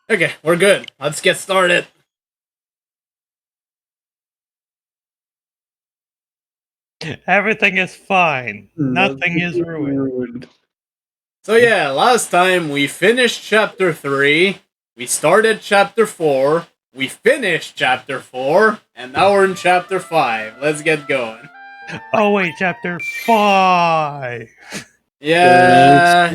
Okay, we're good. Let's get started. Everything is fine. Nothing is ruined. So yeah, last time we finished chapter 3, we started chapter 4, we finished chapter 4, and now we're in chapter 5. Let's get going. Oh wait, chapter 5. Yes.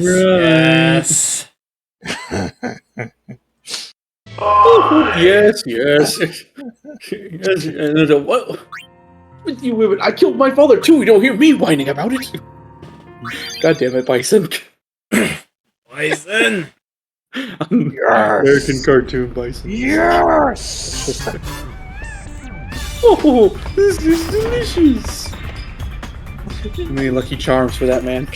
Oh, yes. Yes. What? With you women, I killed my father too. You don't hear me whining about it. God damn it, Bison. Bison. American cartoon Bison. Yes! Oh, this is delicious. How many Lucky Charms for that man?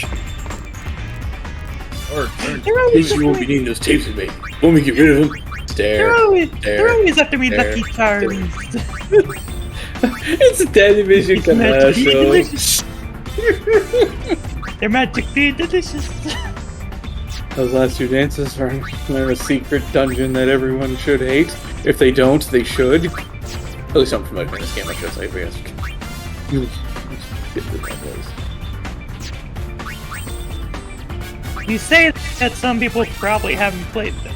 You won't be needing those tapes with me. When we get rid of them, They're always after me, Lucky Charms. It's a television commercial. They're magically delicious. Those last two dances are a secret dungeon that everyone should hate. If they don't, they should. At least I'm familiar with this game, I should say, I guess. You say that some people probably haven't played this.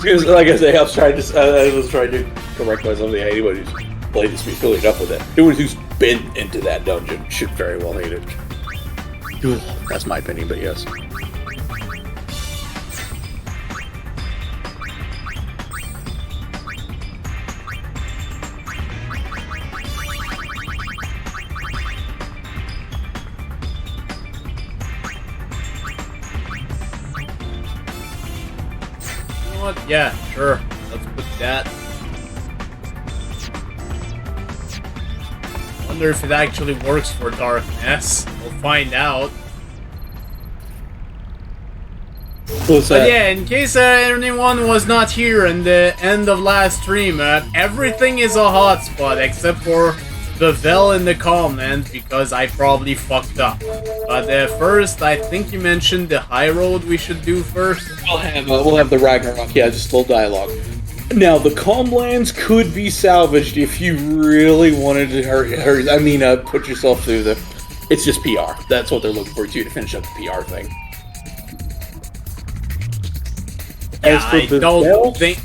Because, like I say, I was trying to correct myself. Yeah, anyone who's played this, be affiliated up with it. Anyone who's been into that dungeon should very well hate it. That's my opinion, but yes. Yeah, sure. Let's put that. Wonder if it actually works for Darkness. We'll find out. What's that? But yeah, in case anyone was not here in the end of last stream, everything is a hotspot except for the Vel in the comment because I probably fucked up. But first, I think you mentioned the high road we should do first. We'll have the Ragnarok. Yeah, just a little dialogue. Now, the Calm Lands could be salvaged if you really wanted to put yourself through the. It's just PR. That's what they're looking for too, to finish up the PR thing. Yeah,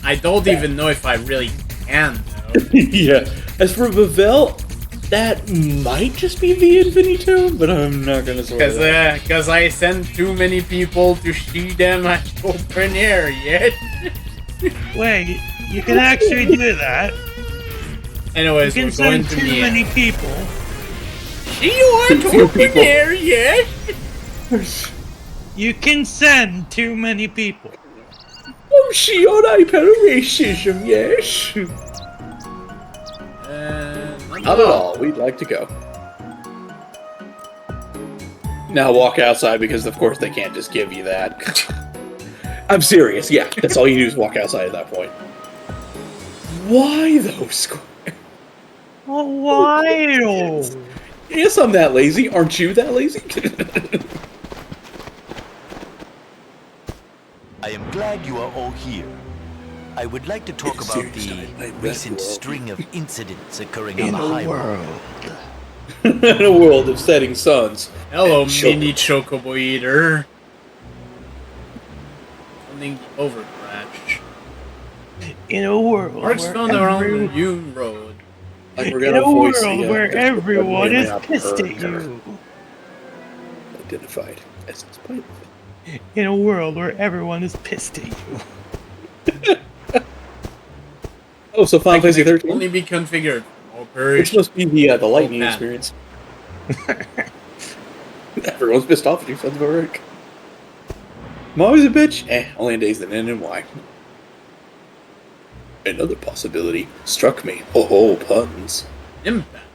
I don't even know if I really can. Though. Yeah. As for Bavel, that might just be the Infinitome, but I'm not gonna swear that. Because I sent too many people to see them at open air yet. Wait, you can actually do that. Anyways, you can we're going send to too many people. See you at open air yet? You can send too many people. Oh, she on iPad racism, yes. Not at all. We'd like to go. Now walk outside because, of course, they can't just give you that. I'm serious. Yeah, that's all you do is walk outside at that point. Why though, Square? Oh, why? Yes, I'm that lazy. Aren't you that lazy? I am glad you are all here. I would like to talk about the recent string of incidents occurring on the high road. In a world of setting suns. Hello, mini chocobo eater. Something over crash. In a world Hearthstone around the new road. Like in a world where everyone is pissed at you. Identified as spite. In a world where everyone is pissed at you. Oh, so Final Fantasy 13 only be configured. It's supposed to be the lightning experience. Everyone's pissed off at you, sounds about right. I'm always a bitch. Only in days that end in Y. Another possibility struck me. Oh, puns. Impact.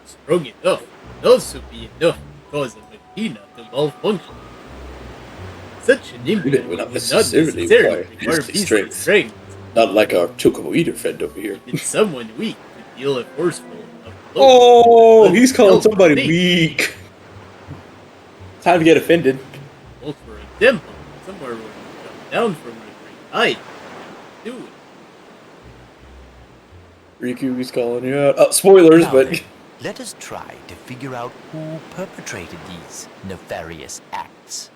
Strong enough. Those would be enough because of the peanut to malfunction. Such an impact would not necessarily require strength. Not like our chocobo eater friend over here. It's someone weak to deal a forceful. Oh, he's calling somebody weak. Time to get offended. Look for a dimple somewhere where you come down from a great height. do it. Riku is calling you out. Oh, spoilers, Now but then, let us try to figure out who perpetrated these nefarious acts.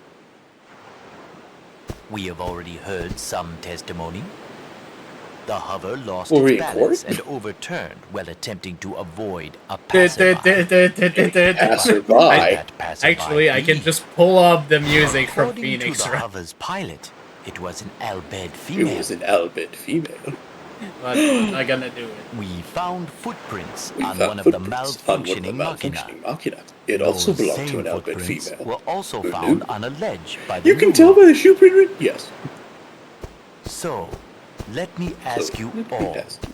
We have already heard some testimony. The hover lost Were we its in balance court? and overturned while attempting to avoid a passerby. passerby. That passerby Actually, I can leave. just pull up the music from According Phoenix, to the right? hover's pilot, it was an Albed It female. was an Albed female. But I'm not gonna do it. We found footprints We on found one of the footprints on one of the malfunctioning machina. malfunctioning machina. It also Those belonged to same an Albed footprints female. were also Who found knew? on a ledge by the You can new tell by road. the shoe print? Yes. So, let me ask you let me all. ask you.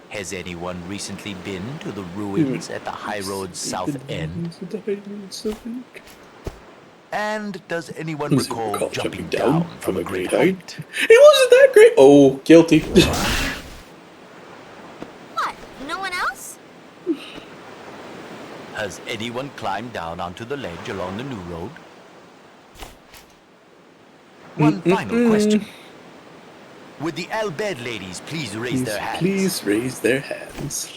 Has anyone recently been to the ruins at the High Road's south end? And does anyone Does recall recall jumping down from a great height? It wasn't that great. Oh, guilty. What? No one else? Has anyone climbed down onto the ledge along the new road? One final question. Would the Albed ladies please raise their hands? Please raise their hands.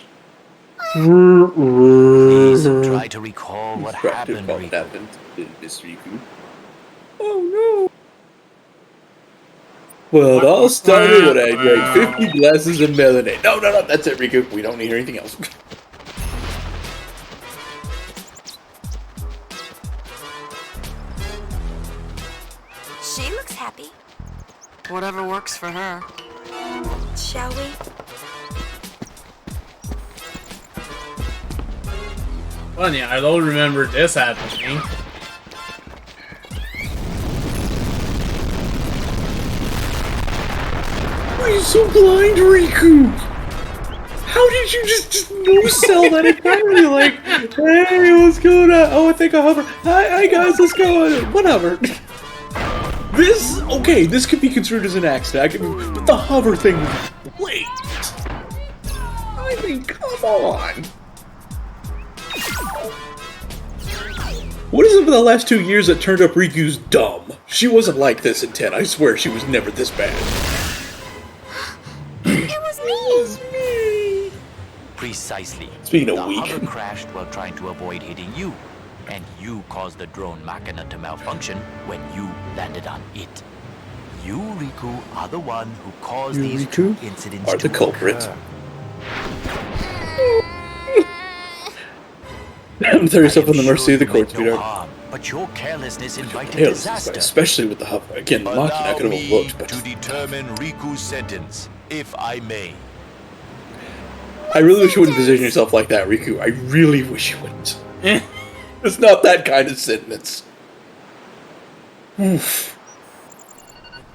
Please try to recall what happened, What Riku. happened in Miss Riku? Oh no. Well, it all started when I drank 50 glasses of melonade. No, that's it, Riku. We don't need anything else. She looks happy. Whatever works for her. Shall we? Funny, I don't remember this happening. Why are you so blind, Riku? How did you just no-sell that entirely? Like, hey, what's going on? Oh, I think I hover. Hi guys, let's go on it. Whatever. This could be construed as an accident. But the hover thing, wait. I mean, come on. What is it for the last 2 years that turned up Riku's dumb? She wasn't like this in 10. I swear she was never this bad. It was me! Precisely. Speaking of the weak. hover crashed while trying to avoid hitting you. And you caused the drone machina to malfunction when you landed on it. You, Riku, are the one who caused You, these Riku, two incidents are the to culprit. occur. Throw yourself on the mercy of the you meant courts, no sweetheart. harm, but your carelessness invited Hail, disaster. especially with the hover. Again, the Machina Allow could have me overlooked, but to determine Riku's sentence, if I may. I really wish you wouldn't position yourself like that, Riku. I really wish you wouldn't. It's not that kind of sentence. Oof.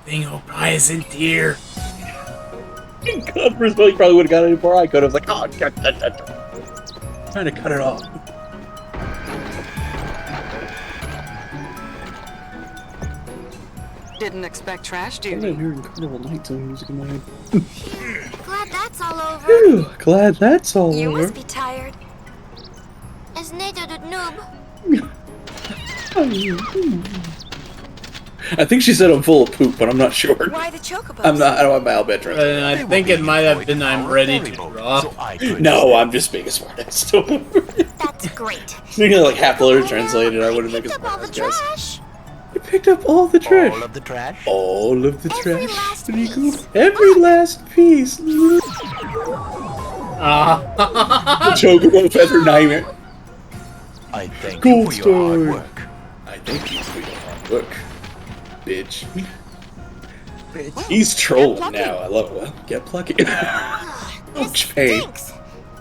Thing Okai isn't here. God, first of all, you probably would have got it before I could. I was like, oh, God. Trying to cut it off. Didn't expect trash I'm duty. not hearing Carnival Nights on music in my head. Glad that's all over. Phew, glad that's all You over. must be tired. As Nato the noob. I think she said I'm full of poop, but I'm not sure. Why the chocobos? I don't have my Albed drink. I think it might have been I'm ready to draw. So I could No, I'm just being a smartass. That's great. Speaking of like half the letter translated, I wouldn't make a Picked up all the smartass guess. trash. You picked up all the trash. all of the trash. All of the Every trash. last Riku. piece. Every last piece. Chocobo Feather Nightmare. I thank Gold you for your hard star. work. I thank you for your hard work, bitch. Bitch. He's trolling plucky. now. I love it. Well, get plucky. This Ouch, pain. stinks.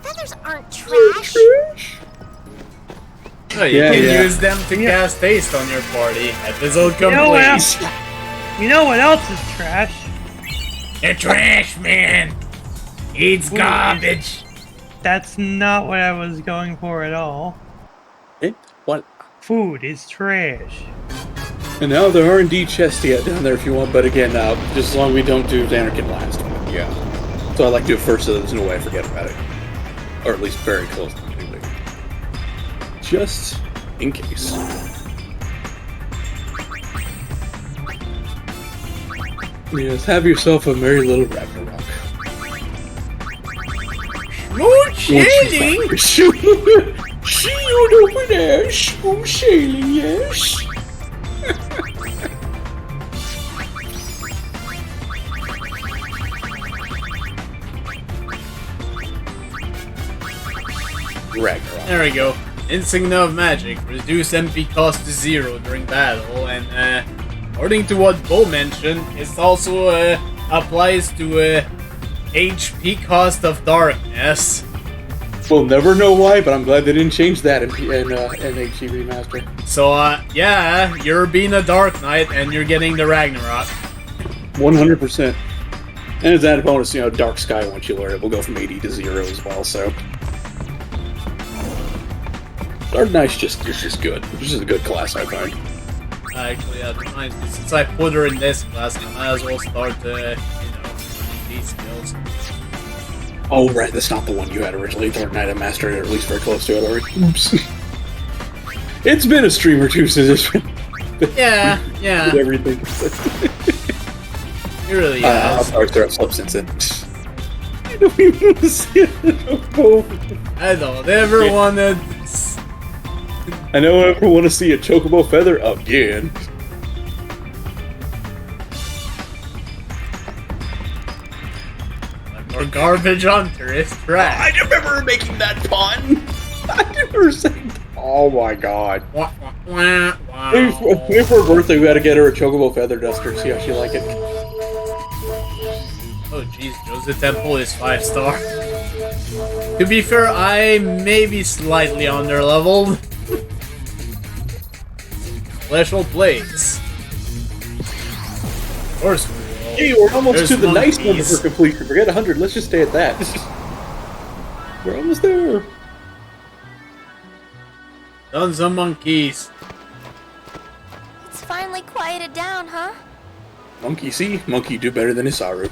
Feathers aren't trash. Trash. Oh, you Yeah, can yeah. use them to cast taste on your party. Episode You know what complete. else? You know what else is trash? The trash man eats garbage. That's not what I was going for at all. What? Food is trash. And now there are indeed chests to get down there if you want, but again, just as long as we don't do Xanarkin last. Yeah. So I like to do it first so that there's no way I forget about it. Or at least very close to it. Just in case. Yes, have yourself a merry little Ragnarok. Smooth sailing! Shield over there, smooth sailing, yes. Ragnarok. There we go. Insignia of Magic. Reduce MP cost to 0 during battle, and according to what Bo mentioned, it also applies to HP cost of darkness. We'll never know why, but I'm glad they didn't change that in HD Remaster. So, yeah, you're being a Dark Knight, and you're getting the Ragnarok. 100%. And as that bonus, Dark Sky, once you learn it, will go from 80 to 0 as well, so... Dark Knight's just good. It's just a good class, I find. Actually, that reminds me, since I put her in this class, I might as well start, these skills. Oh, right, that's not the one you had originally. Dark Knight, I mastered it, or at least very close to it already. Oops. It's been a stream or two since it's been... Yeah. Everything. It really is. I'll start slip since then. I don't even want to see it. I don't ever wanted... I don't ever want to see a chocobo feather again. Or garbage hunter is trash. I remember making that pun. I remember saying, oh my god. Wah, wah, wah, wow. Maybe for her birthday, we gotta get her a chocobo feather duster, see how she like it. Oh jeez, Joseph Temple is 5-star. To be fair, I may be slightly under-leveled. Special place. Of course we will. Hey, we're almost There's to the nice number monkeys. for completion. Forget 100, let's just stay at that. We're almost there. Tons of monkeys. It's finally quieted down, huh? Monkey see, monkey do better than Isaru.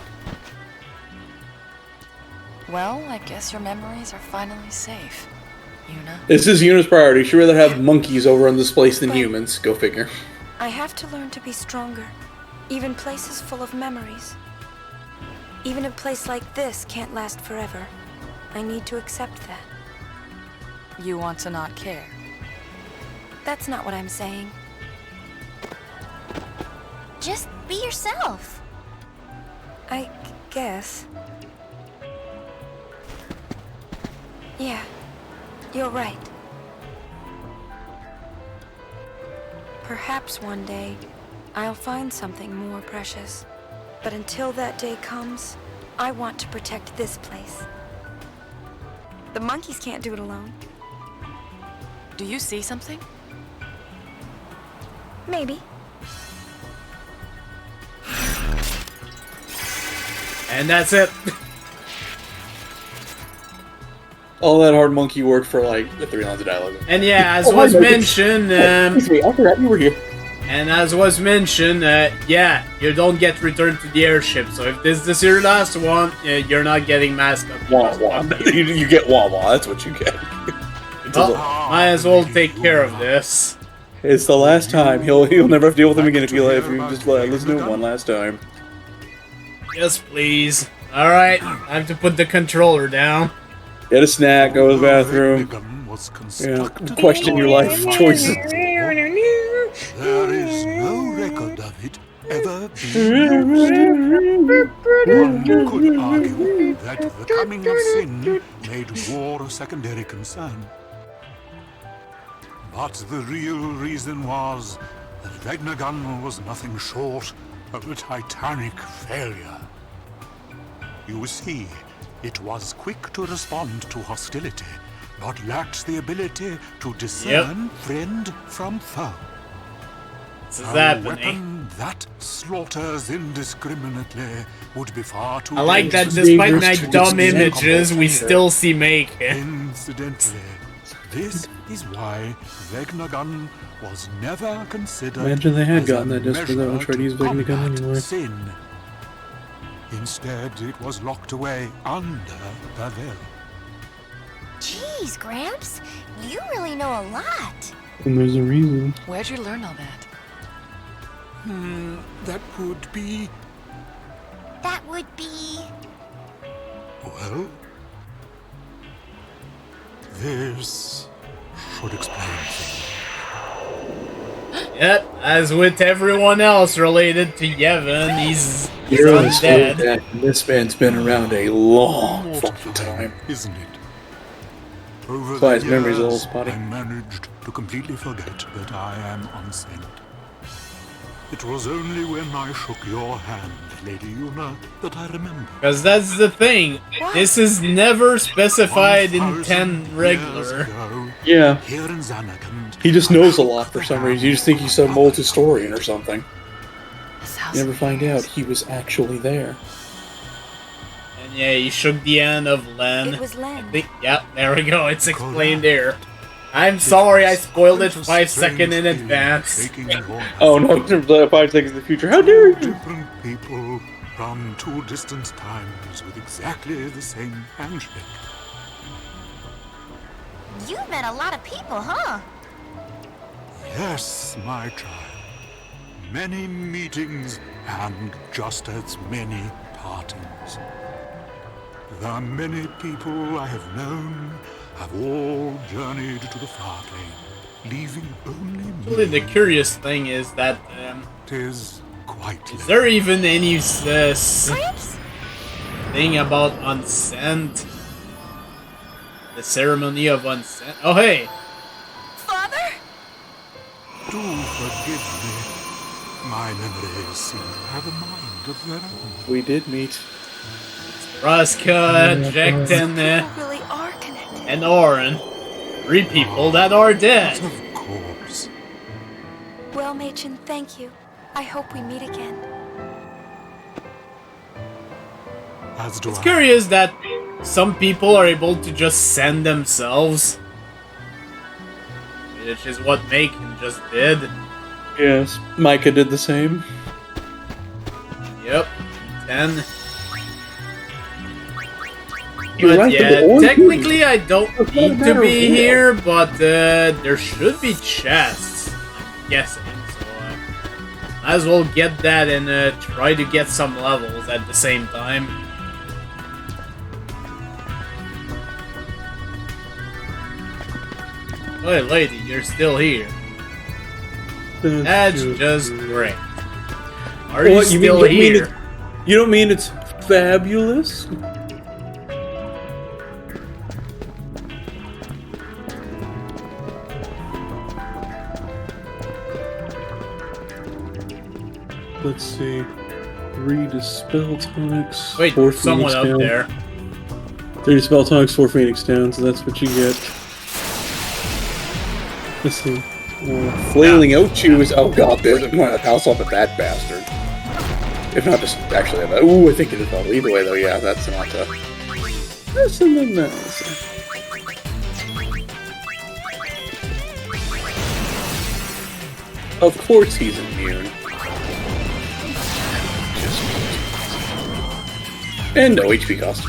Well, I guess your memories are finally safe, Yuna. This is Yuna's priority. She'd rather have monkeys over on this place than humans. Go figure. I have to learn to be stronger. Even places full of memories. Even a place like this can't last forever. I need to accept that. You want to not care. That's not what I'm saying. Just be yourself. I guess. Yeah, you're right. Perhaps one day, I'll find something more precious. But until that day comes, I want to protect this place. The monkeys can't do it alone. Do you see something? Maybe. And that's it. All that hard monkey work for like the 3 lines of dialogue. And yeah, as Oh, was I know. mentioned, Excuse me, I forgot you were here. and as was mentioned, yeah, you don't get returned to the airship. So if this is your last one, you're not getting Mascot. Wah wah. You get wah wah. That's what you get. Well, might as well take care of this. It's the last time. He'll never have to deal with him again if you just listen to him one last time. Yes, please. All right, I have to put the controller down. Get a snack. Go to the bathroom. Yeah. Question your life choices. There is no record of it ever being used. One could argue that the coming of sin made war a secondary concern. But the real reason was that Vegnagun was nothing short of a titanic failure. You see, it was quick to respond to hostility, but lacked the ability to discern friend from foe. This is A happening. weapon that slaughters indiscriminately would be far too I like that It's despite dangerous my to dumb discern images, we still see Make. Incidentally, this is why Vegnagun was never considered. Imagine they had as a gotten that desperate that I measure tried to use Vegnagun combat anyway. Sin. Instead, it was locked away under the veil. Jeez, Gramps, you really know a lot. And there's a reason. Where'd you learn all that? That would be That would be... Well, this should explain things. Yep, as with everyone else related to Yevon, he's You're undead. that this man's been around a long fucking time. Isn't it? Over That's why the his memory's a little years, spotty. I managed to completely forget that I am unsent. It was only when I shook your hand, Lady Yuna, that I remembered. Because that's the thing. This is never specified in 10 regular. Yeah. Here in Xanarkand, He just knows a lot for some reason. You just think he's some old historian or something. You never find out he was actually there. And yeah, he shook the hand of Len. It was Len. Yep, there we go. It's explained there. I'm sorry I spoiled it 5 seconds in advance. Oh no, 5 seconds in the future. How dare you! Different people from 2 distant times with exactly the same handshake. You've met a lot of people, huh? Yes, my child. Many meetings and just as many partings. The many people I have known have all journeyed to the far plane, leaving only me. Really, the curious thing is that, Tis quite is late. there even any Gramps? thing about unsent? The ceremony of unsent? Oh, hey! Father? Do forgive me. My memories seem to have a mind of their own. We did meet. Raska, Jack, People really are connected. and Oren. 3 people that are dead. Of course. Well, Machen, thank you. I hope we meet again. As do It's I. curious that some people are able to just send themselves. Which is what Macon just did. Yes. Micah did the same. Yep. 10. You're But right, yeah, the orange technically I don't It's not a need to matter be of what. here, but there should be chests. I'm guessing. So might as well get that and try to get some levels at the same time. Hey lady, you're still here. That's just great. Are you What, you mean- still you mean here? You don't mean it's fabulous? Let's see. Read the spell tonics. Wait, 4 someone Phoenix up down. there. 30 spell tonics, 4 Phoenix down, so that's what you get. Let's see. Flailing out shoes. Oh god, there's a house up at that bastard. If not, just actually. Ooh, I think it is. Either way, though, yeah, that's not. That's something else. Of course, he's immune. And no HP cost.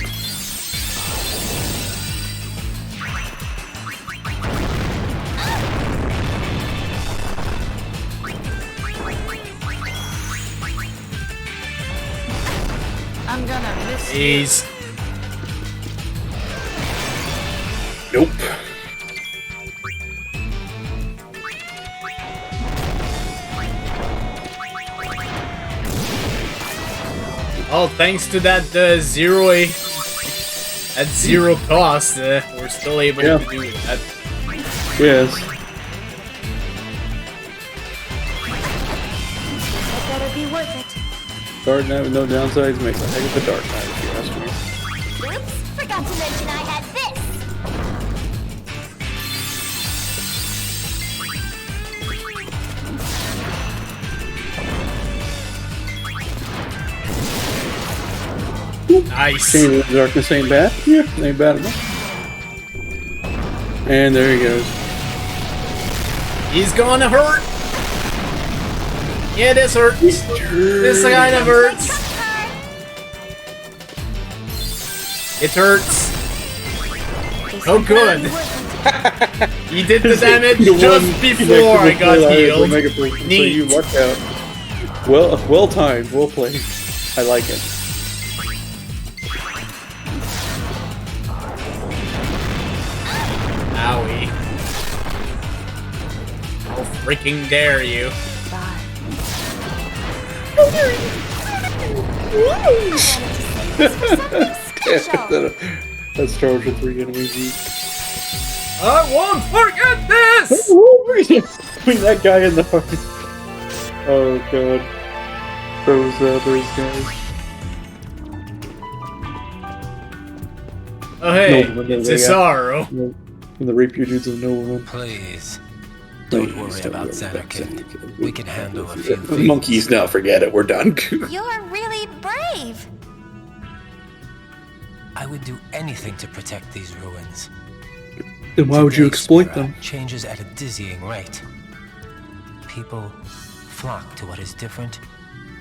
I'm gonna miss you. Jeez. Nope. Oh, thanks to that at zero cost, we're still able Yeah. to do that. Yes. It better be worth it. Dark Knight with no downsides makes a heck of a Dark Knight, if you ask me. Oops, forgot to mention I had this. Nice. Chain of the Darkness ain't bad. Yeah, ain't bad enough. And there he goes. He's gonna hurt. Yeah, this hurts. This kind of hurts. It hurts. Oh, good. He did the damage just before I got healed. So you lucked out. Well timed. Well played. I like it. freaking dare you. Bye. Let's charge with 3 enemies each. I won't forget this! Between that guy and the fucking... Oh god. Those guys. Oh hey, Nobleman, it's there they Cesaro. And the rapier dude's a nobleman. Please, don't worry about Xanarkand. We can handle a few The things. monkeys, no, forget it, we're done. You're really brave. I would do anything to protect these ruins. Then why would you Today's exploit Spira them? changes at a dizzying rate. People flock to what is different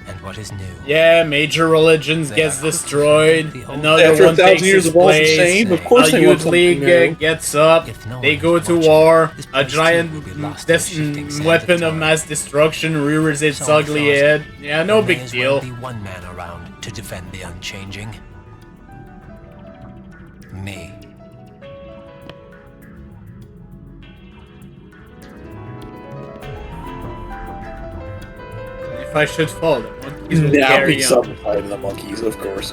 and what is new. Yeah, major religions gets destroyed. Another After one 1,000 takes years its of walls of place. shame, of course A they want youth league something new. gets up. If no They one go is to watching, war. this A place too giant will be lost in shifting weapon of sand mass destruction rears its So ugly exhausted. head. Yeah, no There may big as well deal. be one man around to defend the unchanging. Me. If I should fall, the monkeys will Now carry he's on. fighting the monkeys, of course.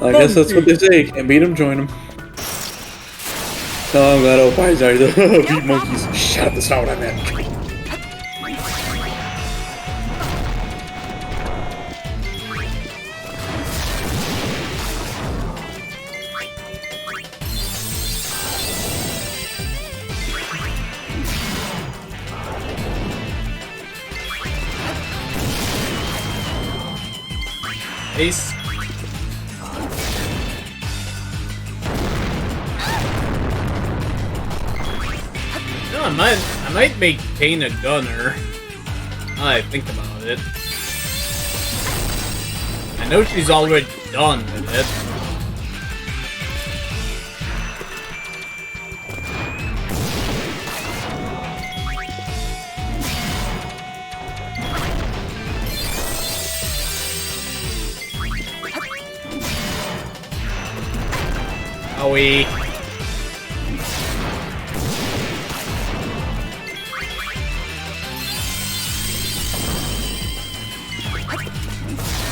I guess that's what they say. Can't beat them, join them. Oh, I'm glad Opie's out of the beat monkeys. Shut up, that's not what I meant. Ace. No, I might make Kane a gunner. Now that I think about it. I know she's already done with it. Owie.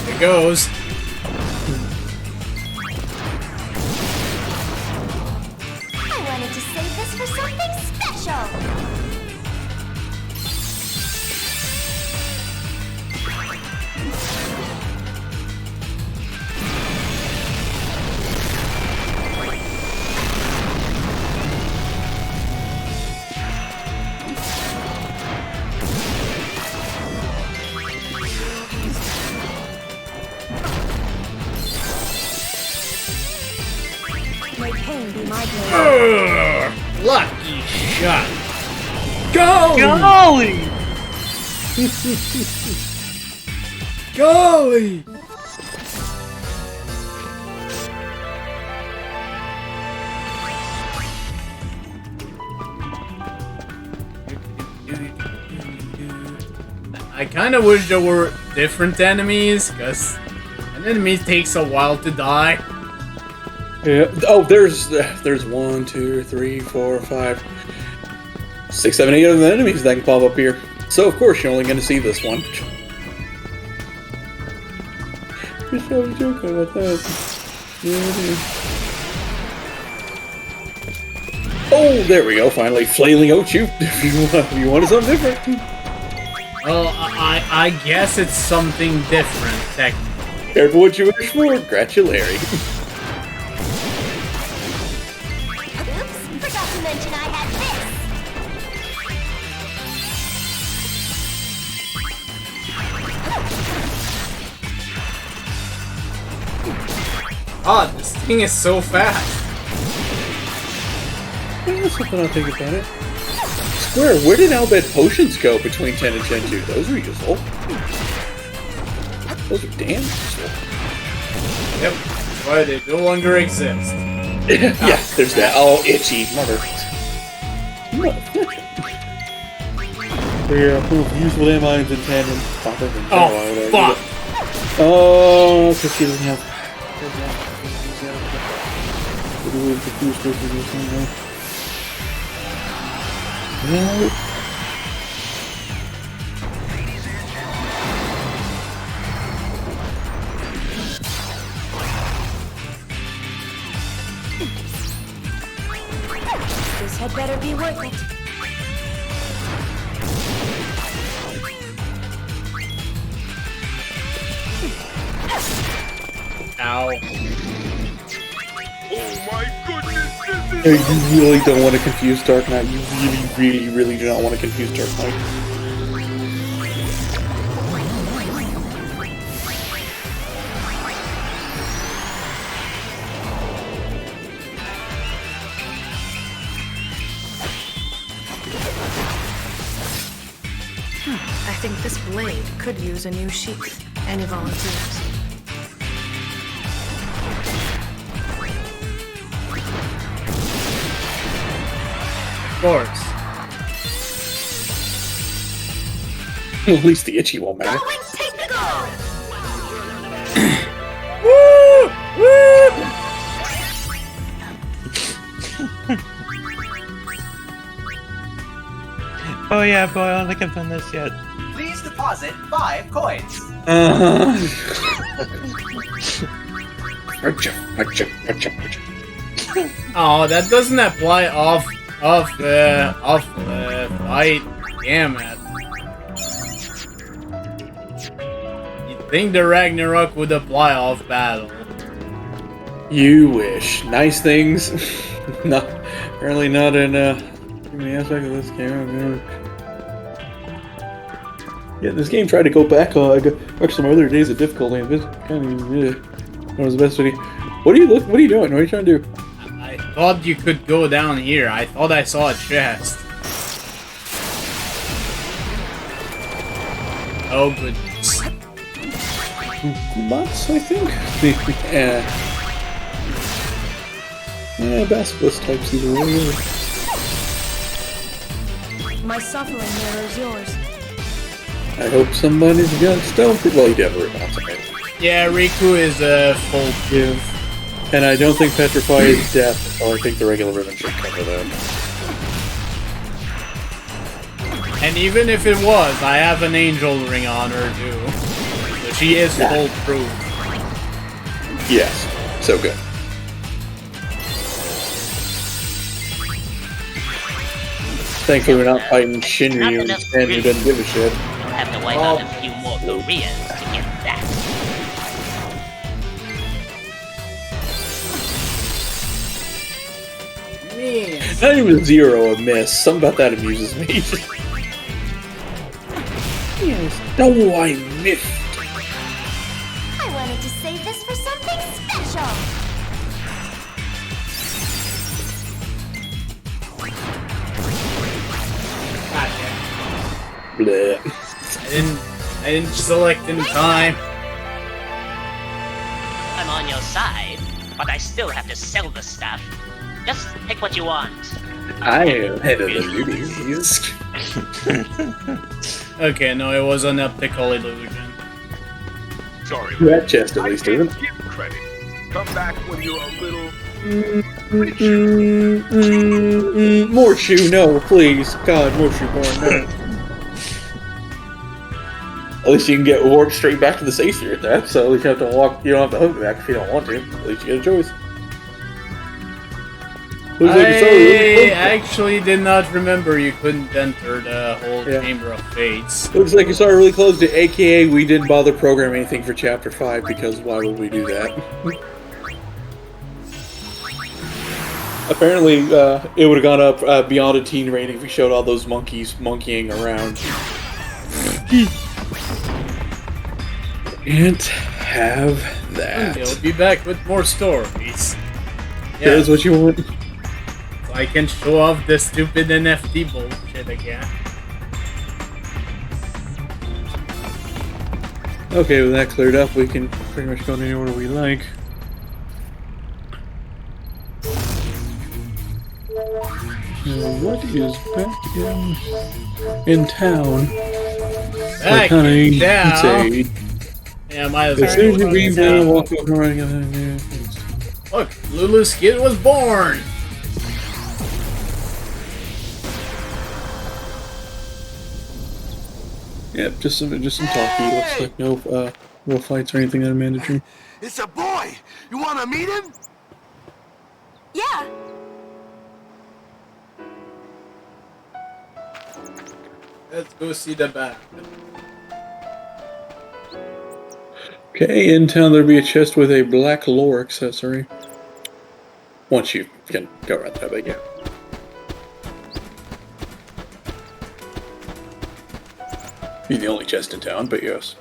There it goes. I wanted to save this for something special. May pain be my blade. Urgh, lucky shot. Go! Golly! Golly! I kind of wish there were different enemies, because an enemy takes a while to die. Yeah. Oh, there's 1, 2, 3, 4, 5, 6, 7, 8 other enemies that can pop up here. So of course you're only going to see this one. You're so joking about that. Oh, there we go. Finally, flailing out you. If you wanted something different. Well, I guess it's something different, technically. Careful what you wish for. Gratulary. Oops, forgot to mention I had this. Ah, this thing is so fast. That's something I'll think about it. Square, where did Albed potions go between 10 and 10-2? Those are useful. Those are damn useful. Yep, that's why they no longer exist. Yeah, there's that. Oh, itchy mother. Yeah, useful landmines in 10 and pop it. Oh, fuck! Oh, because she doesn't have. Well, This had better be worth it. Ow. you really don't want to confuse Dark Knight. You really do not want to confuse Dark Knight. I think this blade could use a new sheath. Any volunteers? Of course. At least the itchy won't matter. Woo! Woo! Oh yeah, boy, I don't think I've done this yet. Please deposit 5 coins. Oh, that doesn't apply off fight. Damn it. You'd think the Ragnarok would apply off battle. You wish. Nice things. No, apparently not in the aspect of this game. Yeah, this game tried to go back back some other days of difficulty, and this kind of was the best video. What are you doing? What are you trying to do? I thought you could go down here. I thought I saw a chest. Oh goodness. Bots, I think. Basilisk types either way. My suffering mirrors yours. I hope somebody's got stone. Well, you never rebounds it. Yeah, Riku is full proof. And I don't think Petrify is death, so I think the regular ribbon should cover that. And even if it was, I have an angel ring on her too. So she is full proof. Yes, so good. Thankfully we're not fighting Shinryu and who doesn't give a shit. You'll have to wipe out a few more Koreans to get that. Not even 0 a miss. Something about that amuses me. Yes. No, I missed. I wanted to save this for something special. Bleh. I didn't select in time. I'm on your side, but I still have to sell the stuff. Just pick what you want. I am head of the movies. Okay, no, it was an optical illusion. Sorry. That chest at least, isn't it? Give credit. Come back when you're a little. More shoe, no, please. God, more shoe porn, no. At least you can get warped straight back to the Sacer at that, so at least you have to walk, you don't have to hook back if you don't want to. At least you get a choice. I actually did not remember you couldn't enter the whole Chamber of Fates. Looks like you saw it really close to AKA we didn't bother programming anything for Chapter 5 because why would we do that? Apparently, it would have gone up beyond a teen rating if we showed all those monkeys monkeying around. Can't have that. He'll be back with more stories. Yeah. That's what you want? So I can show off the stupid NFT bullshit again. Okay, with that cleared up, we can pretty much go in any order we like. What is back in town? Back in town? Yeah, might as well. As soon as you leave there, walk over running in there. Look, Lulu's kid was born! Yep, just some talkie. Looks like no fights or anything that are mandatory. It's a boy! You wanna meet him? Yeah. Let's go see the band. Okay, in town there'll be a chest with a black lore accessory. Once you can go around that big, yeah. Be the only chest in town, but yes.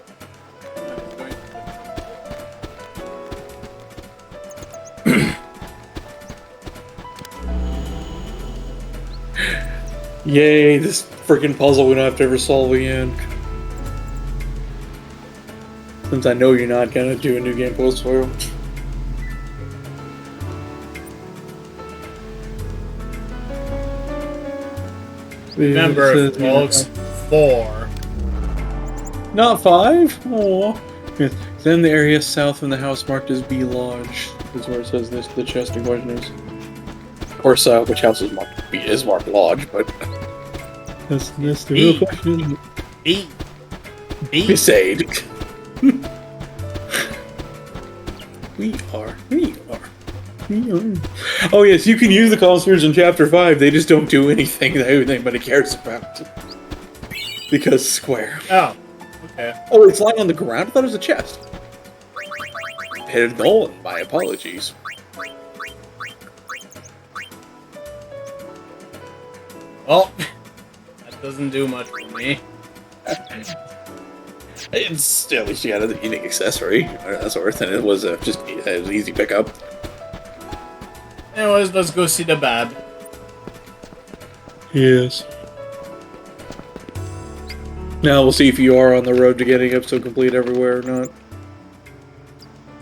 Yay, this freaking puzzle we don't have to ever solve again. Since I know you're not gonna do a new game post for you. Remember, folks, 4. Not 5? Aww. Yes. Then the area south from the house marked as B Lodge is where it says this. The chest in question is. Of course, which house is marked B is marked Lodge, but that's the real question. B. Beside. We are. Oh yes, you can use the commissars in Chapter 5. They just don't do anything that anybody cares about. Because square. Oh. Okay. Oh, it's lying on the ground? I thought it was a chest. Pardon, my apologies. Well, that doesn't do much for me. It's at least you got a unique accessory or that sort, and it was just an easy pickup. Anyways, let's go see the bad. Yes. Now we'll see if you are on the road to getting episode complete everywhere or not.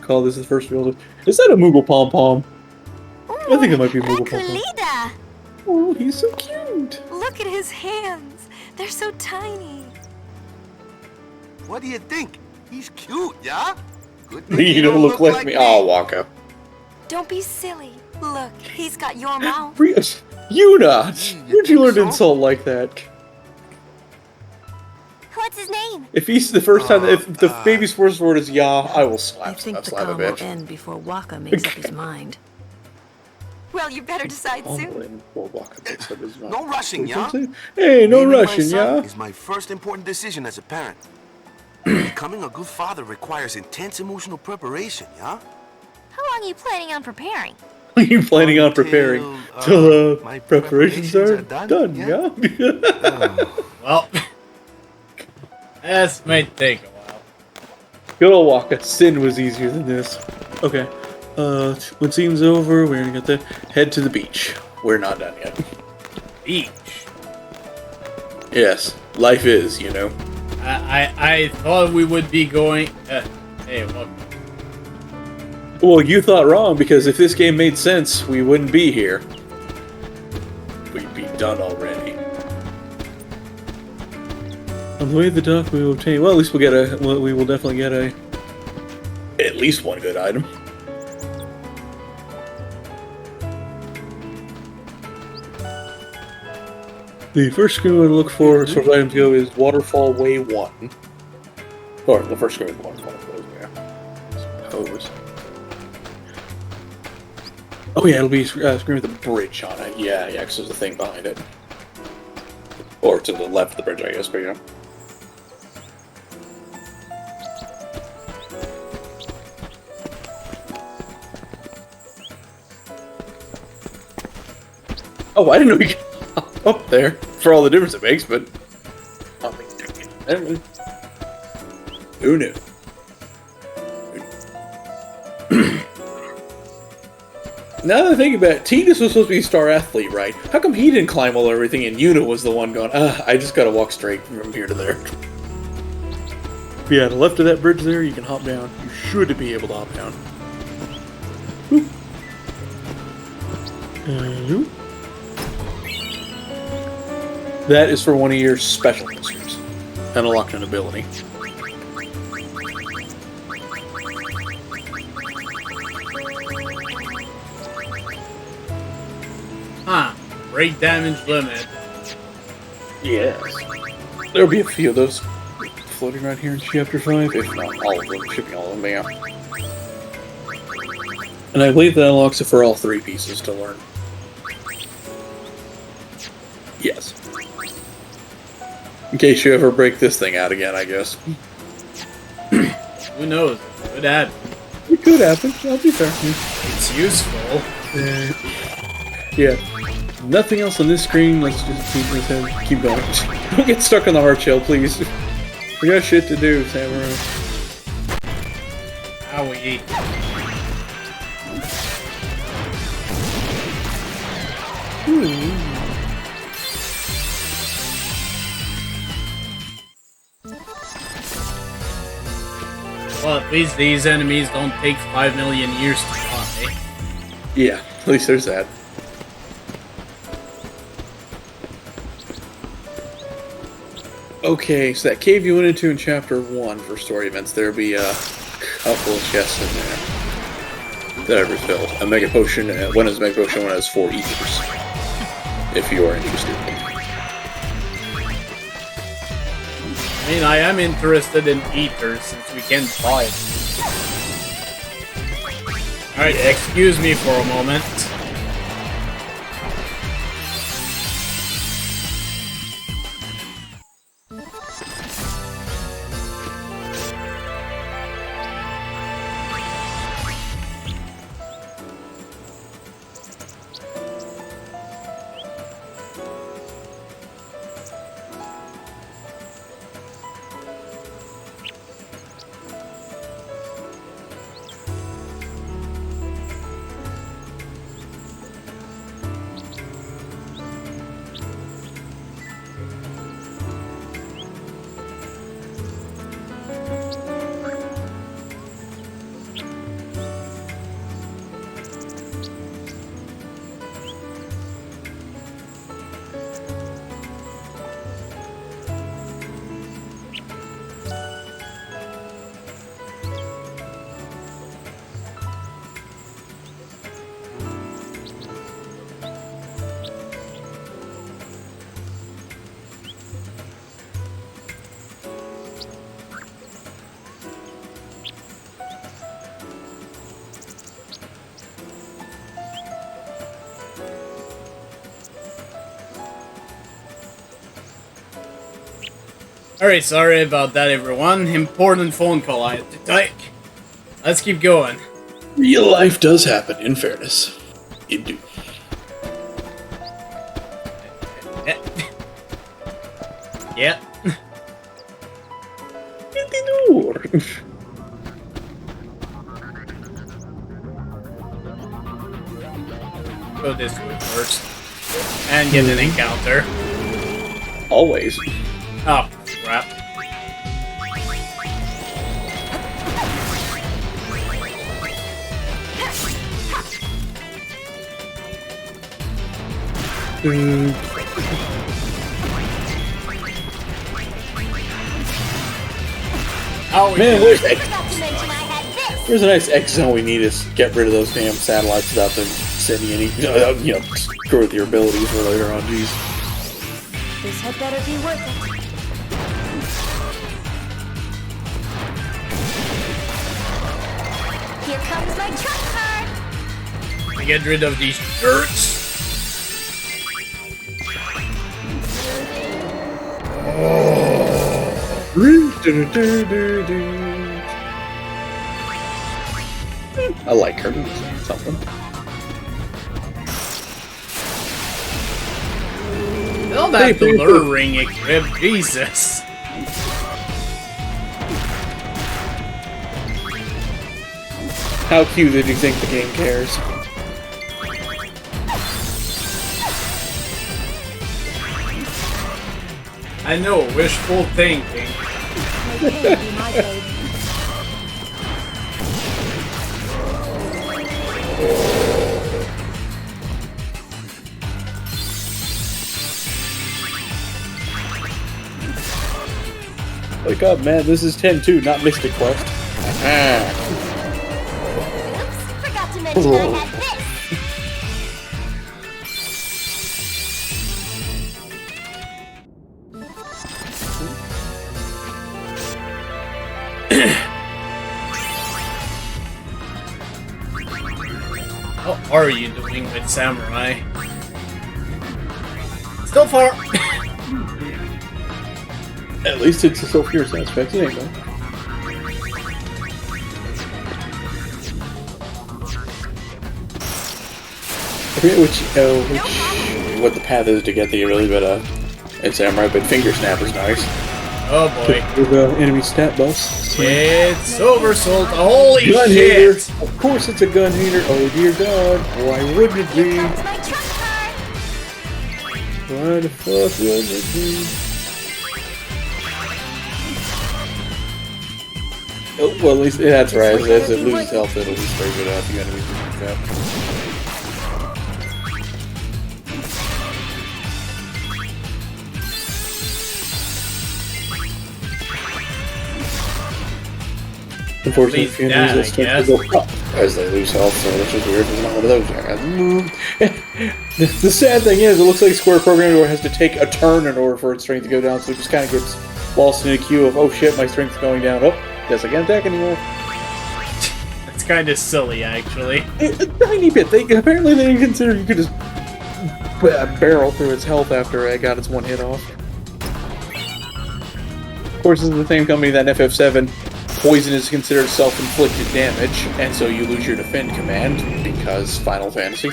Call this the first field. Is that a Moogle Pom Pom? I think it might be a Moogle Pom Pom. Oh, he's so cute. Look at his hands. They're so tiny. What do you think? He's cute, yeah? Good thing You don't look like me. Oh, Waka. Don't be silly. Look, he's got your mouth. Rios, you not. Where'd you learn to insult like that? What's his name? If he's the first time, if the baby's first word is "ya," I will I slap think the a call will bitch. end before Waka makes up his mind. Well, you better decide soon. No rushing, yeah? Hey, no Naming my rushing, son yeah? is my first important decision as a parent. Becoming a good father requires intense emotional preparation, yeah? How long are you planning on preparing? Are you planning on preparing till my preparations are done, yeah? Well, this might take a while. Good old Waka. Sin was easier than this. Okay. When scene's over, we're gonna get the head to the beach. We're not done yet. Beach? Yes. Life is, you know. I thought we would be going... hey, what? Well, you thought wrong, because if this game made sense, we wouldn't be here. We'd be done already. On the way to the dock, we will obtain... Well, at least we'll get a... Well, we will definitely get a... At least one good item. The first screen we're going to look for, as far as items go, is Waterfall Way 1. Or, the first screen is Waterfall Way, yeah. Suppose. Oh yeah, it'll be a screen with a bridge on it. Yeah, because there's a thing behind it. Or to the left of the bridge, I guess, but yeah. Oh, I didn't know you could hop up there for all the difference it makes, but... Who knew? Now that I think about it, Tidus was supposed to be a star athlete, right? How come he didn't climb all everything and Yuna was the one going, I just gotta walk straight from here to there. But yeah, to the left of that bridge there, you can hop down. You should be able to hop down. Whoop. Whoop. That is for one of your special monsters. And unlocked an ability. Huh. Break damage limit. Yes. There'll be a few of those. floating around here in Chapter 5? If not, all of them. Should be all of them, yeah. And I believe that unlocks it for all 3 pieces to learn. Yes. In case you ever break this thing out again, I guess. Who knows? Could happen. It could happen, I'll be fair. It's useful. Yeah. Nothing else on this screen, let's just keep going. Don't get stuck on the hard shell, please. We got shit to do, Samurai. Owie. Well, at least these enemies don't take 5 million years to die. Yeah, at least there's that. Okay, so that cave you went into in Chapter 1 for story events, there'll be a couple of chests in there that I refilled. A Mega Potion, one is a Mega Potion, one has 4 Ethers. If you are interested. I mean, I am interested in Ethers since we can buy it. Alright, excuse me for a moment. Alright, sorry about that, everyone. Important phone call I had to take. Let's keep going. Real life does happen, in fairness. It do. Yeah. Go this way first. And get an encounter. Always. Oh, crap. Oh, man, where's a nice X zone we need is get rid of those damn satellites without them sending any, you know, screw with your abilities for later on, jeez. This had better be worth it. Here comes my truck card. Get rid of these jerks. I like her. Something. All that blurring equip, Jesus. How cute did you think the game cares? I know, wishful thinking. Wake up, man. This is 10-2, not Mystic Quest. Forgot to mention I had this. are you doing with Samurai? Still far. At least it's a self-pure satisfaction, ain't it? I forget what the path is to get the really better in Samurai, but finger snap is nice. Oh boy. With enemy stat buffs. It's oversold. Holy gun shit! Hater. Of course it's a gun hater. Oh dear god. Why wouldn't it be? Why the fuck wouldn't it be? Oh, well, at least that's right. As it loses health, it'll at least break it out. The enemies like that. Unfortunately, if you enemies tend to go up as they lose health, so which is weird. There's not one of those guys. The sad thing is, it looks like Square Programming has to take a turn in order for its strength to go down, so it just kind of gets lost in a queue of, oh shit, my strength's going down. Oh, guess I can't attack anymore. That's kind of silly, actually. A tiny bit. Apparently they didn't consider you could just barrel through its health after I got its one hit off. Of course, this is the same company that FF7 poison is considered self-inflicted damage, and so you lose your defend command because Final Fantasy.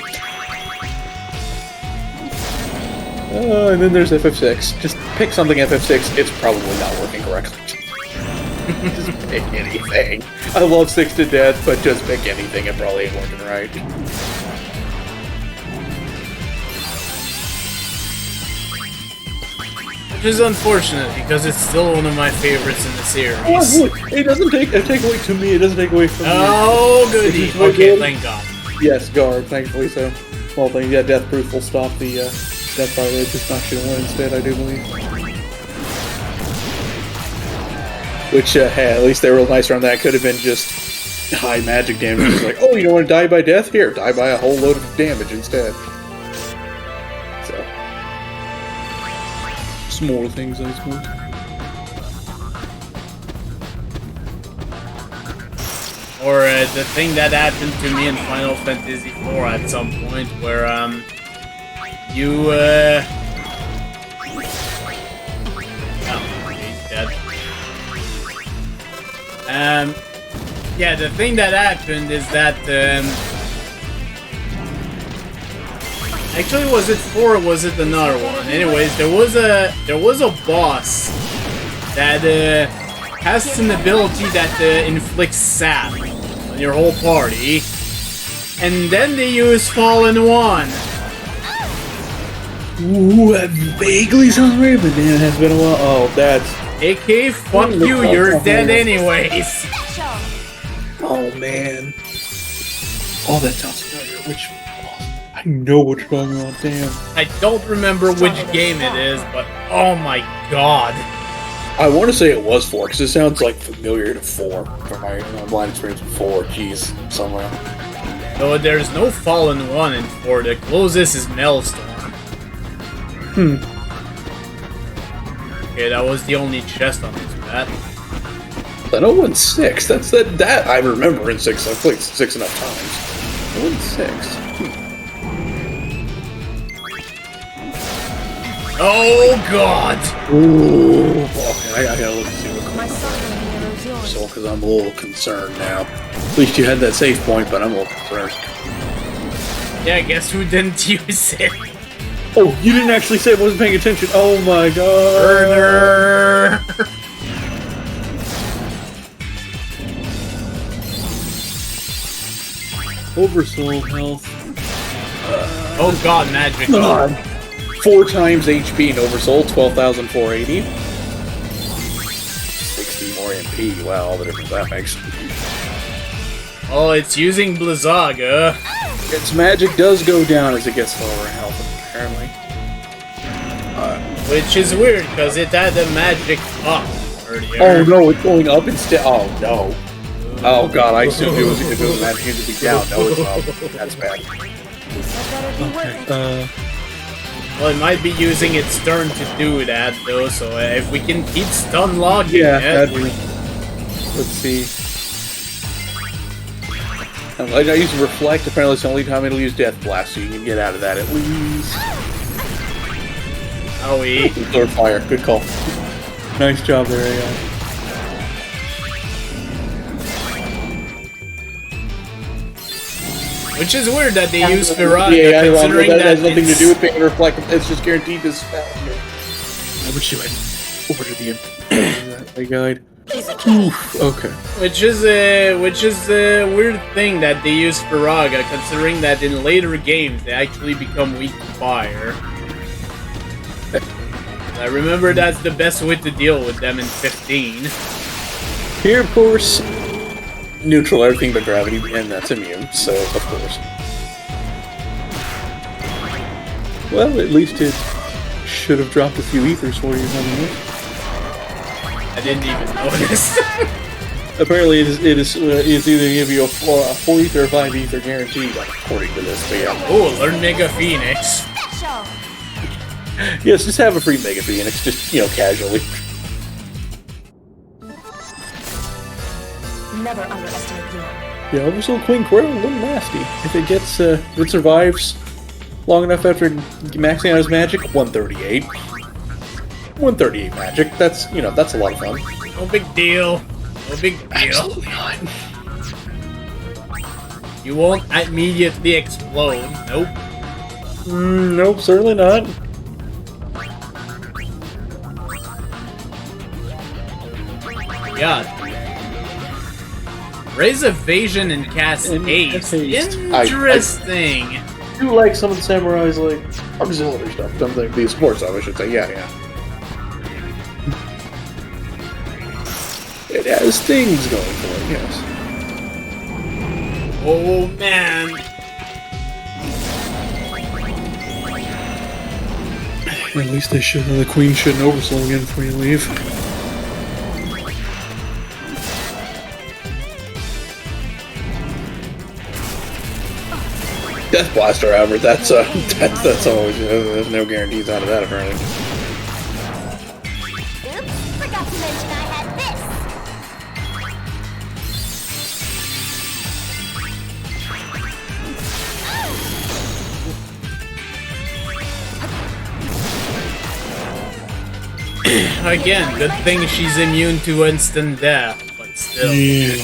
And then there's FF6. Just pick something FF6. It's probably not working correctly. Just pick anything. I love 6 to death, but just pick anything. It probably ain't working right. Which is unfortunate because it's still one of my favorites in the series. Oh, look, it doesn't take away to me. It doesn't take away from me. Oh, goody. Okay, thank God. Yes, guard. Thankfully so. Well, thing. Yeah, death proof will stop the death fire rate. Just knocks you to 1 instead, I do believe. Which, hey, at least they were real nice around that. Could have been just high magic damage. It's like, oh, you don't want to die by death? Here, die by a whole load of damage instead. So, small things, I suppose. Or the thing that happened to me in Final Fantasy IV at some point, where you oh, he's dead. Yeah, the thing that happened is that actually, was it 4 or was it another one? Anyways, there was a boss that has an ability that inflicts sap on your whole party, and then they use Fallen 1. Ooh, that vaguely sounds right, but damn, it has been a while. Oh, that's... AK, fuck you, you're dead anyways. Oh, man. Oh, that sounds familiar. Which... I know what you're talking about, damn. I don't remember which game it is, but oh my god. I want to say it was 4, because it sounds like familiar to 4 from my blind experience with 4. Jeez, somewhere. Though there's no Fallen 1 in 4, the closest is Maelstrom. Okay, that was the only chest on this map. I know one's 6. That's that I remember in 6. I've played 6 enough times. One's 6. Oh god! Ooh, okay, I gotta look and see what's going on. So, because I'm a little concerned now. At least you had that save point, but I'm a little concerned. Yeah, guess who didn't use it? Oh, you didn't actually say I wasn't paying attention. Oh my god. Burner! Oversoul health. Oh god, magic. God. 4 times HP in Oversoul, 12,480. 60 more MP. Wow, all the difference that makes. Oh, it's using Blizzaga. Its magic does go down as it gets lower in health, apparently. Which is weird, because it had the magic up earlier. Oh no, it's going up instead. Oh no. Oh god, I assumed it was magic to be down. No, it's up. That's bad. Okay, well, it might be using its turn to do that, though, so if we can keep stun logging let's see. I use Reflect. Apparently, it's the only time it'll use Death Blast, so you can get out of that at least. Oh, Absorb fire. Good call. Nice job there, AI. Which is weird that they use Firaga, Yeah, considering that that has nothing to it's... do with being Reflect. It's just guaranteed to spell. I wish you had ordered the guide. Oof, okay. Which is a weird thing that they use Firaga, considering that in later games they actually become weak to fire. I remember that's the best way to deal with them in 15. Here, of course, neutral everything but gravity, and that's immune, so of course. Well, at least it should have dropped a few ethers for you, nonetheless. I didn't even notice. Apparently, it is either give you a 4 ether or 5 ether guaranteed, according to this. But yeah. Oh, learn Mega Phoenix. Yes, just have a free Mega Phoenix, just casually. Never underestimate you. Yeah, Oversoul Queen Quirrell, a little nasty. If it gets, if it survives long enough after maxing out his magic, 138. 138 magic. That's that's a lot of fun. No big deal. No big deal. Absolutely not. You won't immediately explode. Nope. Nope, certainly not. God. Raise evasion and cast haste. Interesting. I do like some of the samurais, like auxiliary stuff. Something the support stuff, I should say. Yeah. It has things going for it, yes. Oh man. At least they should. The queen shouldn't overslow again before you leave. Death Blaster, however, that's always there's no guarantees out of that apparently. Oops, forgot to mention I had this. Again, good thing she's immune to instant death, but still. Yeah.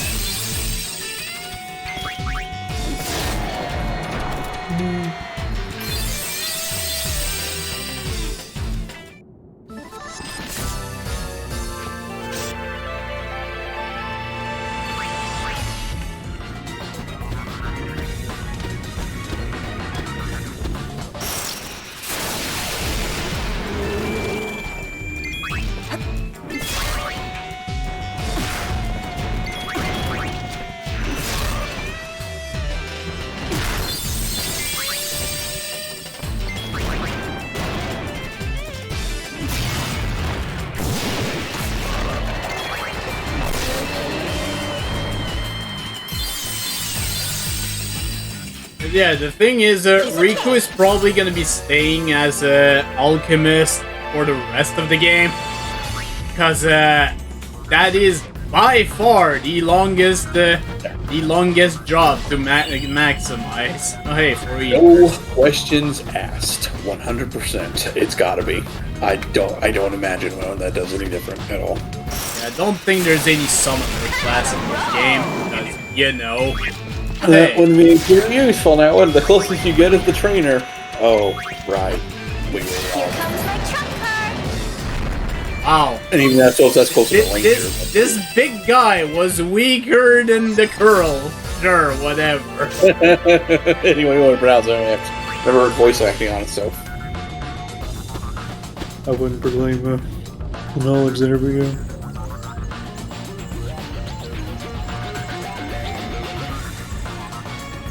Yeah, the thing is, Riku is probably gonna be staying as an alchemist for the rest of the game, because that is by far the longest job to maximize. Oh, hey, for you. No questions asked. 100%. It's gotta be. I don't imagine one that does any different at all. Yeah, I don't think there's any summoner class in this game, because That wouldn't be very useful now, would it? The closest you get is the trainer. Oh, right. We were wrong. Wow. And even that's close to Ranger. This big guy was weaker than the curl. Sure, whatever. Anyway, you want to pronounce it, I never heard voice acting on it, so. I wouldn't proclaim knowledge there we go.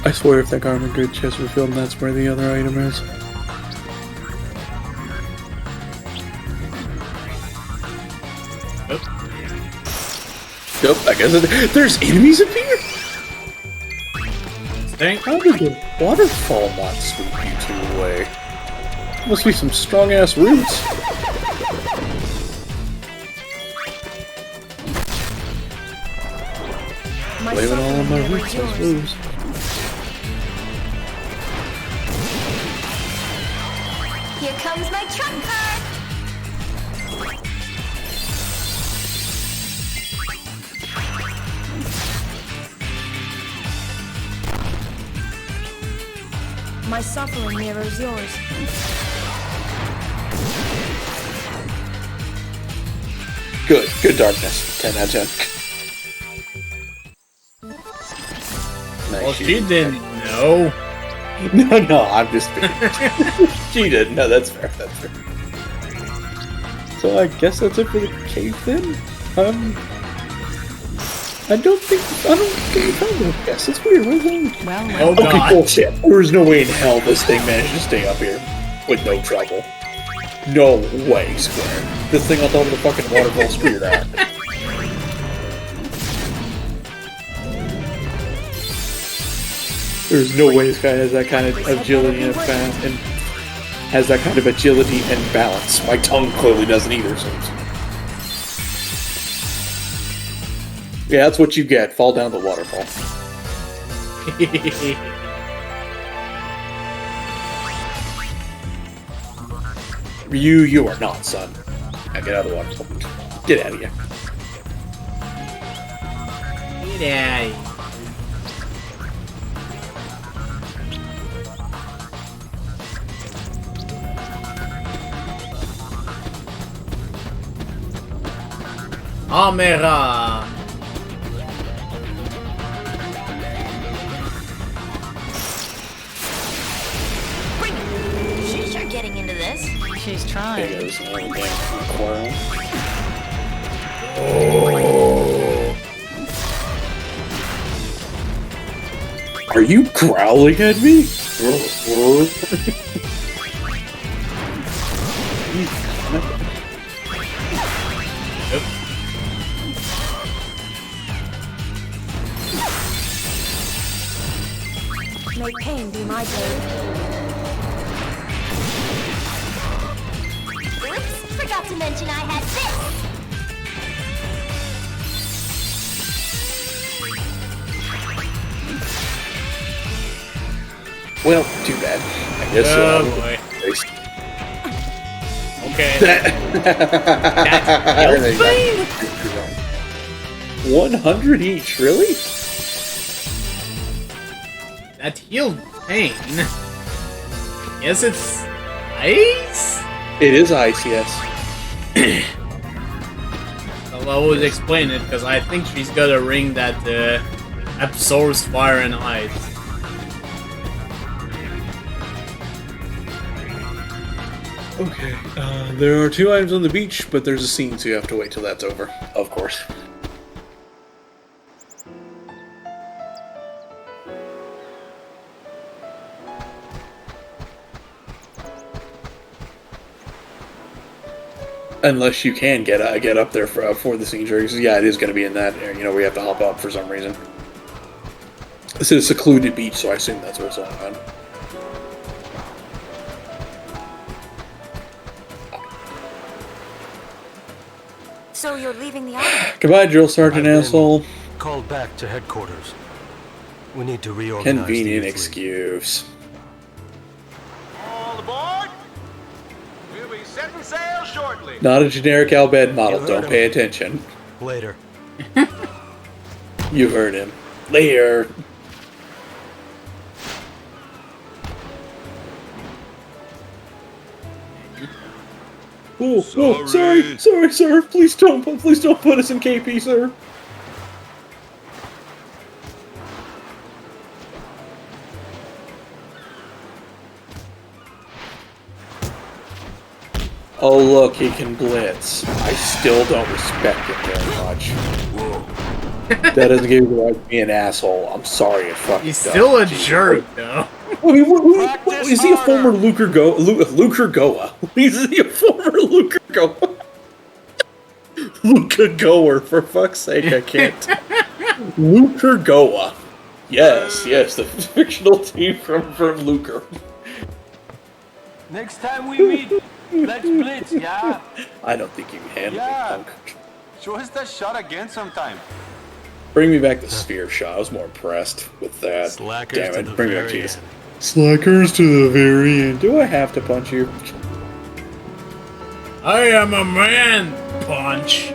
I swear if that garment good chest were filled, that's where the other item is. Yep, I guess there's enemies up here? How did the waterfall not sweep you two away? Must be some strong-ass roots. Blame it all on my roots, I suppose. Here comes my trump card! My suffering mirrors yours. Good darkness. 10 out of 10. Well, she didn't know. No, I'm just kidding. She didn't. No, that's fair. So I guess that's it for the cave then? I don't think we found it. Yes, that's weird. Oh, okay, God. bullshit. There's no way in hell this thing managed to stay up here with no trouble. No way, Square. This thing on top of the fucking waterfall screwed out. There's no way this guy has that kind of agility and has that kind of agility and balance. My tongue clearly doesn't either, so yeah, that's what you get. Fall down the waterfall. You are not, son. Now get out of the waterfall. Get out of here. Get out of here. Amera. She's sure getting into this. She's trying. Are you growling at me? May pain be my blade. Oops, forgot to mention I had this. Well, too bad. I guess Oh, boy. Okay. That's 100 each, really? That healed pain. Yes, it's ice? It is ice, yes. Well, I would explain it, because I think she's got a ring that absorbs fire and ice. Okay, there are 2 items on the beach, but there's a scene, so you have to wait till that's over. Of course. Unless you can get up there for the scene, because yeah, it is going to be in that area. You know, we have to hop up for some reason. This is a secluded beach, so I assume that's what it's all about. So you're leaving the island? Goodbye, drill sergeant asshole. Called back to headquarters. We need to reorganize. Convenient excuse. All aboard! We'll be setting sail shortly. Not a generic Albed model. Don't pay attention. Later. You heard him. Later. Oh, sorry, sir. Please don't put us in KP, sir. Oh look, he can blitz. I still don't respect him very much. That doesn't give you the right to be an asshole. I'm sorry, it fucking He's does. still a jerk, though. I mean, is he a former Luker Goa? Is he a former Luker Goa? Luker Goer, for fuck's sake, I can't. Luker Goa. Yes, the fictional team from Luker. Next time we meet, let's blitz, yeah? I don't think you can handle me, punk. Show us that shot again sometime. Bring me back the sphere shot. I was more impressed with that. Slackers Damn to it, the bring me back very to this. Slackers to the very end. Do I have to punch you? I am a man. Punch.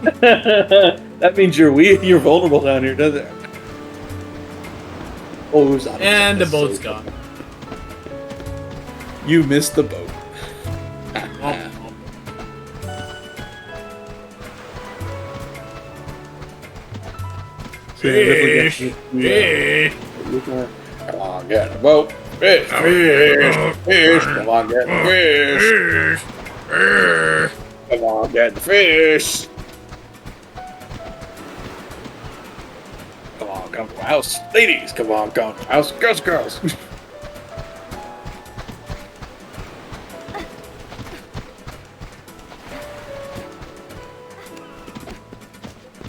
That means you're weak. You're vulnerable down here, doesn't it? Oh, who's on? And the boat's gone. You missed the boat. Fish. Fish. Come on, get the boat. Fish. Fish. Fish. Come on, get the fish. Come on, get the fish. Come on, come to the house. Ladies, come on, come to the house. Girls, girls.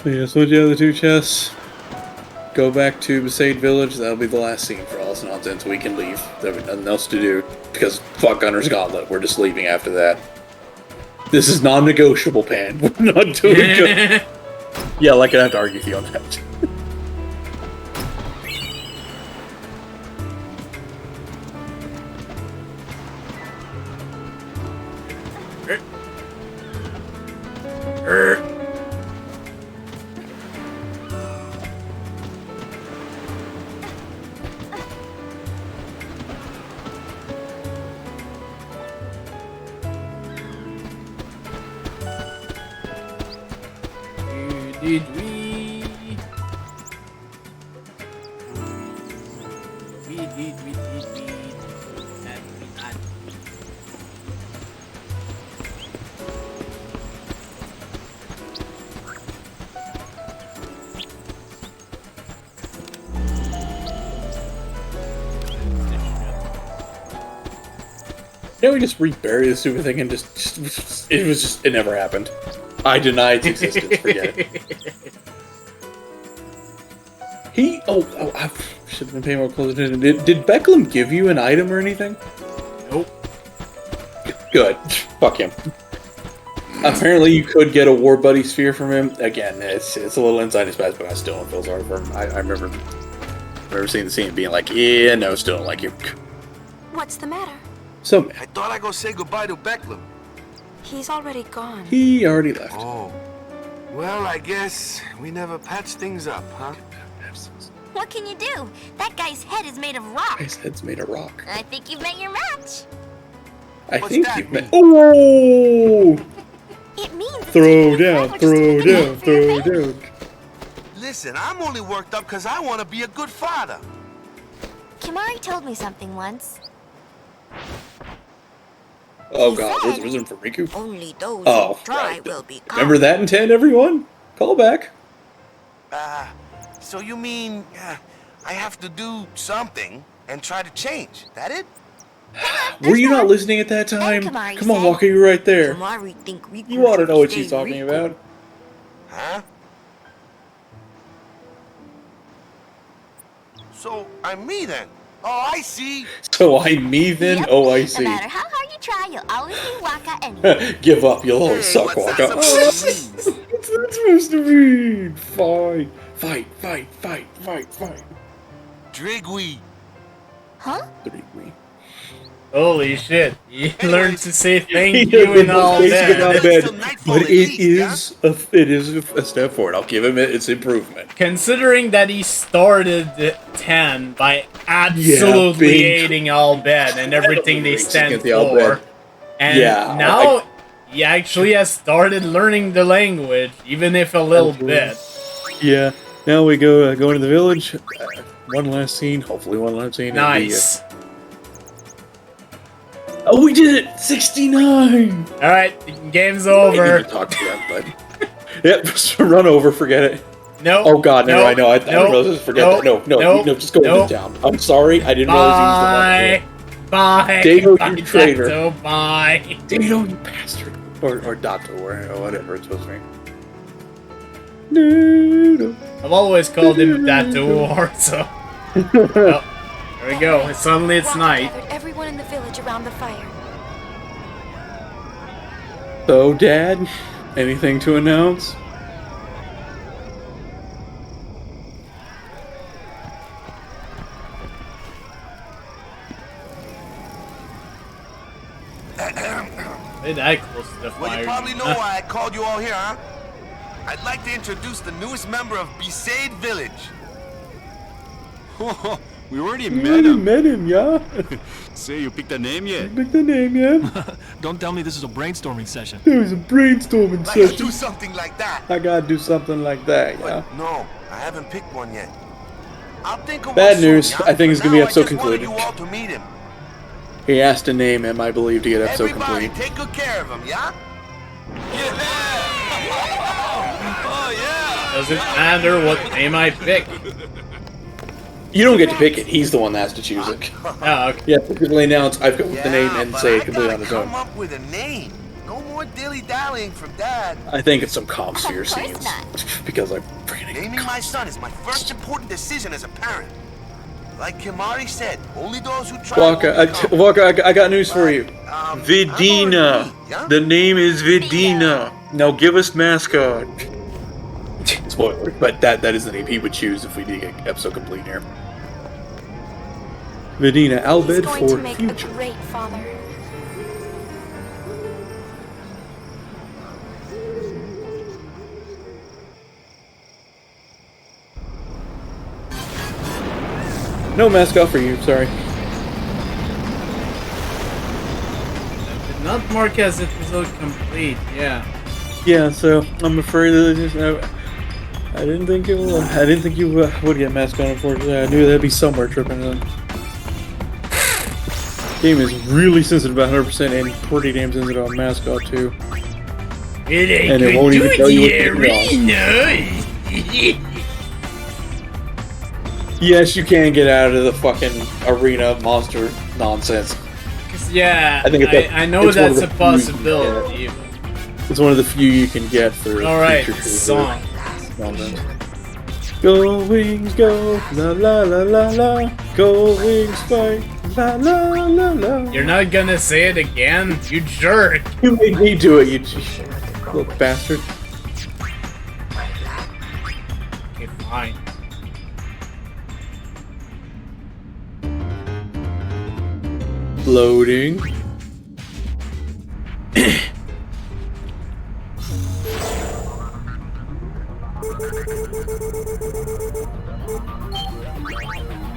Yeah, so the other two chests. Go back to Mascot Village. That'll be the last scene for all this nonsense. We can leave. There'll be nothing else to do. Because fuck Gunner's Gauntlet. We're just leaving after that. This is non-negotiable, Pan. We're not doing good. Yeah, like I have to argue with you on that. Did we? We did. That we not. Yeah, we just rebury the stupid thing and it never happened. I deny its existence. Forget it. I should have been paying more close attention. Did Becklem give you an item or anything? Nope. Good. Fuck him. Apparently, you could get a War Buddy sphere from him. Again, it's a little inside his past, but I still don't feel sorry for him. I remember seeing the scene and being like, yeah, no, still don't like you. What's the matter? So I thought I'd go say goodbye to Becklem. He's already gone. He already left. Oh. Well, I guess we never patched things up, huh? What can you do? That guy's head is made of rock. His head's made of rock. I think you've met your match. I think you've met. Oh! It means throw down, throw down, throw down. Listen, I'm only worked up because I want to be a good father. Kimari told me something once. Oh god, where's the wisdom for Riku? Only those who try right. will be caught. Remember that in 10, everyone? Call back. So you mean I have to do something and try to change? That it? Were you not listening at that time? Come on, Walker, you're right there. You ought to know what she's talking about. Huh? So I'm me then. Oh, I see. So I'm me then? Yep. Oh, I see. No matter how hard you try, you'll always be Waka anyway. Give up, you'll always suck, Waka. What's that supposed to mean? Fight. Drigwe. Huh? Drigwe. Holy shit. You learned to say thank you and all that. But it is a step forward. I'll give him its improvement. Considering that he started 10 by absolutely hating Al Bhed and everything they stand for. And now he actually has started learning the language, even if a little bit. Yeah. Now we go into the village. One last scene. Hopefully one last scene. Nice. Oh, we did it! 69! Alright, game's over. I talk to them, but... Yep, just run over, forget it. No. Oh god, no, I know. I didn't realize forget that. No, just go into town. I'm sorry, I didn't realize he was the one. Bye. Dado, Bye, you traitor. Dato, bye. Dado, you bastard. Or Dato, or whatever it's supposed to be. Dado. I've always called him Dato, so... Well, there we go. Suddenly it's night. Everyone in the village around the fire. So, Dad, anything to announce? Ain't that close to the fire. Well, you probably know why I called you all here, huh? I'd like to introduce the newest member of Besaid Village. We already met him. Met him, yeah. Say, you picked a name yet? Pick the name, yeah. Don't tell me this is a brainstorming session. There was a brainstorming Like to session. do something like that. I gotta do something like that, yeah. No, I haven't picked one yet. I'll think of Bad one soon, news. yeah? I think it's For gonna be now, episode I just wanted concluded. you all to meet him. He has to name him, I believe, to get episode Everybody, complete. take good care of him, yeah? Doesn't matter what name I pick. You don't get to pick it. He's the one that has to choose it. Oh, okay. Yeah, typically announce I've got the name and but say I it completely on gotta his own. come up with a name. No more dilly-dallying from Dad. I think it's some comm sphere Of course scenes. not. Because I'm freaking Naming my son is my first important decision as a parent. Like Kimari said, only those who try Walker, I got news for you. Vidina. yeah? The name is Vidina. Now give us Mascot. Spoiler, but that is the name he would choose if we did get episode complete here. Vidina, He's Albed going to for make future. a great father. No Mascot for you, sorry. Did not mark as episode complete, yeah. Yeah, so I'm afraid that I didn't think it would. I didn't think you would get Mascot, unfortunately. I knew that'd be somewhere tripping in. Game is really sensitive about 100% and pretty damn sensitive on Mascot too. It ain't And it good won't even to tell you the what to arena. Yes, you can get out of the fucking arena monster nonsense. Yeah, I think I know it's one of that's the a few possibility. It's one of the few you can get for. Alright, feature song. nonsense. Go wings, go la la la la la. Go wings, fight la la la la. You're not gonna say it again, you jerk. You made me do it, you little bastard. Okay, fine. Loading.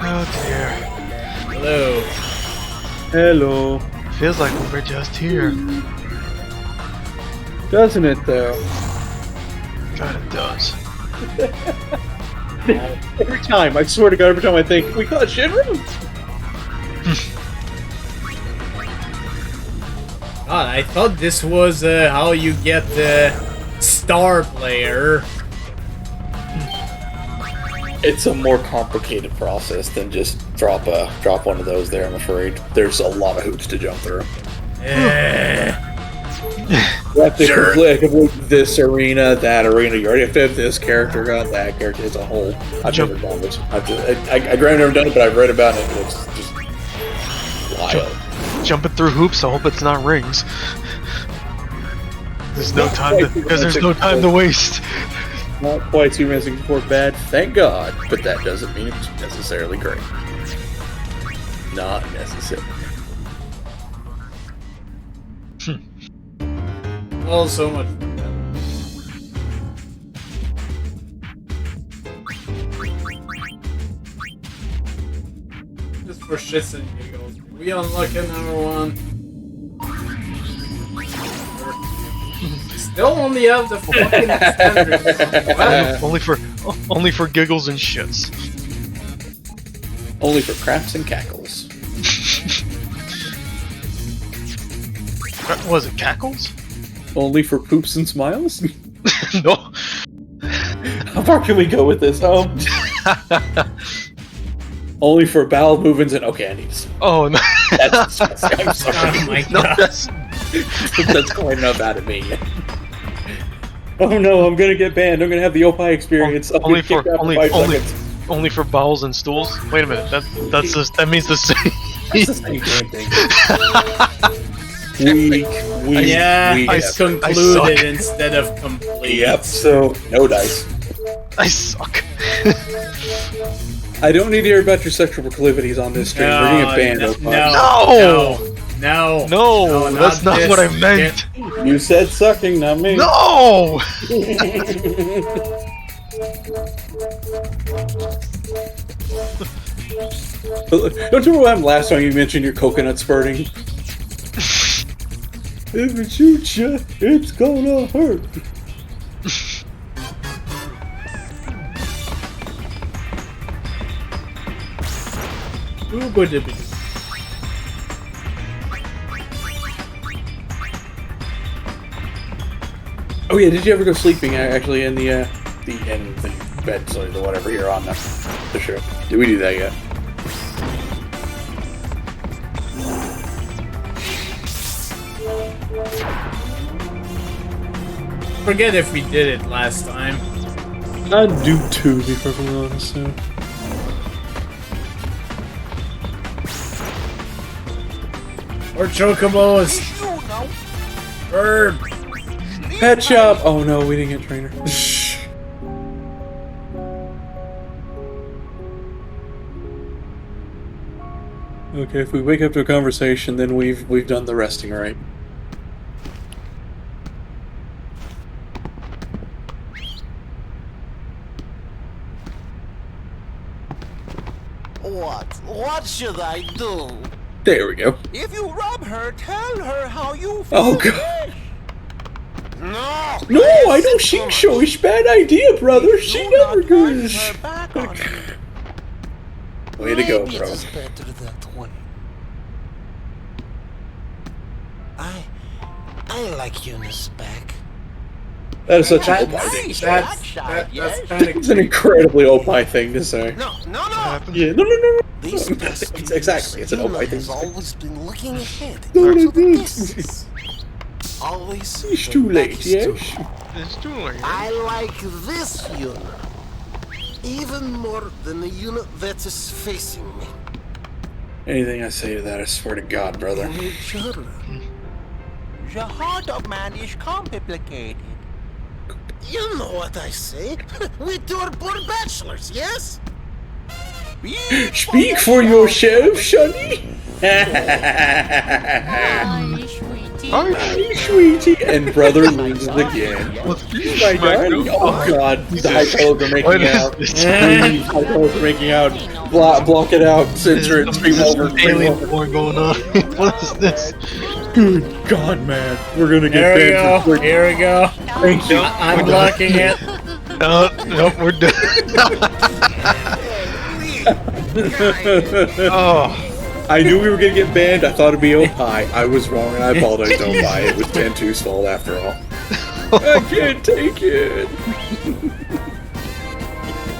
Oh dear. Hello. Hello. Feels like we were just here. Doesn't it though? God, it does. Every time, I swear to God, every time I think, we got Shinra? God, I thought this was how you get the star player. It's a more complicated process than just drop one of those there, I'm afraid. There's a lot of hoops to jump through. You have to complete this arena, that arena. You already have to have this character, got that character. It's a whole. I've never done it. I granted never done it, but I've read about it. And it's just wild. Jumping through hoops. I hope it's not rings. There's no time to, because there's no time to waste. Not quite 264 bad, thank God, but that doesn't mean it's necessarily great. Not necessarily. Oh, so much. Just for shits and giggles. We unlock another one. Still only have the fucking standard. Wow. Only for giggles and shits. Only for craps and cackles. Was it cackles? Only for poops and smiles? No. How far can we go with this? Only for bowel movements and okay, I need to. Oh no. That's disgusting. I'm sorry. Oh my No, god. That's quite enough out of me. Oh no, I'm gonna get banned. I'm gonna have the Opie experience. I'll Only get for kicked out in 5 seconds. only for bowels and stools. Wait a minute. That means the same. That's the same damn thing. Weak. Yeah, weak. I suck. concluded instead of complete. Yep. So no dice. I suck. I don't need to hear about your sexual proclivities on this stream. We're gonna get banned. Opie. No. No. No, that's not this. what I meant. You said sucking, not me. No! Don't you remember what happened last time you mentioned your coconut spurting? If it shoots you, it's gonna hurt. Oh yeah, did you ever go sleeping actually in the bed, sorry, the whatever here on the show? Did we do that yet? Forget if we did it last time. I'd do two, to be perfectly honest. So. Or chocobos. Herb. Pet shop. Oh no, we didn't get trainer. Okay, if we wake up to a conversation, then we've done the resting right. What should I do? There we go. If you rub her, tell her how you feel. Oh god. No! No, I don't think so. It's a bad idea, brother. She never goes. Way to go, bro. It's better that way. I like Eunice back. That is such an Opie thing. That's an incredibly Opie thing to say. No. Yeah, no. This Exactly, it's an Opie thing. has always been looking ahead No, into the no. distance. Always. It's too late, yes? It's too late. I like this unit even more than the unit that is facing me. Anything I say to that, I swear to God, brother. The heart of man is complicated. You know what I say. We two are poor bachelors, yes? Speak for yourself, sonny. Hi, sweetie. And brother loses again. My darling. Oh god, the high colors are making out. High colors are making out. Block it out. Censor it. Scream over. Alien porn going on. What is this? Good god, man. We're gonna get banned for Here we go. Thank you. I'm blocking it. Nope, we're done. Oh. I knew we were gonna get banned. I thought it'd be Opie. I was wrong, and I apologize, Opie. It was 10-2's fault after all. I can't take it.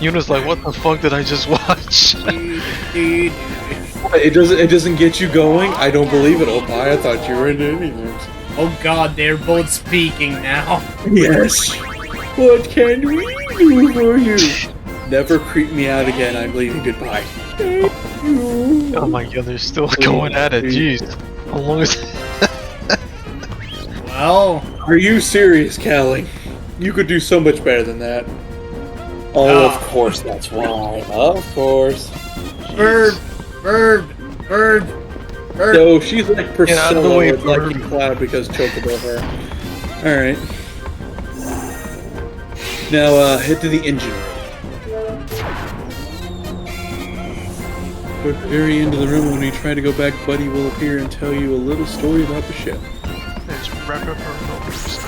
Yuna's like, what the fuck did I just watch? It doesn't get you going. I don't believe it, Opie. I thought you were into anything. Oh god, they're both speaking now. Yes. What can we do for you? Never creep me out again. I'm leaving. Goodbye. Oh my god, they're still going at it. Jeez. How long is Well, are you serious, Callie? You could do so much better than that. Oh, of course, that's why. Of course. Bird. No, she's like Get out of the Priscilla way, with Lucky Cloud because Chocobo her. Alright. Now, head to the engine room. Toward the very end of the room, when we try to go back, Buddy will appear and tell you a little story about the ship. Let's wrap up our notes.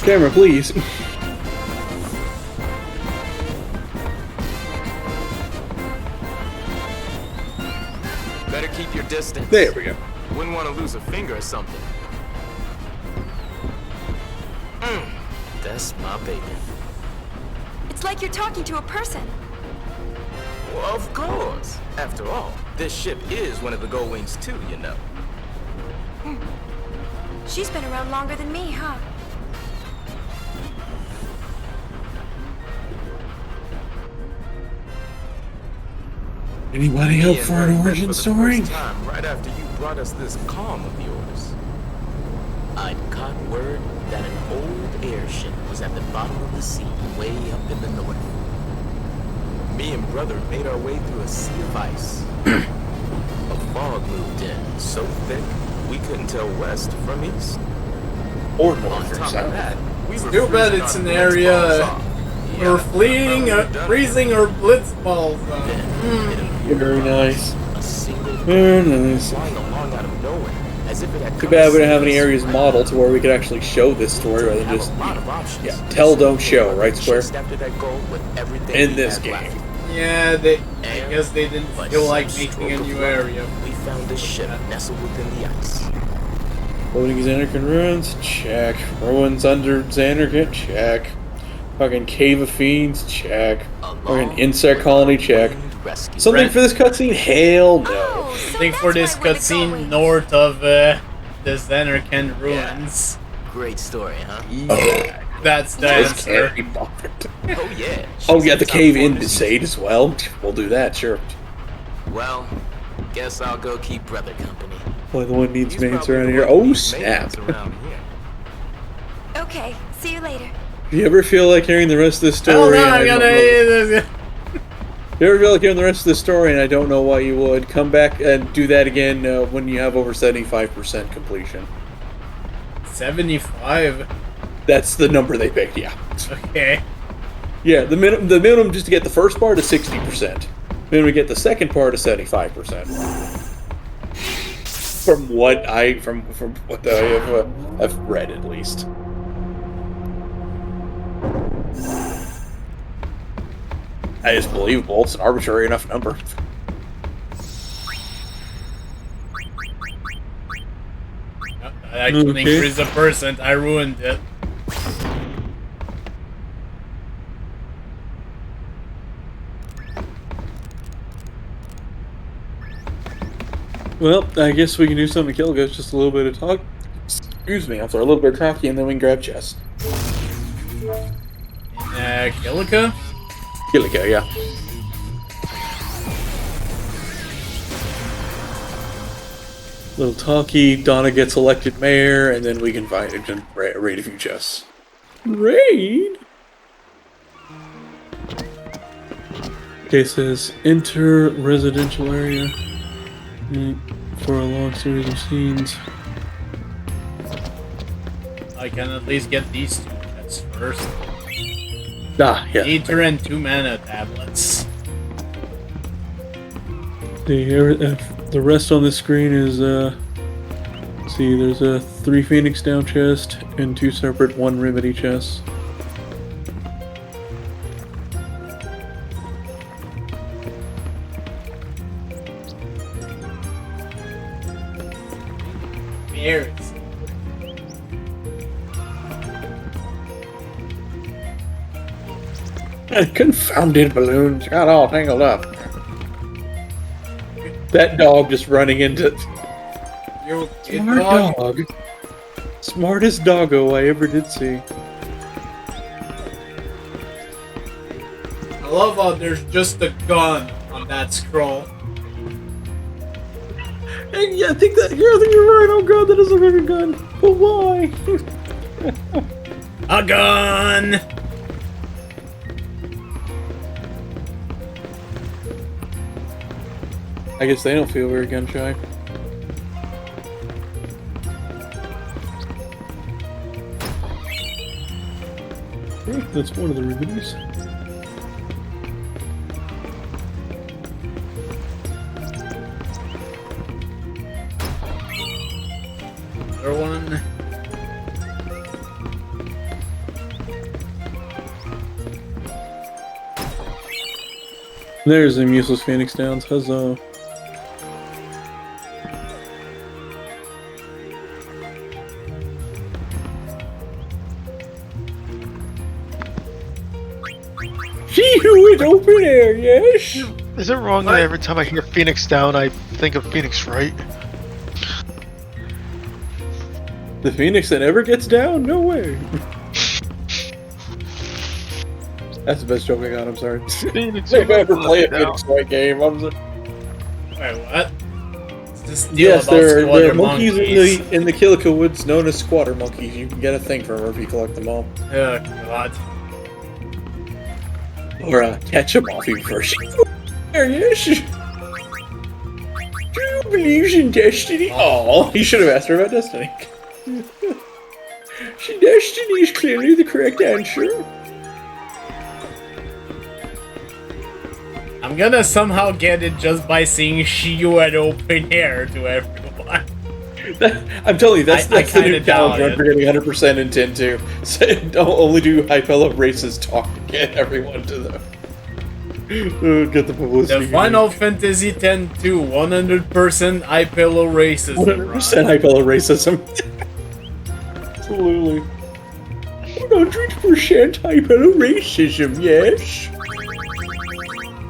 Camera, please. Better keep your distance. There we go. Wouldn't want to lose a finger or something. That's my baby. It's like you're talking to a person. Well, of course. After all, this ship is one of the Gold Wings too, you know. She's been around longer than me, huh? Anybody up for an origin story? Right after you brought us this calm of yours, I'd caught word that an old airship was at the bottom of the sea, way up in the north. me and brother made our way through a sea of ice. A fog moved in so thick we couldn't tell west from east. Or On north or top of south. that, we were Too bad freezing it's our an blitz area balls off. we're fleeing, freezing our blitz balls. Very nice. A single Very nice. flying along out of nowhere, as if it had Too come bad to we don't see have any us. areas modeled to where we could actually show this story rather than Have just a lot of options. tell, don't show, right, Square? Chased after that goal with everything In we this had game. left. Yeah, I guess they didn't But feel like some making a stroke new of luck, area. We found this ship nestled within the ice. Floating Xanarkin ruins, check. Ruins under Xanarkin, check. Fucking Cave of Fiends, check. Fucking Insect Colony, check. Something for this cutscene? Hell no. I think for this cutscene north of the Xanarkin ruins. Great story, huh? Yeah. That's the This answer. can't be bothered. Oh yeah. Oh yeah, the cave in Besaid as well. We'll do that, sure. Well, guess I'll go keep brother company. Boy, the one needs He's maintenance probably around the here. one who Oh needs snap. maintenance around here. Okay, see you later. Do you ever feel like hearing the rest of this Hell story? no, and I I'm don't gonna know- eat this. You ever feel like hearing the rest of the story and I don't know why you would? Come back and do that again when you have over 75% completion. 75? That's the number they picked, yeah. Okay. Yeah, the minimum just to get the first part is 60%. Then we get the second part is 75%. From what I have read at least. It's believable. It's an arbitrary enough number. I actually increased the percent. I ruined it. Well, I guess we can do something to kill Ghost. Just a little bit of talk. Excuse me, after a little bit of talking, and then we can grab chest. Killica? Killica, yeah. Little talkie, Donna gets elected mayor, and then we can find and raid a few chests. Raid? Okay, it says enter residential area for a long series of scenes. I can at least get these two chests first. Ah, yeah. Ether and 2 mana tablets. The rest on this screen is, see, there's a 3 Phoenix Down chest and 2 separate 1 Remedy chests. Bears. Confounded balloons got all tangled up. That dog just running into... Yo, Smart dog. Smartest doggo I ever did see. I love how there's just a gun on that scroll. And yeah, I think you're right. Oh god, that does look like a gun. But why? A gun! I guess they don't feel very gun shy. Right, that's one of the remedies. Another one. There's them useless Phoenix Downs. Huzzah. She who is open air, yes? Is it wrong that every time I hear Phoenix Down, I think of Phoenix Wright? The Phoenix that never gets down? No way. That's the best joke I got, I'm sorry. Phoenix if I ever play a down. Phoenix Wright game, I'm sorry. Wait, what? Yes, there are monkeys in the Killica Woods known as squatter monkeys. You can get a thing from them if you collect them all. Oh, God. Or catch him off you first. There, yes. Do you believe in destiny? Oh, he should have asked her about destiny. Destiny is clearly the correct answer. I'm gonna somehow get it just by saying Shio at open air to everyone. I'm telling you, that's the new challenge doubt I'm getting 100% intent to. So don't only do high fellow races talk to get everyone to the get the publicity. The Final Fantasy X-2, 100% high pillow racism. 100% high fellow racism. Absolutely. 100% high fellow racism, yes.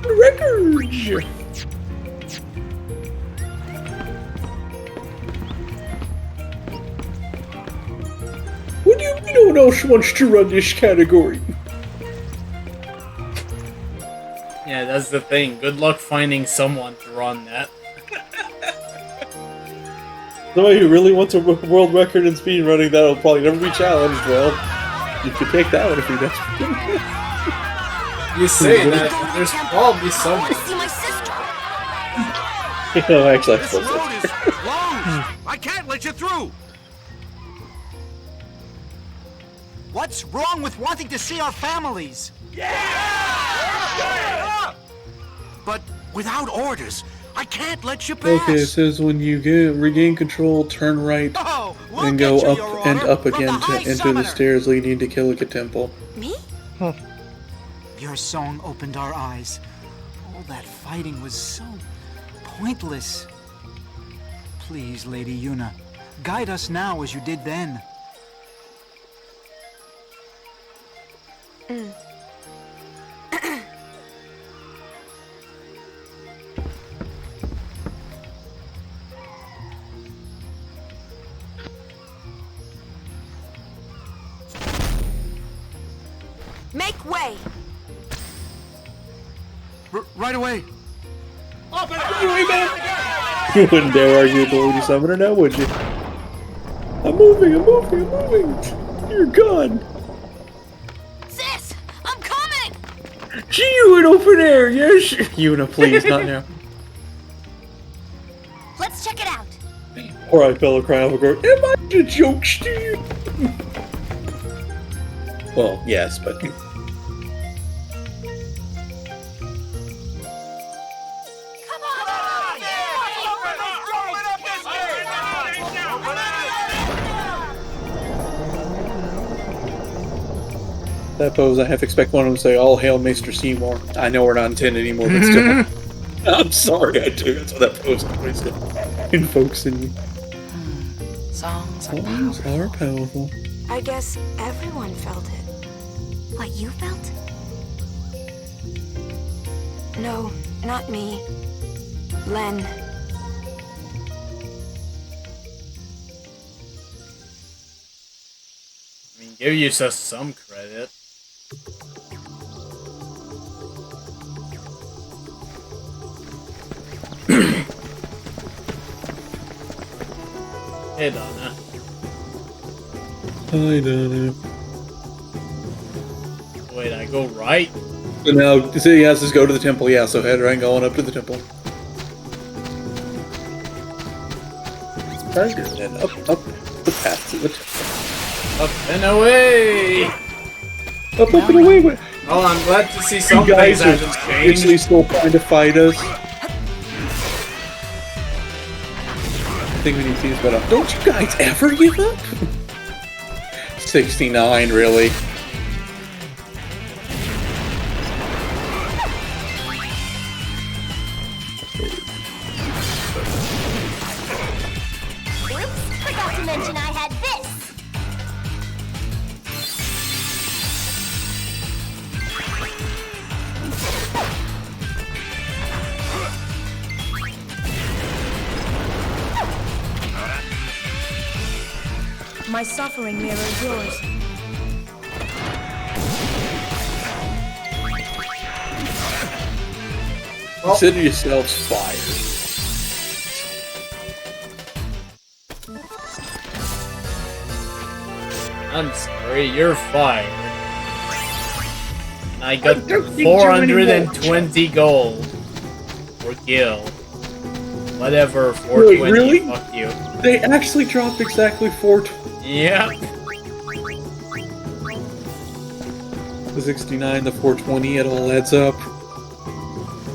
Records. What do you mean no one else wants to run this category? Yeah, that's the thing. Good luck finding someone to run that. Somebody who really wants a world record in speed running, that'll probably never be challenged. Well, you could take that one if you're desperate. You say that, but there's probably someone. No, actually, This road is closed. I can't let you through. What's wrong with wanting to see our families? But without orders, I can't let you pass. Okay, it says when you regain control, turn right and go up and up again to enter the stairs leading to Kilika Temple. Me? Your song opened our eyes. All that fighting was so pointless. Please, Lady Yuna, guide us now as you did then. Make way! Right away. You wouldn't dare argue with the Lady Summoner now, would you? I'm moving. You're gone. Sis, I'm coming! Gee, you in open air, yes? Yuna, please, not now. Let's check it out. Or I fell a cry off a girl. Am I the jokester? Well, yes, but... That pose, I have to expect one of them to say, "All hail Maester Seymour." I know we're not in 10 anymore, but still. I'm sorry, I do. That's what that pose always invokes in me. Songs are powerful. I guess everyone felt it. What you felt? No, not me. Len. I mean, give yourself some credit. Hey, Donna. Hi, Donna. Wait, I go right? So now, see, yes, just go to the temple. Yeah, so head right going up to the temple. Very good. And up the path to the temple. Up and away! Up and away! Oh, I'm glad to see some you guys things are haven't changed. actually still trying to fight us. I think we need to see this better. Don't you guys ever give up? 69, really. Oops, forgot to mention I had this. My suffering mirrors yours. Consider yourselves fired. I'm sorry, you're fired. I got 420 gold for kill. Whatever, 420. Wait, really? Fuck you. They actually dropped exactly 420. Yep. The 69, the 420, it all adds up.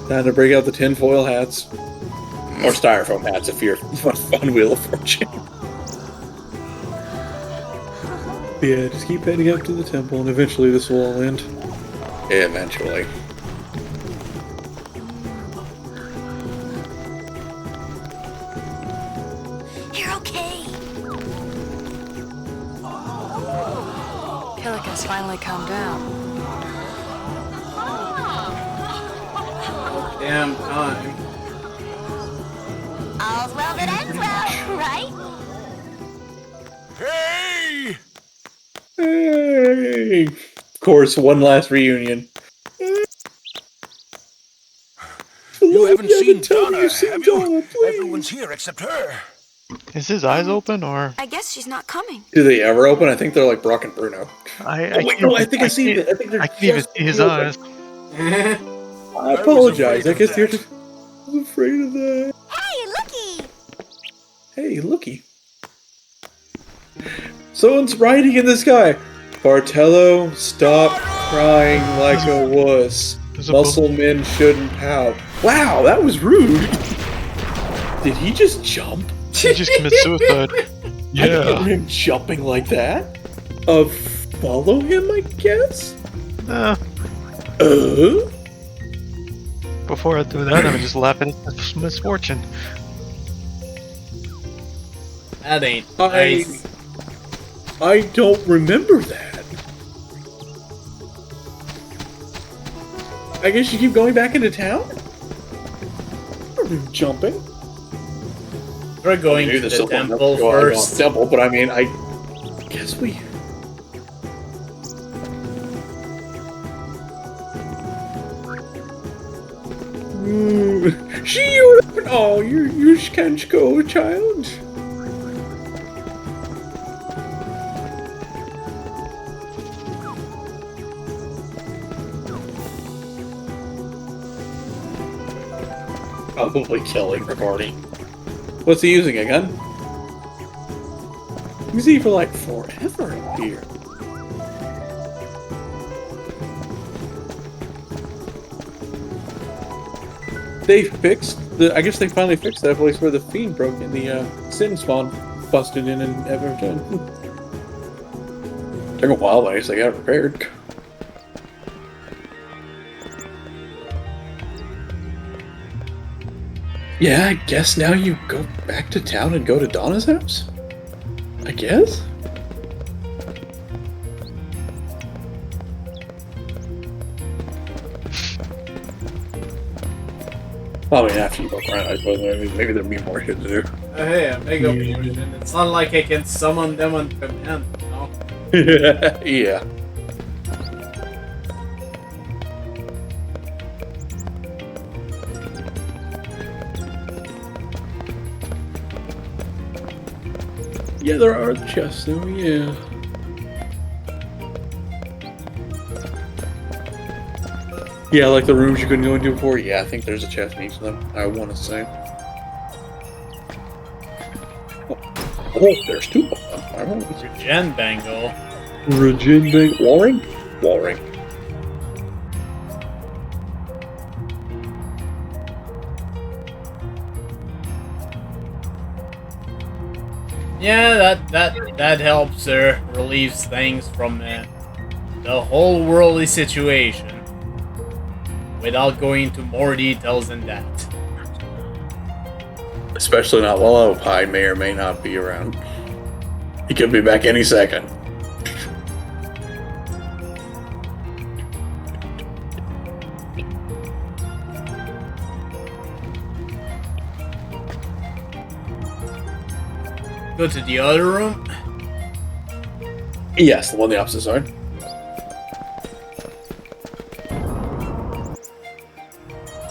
Time to break out the tinfoil hats. Or styrofoam hats if you're on Wheel of Fortune. Yeah, just keep heading up to the temple and eventually this will all end. Eventually. You're okay. Killigan's finally calmed down. Damn time. All's well that ends well, right? Hey! Hey! Of course, one last reunion. You haven't seen Donna, You've seen have you? Donna, please. Everyone's here except her. Is his eyes open or? I guess she's not coming. Do they ever open? I think they're like Brock and Bruno. I think I see it. I think they're I can't even see his eyes. I apologize. I guess you're just afraid of that. Hey, looky! Hey, looky. Someone's writing in the sky. Bartello, stop crying like a wuss. Muscle men shouldn't pout. Wow, that was rude. Did he just jump? He just committed suicide. I didn't remember him jumping like that. Follow him, I guess? Before I do that, I'm just laughing at his misfortune. That ain't nice. I don't remember that. I guess you keep going back into town? Jumping? We're going to the temple first. Temple, but I mean, I guess we... Oh, you can't go, child. Probably killing Ricardi. What's he using, a gun? He's here for like forever here. They fixed the. I guess they finally fixed that place where the fiend broke in. The sin spawn busted in and everything. Took a while, but I guess they got it repaired. Yeah, I guess now you go back to town and go to Donna's house? I guess? I mean, after you go around, I suppose maybe there'll be more shit to do. Hey, a mega potion. It's not like I can summon them on command, no? Yeah. Yeah, there are chests though, yeah. Yeah, like the rooms you couldn't go into before? Yeah, I think there's a chest in each of them, I want to say. Oh, there's two of them. I don't know. Regen Bangle. Regen Bangle. Wallring? Wallring. Yeah, that helps relieves things from the whole worldly situation. Without going into more details than that. Especially not while Opie may or may not be around. He could be back any second. Go to the other room? Yes, the one on the opposite side.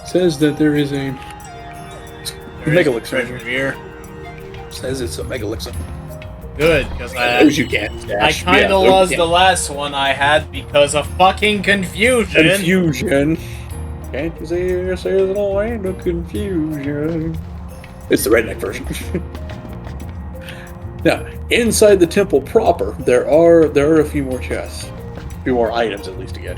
Says that there is a Megalixer here. Says it's a Megalixer. good, because Those you can't I stash. kinda Yeah, those lost you the can't. last one I had because of fucking confusion. Confusion. Can't you see there's a land of confusion? It's the redneck version. Now, inside the temple proper, there are a few more chests. A few more items, at least, to get.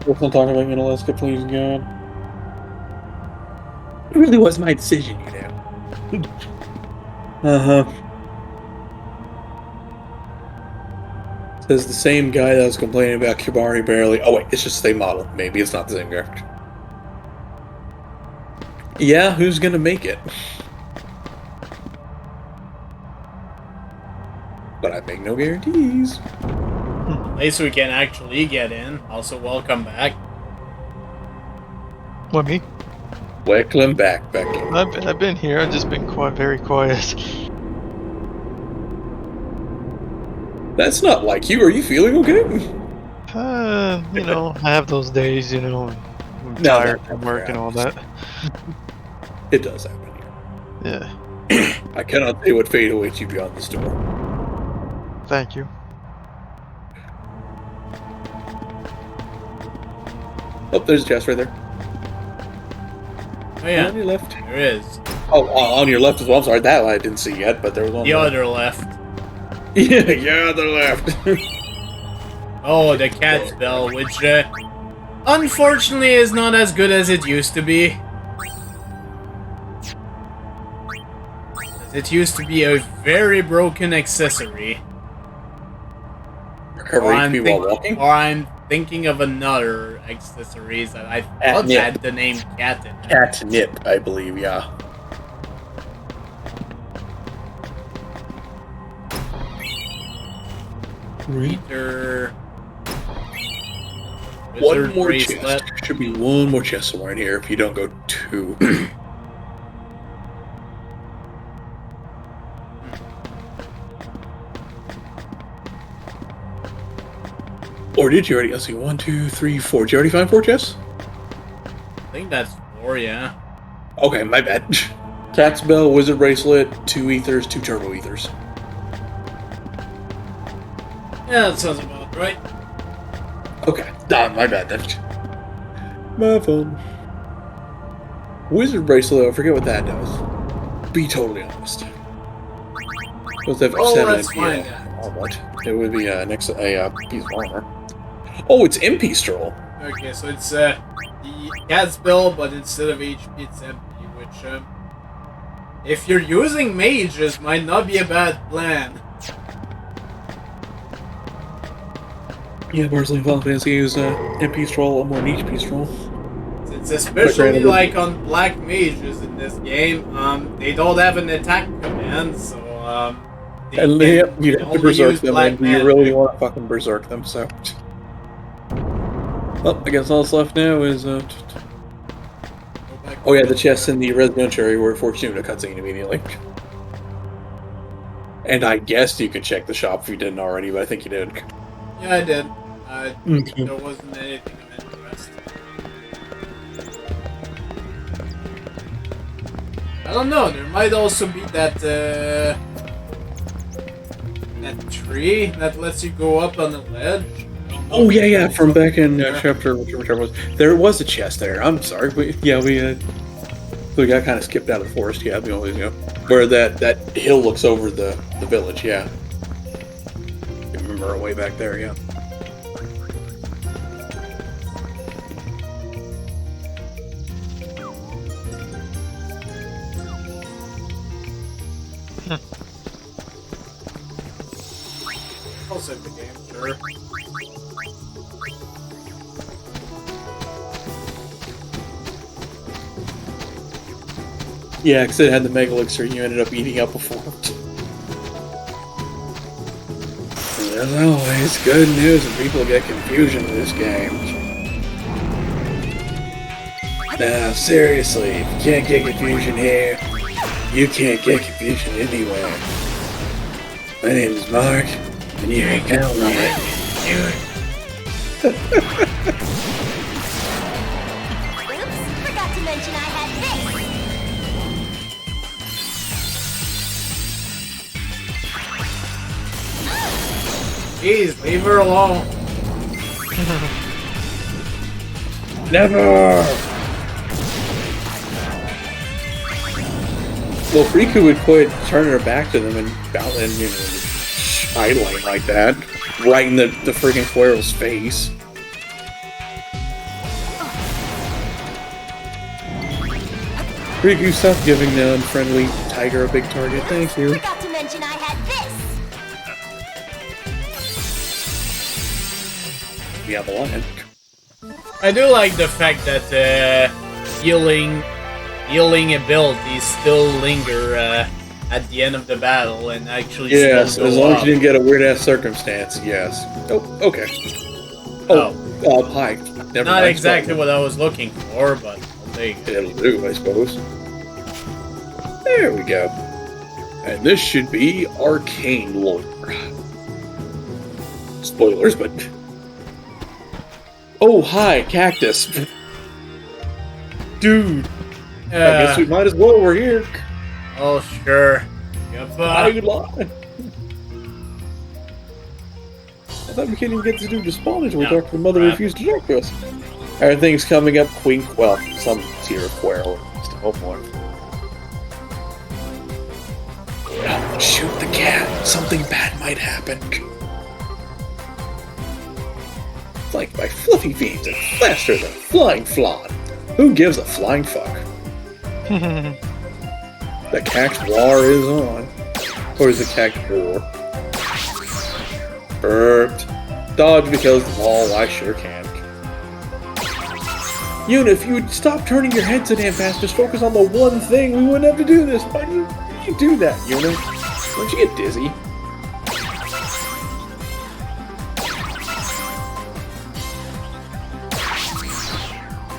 Let's not talk about Alaska, please, God. It really was my decision, you know. Uh-huh. Says the same guy that was complaining about Kibari barely. Oh, wait, it's just the same model. Maybe it's not the same guy. Yeah, who's gonna make it? But I make no guarantees. At least we can actually get in. Also, welcome back. What, me? Welcome back, Becky. I've been here. I've just been very quiet. That's not like you. Are you feeling okay? You know, I have those days, you know, I'm tired from work and all that. It does happen here. Yeah. I cannot say what fate awaits you beyond this door. Thank you. Oh, there's a chest right there. Oh yeah, on your left. There is. Oh, on your left as well. I'm sorry, that one I didn't see yet, but there was one. The other left. Yeah, the left. Oh, the cat's bell, which unfortunately is not as good as it used to be. It used to be a very broken accessory. Recover HP while walking? Or I'm thinking of another accessories that I thought had the name cat in it. Catnip, I believe, yeah. Reader. One more chest. Should be one more chest somewhere in here if you don't go two. Or did you already? Let's see, 1, 2, 3, 4. Did you already find 4 chests? I think that's 4, yeah. Okay, my bad. Cat's Bell, Wizard Bracelet, 2 Ethers, 2 Turbo Ethers. Yeah, that sounds about right. Okay, my bad then. My phone. Wizard Bracelet, I forget what that does. Be totally honest. What's that for? Oh, 7 let's find Oh, what? It would be next a piece of armor. Oh, it's MP Stroll. Okay, so it's the cat's bell, but instead of HP, it's empty, which, if you're using mages, might not be a bad plan. Yeah, personally, Final Fantasy use MP Stroll more than HP Stroll. It's especially like on black mages in this game, they don't have an attack command, so and you'd have to berserk them, and you really want to fucking berserk them, so. Well, I guess all that's left now is oh yeah, the chests in the residential area were forced into a cutscene immediately. And I guess you could check the shop if you didn't already, but I think you did. Yeah, I did. There wasn't anything of interest. I don't know, there might also be that that tree that lets you go up on the ledge. Oh yeah, from back in chapter whichever was. There was a chest there. I'm sorry, we got kind of skipped out of the forest. Yeah, we always where that hill looks over the village. Yeah, I remember our way back there. Yeah. I'll save the game, sure. Yeah, because it had the Mega Elixir you ended up eating up before. As always, good news when people get confusion in this game. Now, seriously, if you can't get confusion here, you can't get confusion anywhere. My name is Mark, and you ain't counting on it. Oops, forgot to mention I had Jeez, leave her alone. Never! Well, Riku would quit turning her back to them and you know, idling like that. Right in the freaking squirrel's face. Riku, stop giving the unfriendly tiger a big target, thank you. Forgot to mention I had this. Yeah, the lion. I do like the fact that healing abilities still linger at the end of the battle and actually Yes, still go as long up. as you didn't get a weird ass circumstance, yes. Oh, okay. Oh, hi. Never Not mind, exactly sorry. what I was looking for, but I'll take it. It'll do, I suppose. There we go. And this should be arcane lore. Spoilers, but... Oh, hi, cactus. Dude. I guess we might as well, we're here. Oh, sure. Goodbye. Goodbye. I thought we couldn't even get to do the spawn until we talked to the mother refused to talk to us. Everything's coming up quink, well, some tier of quail. Still more. Shoot the cat. Something bad might happen. Like my fluffy feet are faster than flying flan. Who gives a flying fuck? The cact war is on. Or is the cact war? Burped. Dodge because lol, I sure can. Yuna, if you would stop turning your head so damn fast, just focus on the one thing, we wouldn't have to do this. Why do you do that, Yuna? Don't you get dizzy?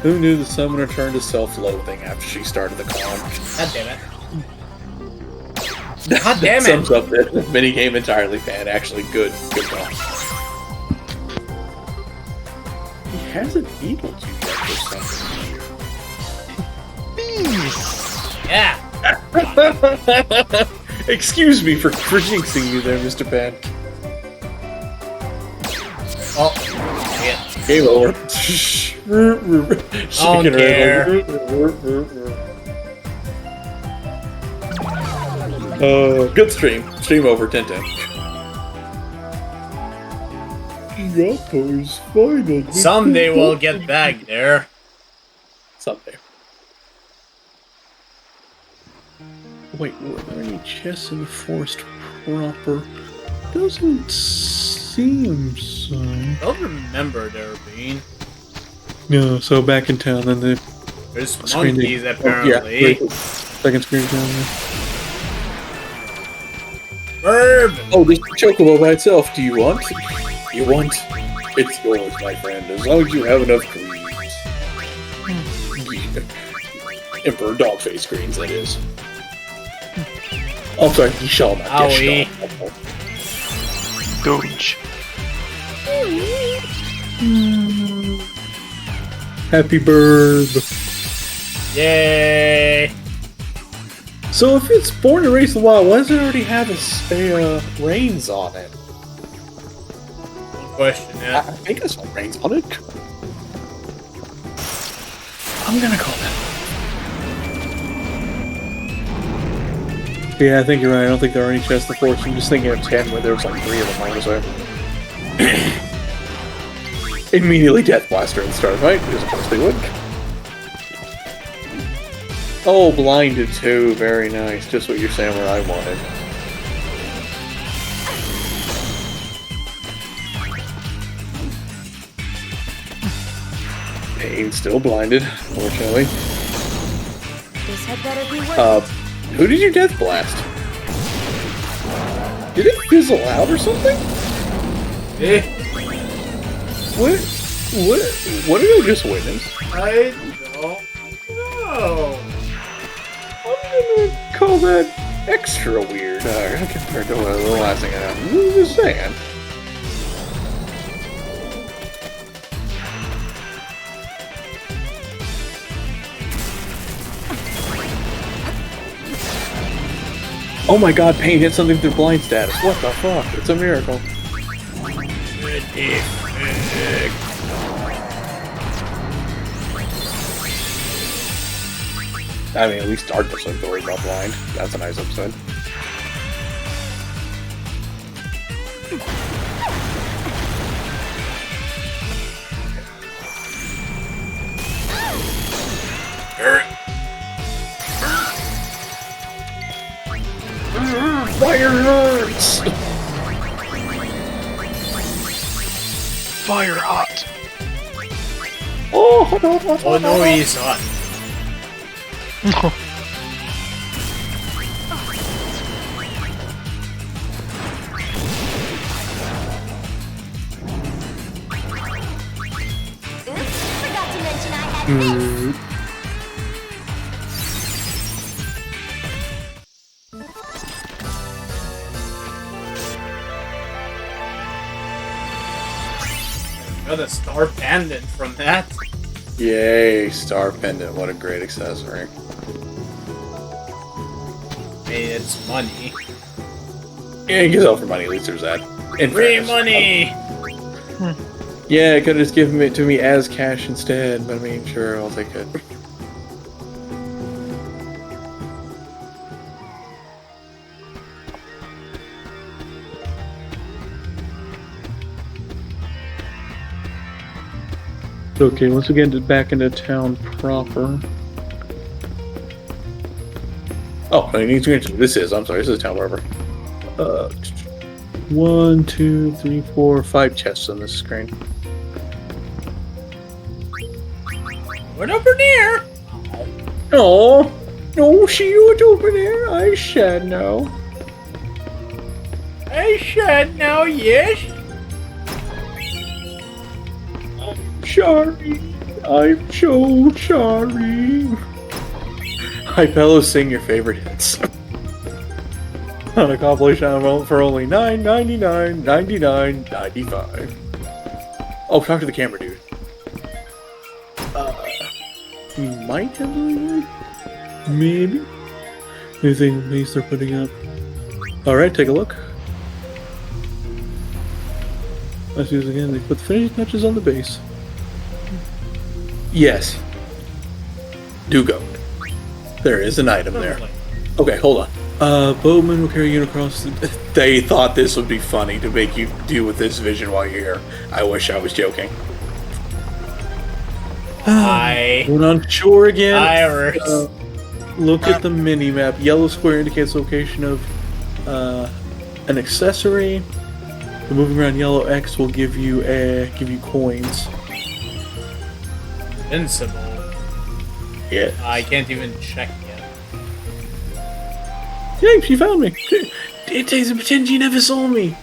Who knew the summoner turned to self-loathing after she started the calm? God damn it. God damn it! Sums up the minigame entirely, fan. Actually, good call. He hasn't beatled you yet or something. Yeah! Excuse me for jinxing you there, Mr. Pan. Oh, yeah. Game over. Don't care. Good stream. Stream over, Tintin. Yappo's final. Someday we'll get back there. Someday. Wait, were there any chests in the forest proper? Doesn't seem so. I don't remember there being. No, so back in town, then the There's screen monkeys, they- apparently. yeah, second screen down there. Herb! Oh, there's the chocobo by itself. Do you want? You want? It's yours, my friend, as long as you have enough greens. Emperor Dogface greens, that is. Oh, I'm sorry, you shall not get Owie. Doge. Happy bird. Yay! So if it's Born to Race the Wild, why does it already have a reins on it? Good question, I yeah. think there's some reins on it. I'm gonna call that. Yeah, I think you're right. I don't think there are any chests of force. I'm just thinking of 10 where there's like 3 of them. I was like... Immediately Death Blaster at the start, right? Because of course they would. Oh, blinded too. Very nice. Just what your samurai wanted. Pain still blinded, unfortunately. This had better be worth Who did you death blast? Did it fizzle out or something? Eh? What did I just witness? I don't know. I'm gonna call that extra weird compared to the last thing I was just saying. Oh my god, Pain hit something through blind status. What the fuck? It's a miracle. I mean, at least Dark doesn't have to worry about blind. That's a nice episode. Fire hurts! Fire hot! Oh, hot. Oh no, he's hot. Forgot to mention I had this. Got a star pendant from that. Yay, Star Pendant. What a great accessory. Hey, it's money. Yeah, you can sell for money, at least there's that. In Free fairness. money! Yeah, it could have just given it to me as cash instead, but I mean, sure, I'll take it. Okay, once we get back into town proper. Oh, I need to mention this is. I'm sorry, this is town proper. 1, 2, 3, 4, 5 chests on this screen. What over there? Oh, no, she would open there. I said no. I said no, yes. Sorry. I'm so sorry. Hi, fellows, sing your favorite hits. On a compilation album for only $9.99, $99.95. Oh, talk to the camera, dude. We might have a little. Maybe. Anything these they're putting up. Alright, take a look. Let's use it again. They put the finishing touches on the base. Yes. Do go. There is an item there. Okay, hold on. Boatman will carry you across the... They thought this would be funny to make you deal with this vision while you're here. I wish I was joking. Went on shore again. Iris. Look at the mini-map. Yellow square indicates location of an accessory. The moving around yellow X will give you coins. Invincible. Yeah. I can't even check yet. Yay, she found me. It takes a pretend you never saw me.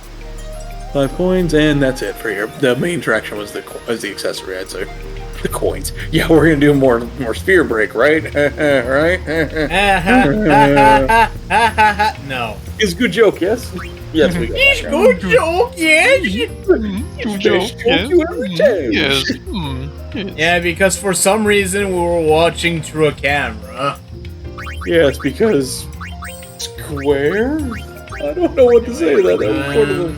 5 coins, and that's it for here. The main attraction was the accessory, I'd say. The coins. Yeah, we're gonna do more sphere break, right? Right? No. It's a good joke, yes? Yes, we got It's that. good joke, yes. Yes. Yeah, because for some reason we were watching through a camera. Yeah, it's because square? I don't know what to say to that. That was sort of a...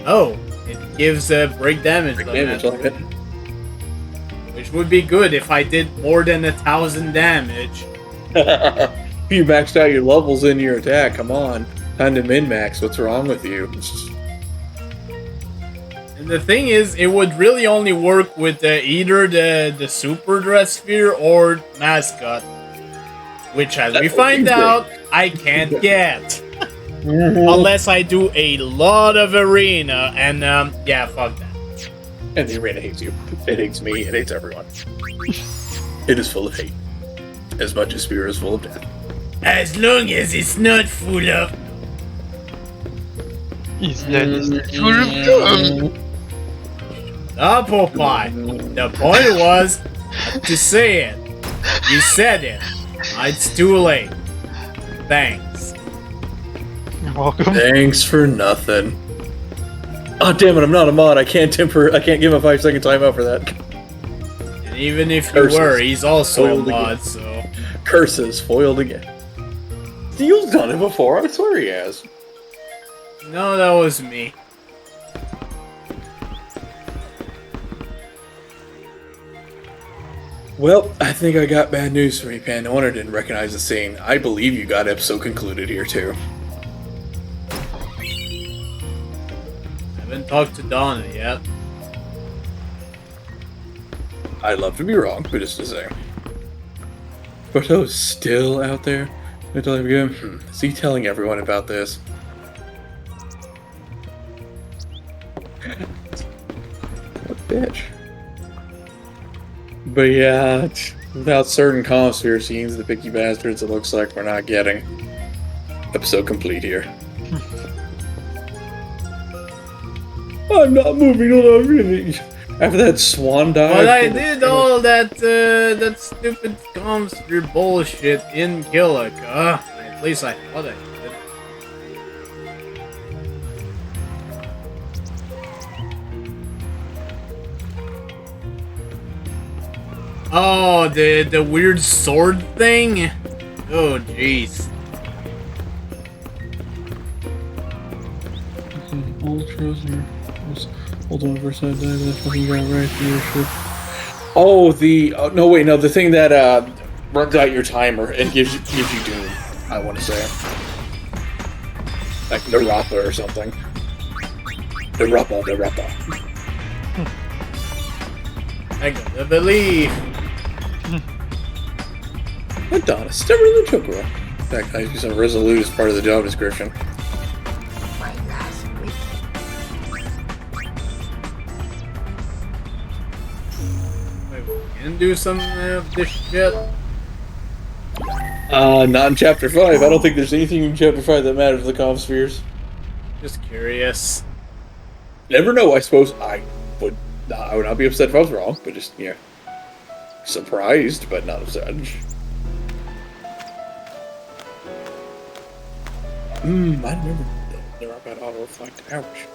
Oh, it gives break damage. damage on it. Which would be good if I did more than 1,000 damage. You maxed out your levels in your attack, come on. Time to min-max, what's wrong with you? And the thing is, it would really only work with either the Super Dress Sphere or Mascot. Which, as we find out, I can't get. Unless I do a lot of arena, and yeah, fuck that. And the arena hates you. It hates me, it hates everyone. It is full of hate. as much as Spear is full of death. As long as it's not full of... He's not full of gum. Apple pie. The point was to say it. You said it. It's too late. Thanks. You're welcome. Thanks for nothing. Oh damn it! I'm not a mod. I can't give him a 5-second timeout for that. And even if you were, he's also Foiled a mod, again. so... Curses foiled again. Steel's done it before. I swear he has. No, that was me. Well, I think I got bad news for you, Pan. No wonder I didn't recognize the scene. I believe you got episode concluded here too. Haven't talked to Donna yet. I'd love to be wrong, but just to say. Bartow's still out there? Is he telling everyone about this? What a bitch. But yeah, without certain Comsphere scenes, the picky bastards, it looks like we're not getting. Episode complete here. I'm not moving along. After that swan dive. But I did all that that stupid Comsphere bullshit in Gillick. At least I thought I did. Oh, the weird sword thing? Oh, jeez. Hold on for a second. That fucking got right here. Oh, no, wait, no, the thing that runs out your timer and gives you doom. I want to say, like Narapa or something. Narapa. I gotta believe. What Donna? Still really took her. In fact, I use some resolute as part of the job description. Wait, we can do some of this shit? Not in Chapter 5. I don't think there's anything in Chapter 5 that matters to the Comspheres. Just curious. Never know, I suppose. I would not be upset if I was wrong, but just, yeah. Surprised, but not upset. I remember they're up at auto reflect. Ouch.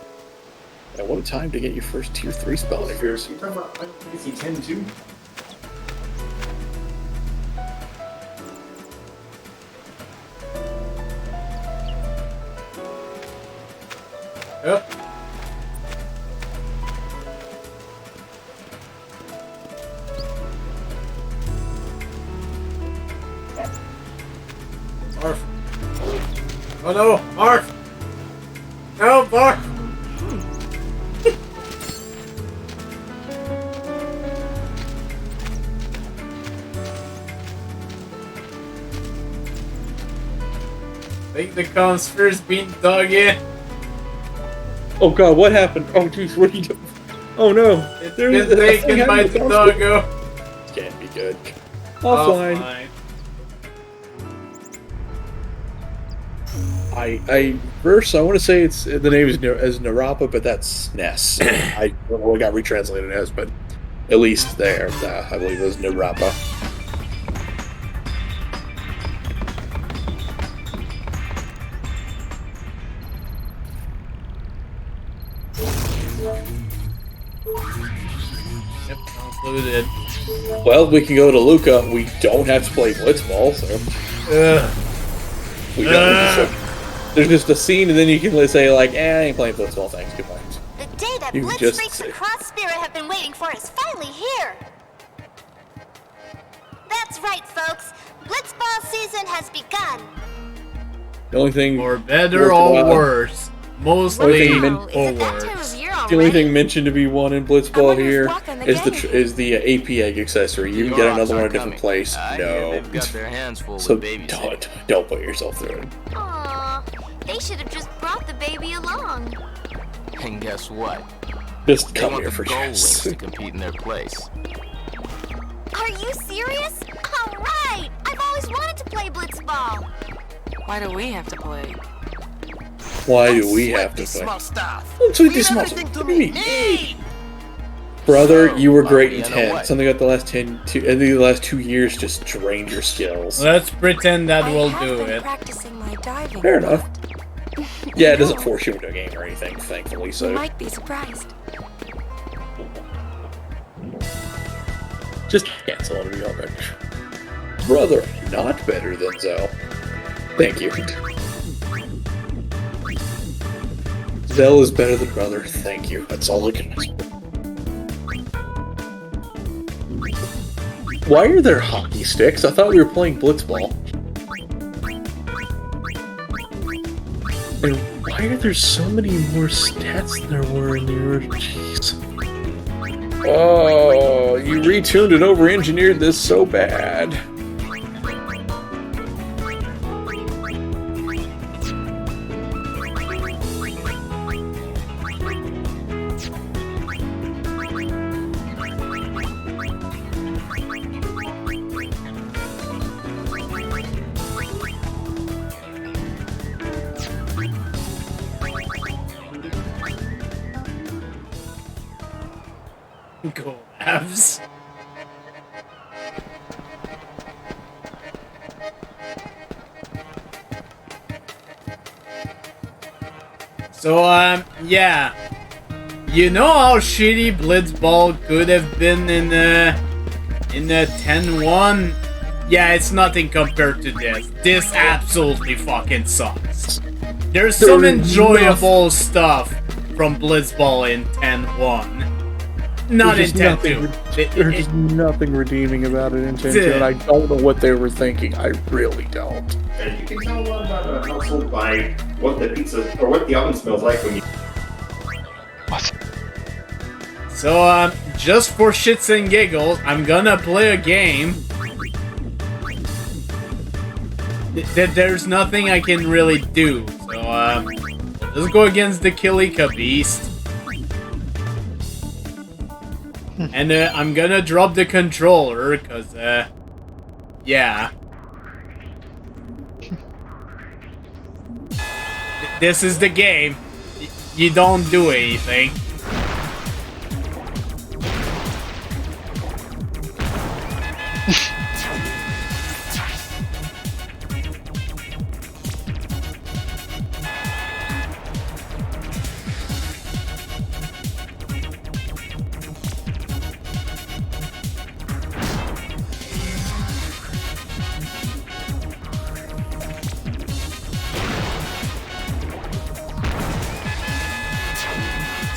And what a time to get your first tier 3 spell if you're talking about PC 10 too. Yep. Barf. Oh no, Barf! No, Barf! I think the Comsphere's being dug in. Oh god, what happened? Oh jeez, what are you doing? Oh no! It's been taken by the doggo. Can't be good. Offline. First I want to say it's the name is Narapa, but that's Ness. I don't know what it got retranslated as, but at least there, I believe it was Narapa. Yep, concluded. Well, we can go to Luca. We don't have to play Blitzball, so we don't. There's just a scene, and then you can say like, I ain't playing Blitzball, thanks, goodbye. The day that You Blitz just freaks say- across Spirit have been waiting for is finally here. That's right, folks. Blitzball season has begun. The only thing, or better or worse, mostly Wow, or is it that time worse. of year the only already? thing mentioned to be won in Blitzball here is the AP egg accessory. You can get another one in a different place. No, They've got their hands full so with babysitting. don't put yourself through it. Aw, they should have just brought the baby along. And guess what? Just They come want here the for Gold Wings chance. to compete in their place. Are you serious? All right, I've play blitzball. Why do we have to play? Why do we have to play? Small stuff. Don't sweet this small stuff. What do you mean? Brother, you were great in 10. Something about the last 2 years just drained your skills. Let's pretend that will do it. Practicing my diving. Fair enough. Yeah, it doesn't force you into a game or anything, thankfully, so... You might be surprised. Just cancel it already. Brother, not better than Zell. Thank you. Zell is better than brother, thank you. That's all I can ask for. Why are there hockey sticks? I thought we were playing blitzball. And why are there so many more stats than there were in the original? Jeez. Oh, you retuned and over-engineered this so bad. Go Avs. So, yeah. You know how shitty Blitzball could have been in the 10-1? Yeah, it's nothing compared to this. This absolutely fucking sucks. There's some enjoyable stuff from Blitzball in 10-1. Not in 10-2. There's nothing redeeming about it in 10-2, and I don't know what they were thinking. I really don't. And you can tell a lot about a household by what the pizza or what the oven smells like when you. What? So, just for shits and giggles, I'm gonna play a game. There's nothing I can really do. So, let's go against the Kilika Beast. And I'm gonna drop the controller, cause, yeah. This is the game. You don't do anything.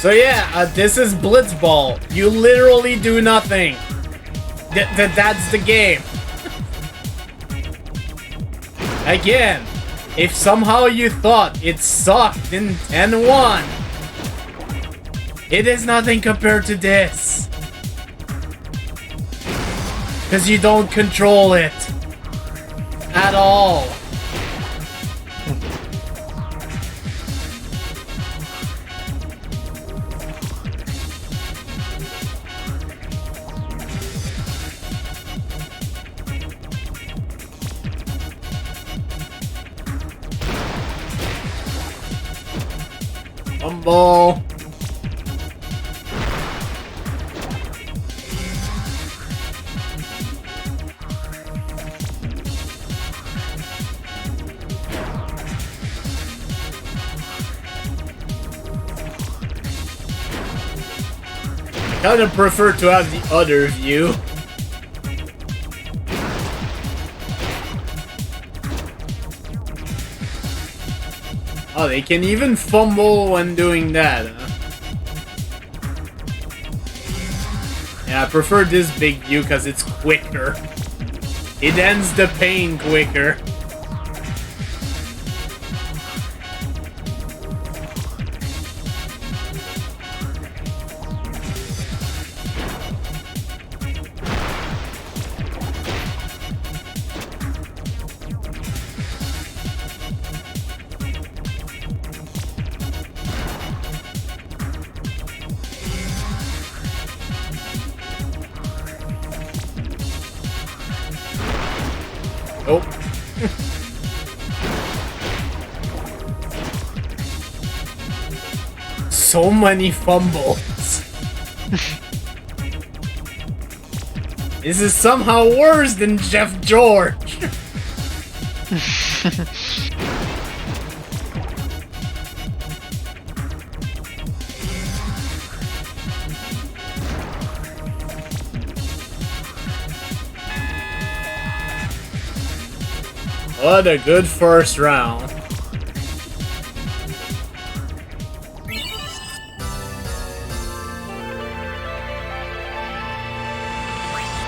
So yeah, this is Blitzball. You literally do nothing. That's the game. Again, if somehow you thought it sucked in 10-1, it is nothing compared to this. Because you don't control it. At all. Ball. I kind of prefer to have the other view. Oh, they can even fumble when doing that, huh? Yeah, I prefer this big view because it's quicker. It ends the pain quicker. Oh. so many fumbles. This is somehow worse than Jeff George. What a good first round.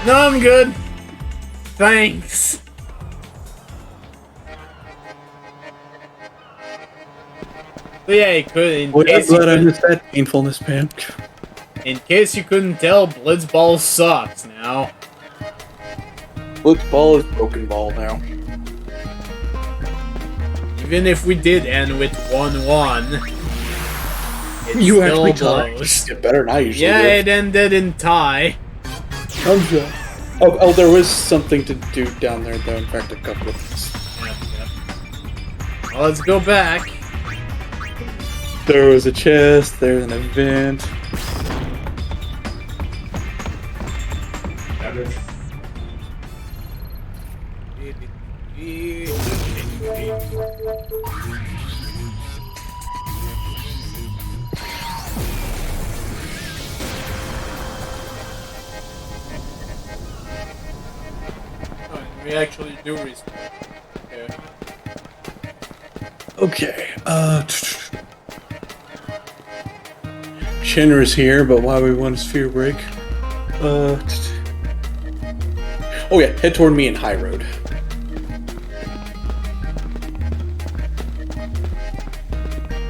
No, I'm good. Thanks. But yeah, you could. In case you couldn't tell, Blitzball sucks now. Blitzball is broken ball now. Even if we did end with 1-1, you actually blows. Get better than I usually do. It ended in tie. Oh, there was something to do down there, though. In fact, a couple of things. Well, let's go back. There was a chest, there's an event. We actually do respect. Okay. Shinra's here, but why we want a sphere break? Oh yeah, head toward me in High Road.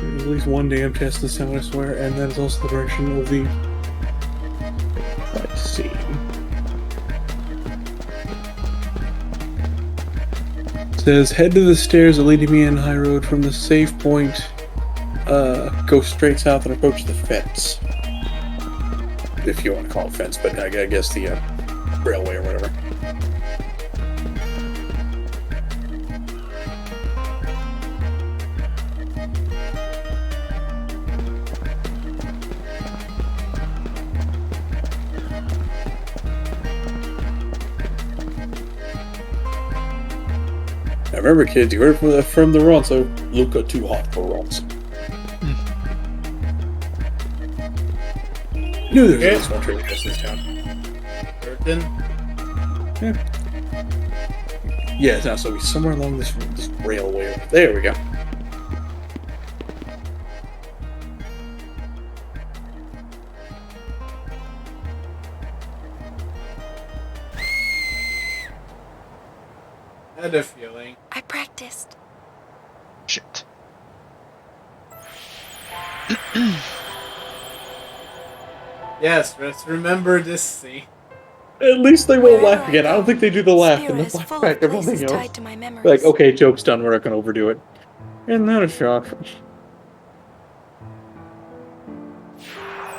There's at least one damn chest this time, I swear, and that is also the direction of the... Let's see. It says, head to the stairs that lead to me in High Road from the save point. Go straight south and approach the fence. If you want to call it fence, but I guess the railway or whatever. Now remember, kids, you heard from the run, so Luca too hot for runs. Knew there was a small trading post in this town. Certain? Yeah. Yeah, it's not so he's somewhere along this railway. There we go. I had a feeling. I practiced. Shit. Yes, let's remember this scene. At least they won't laugh again. I don't think they do the laugh in the flashback of everything else. Like, okay, joke's done, we're not gonna overdo it. Isn't that a shock?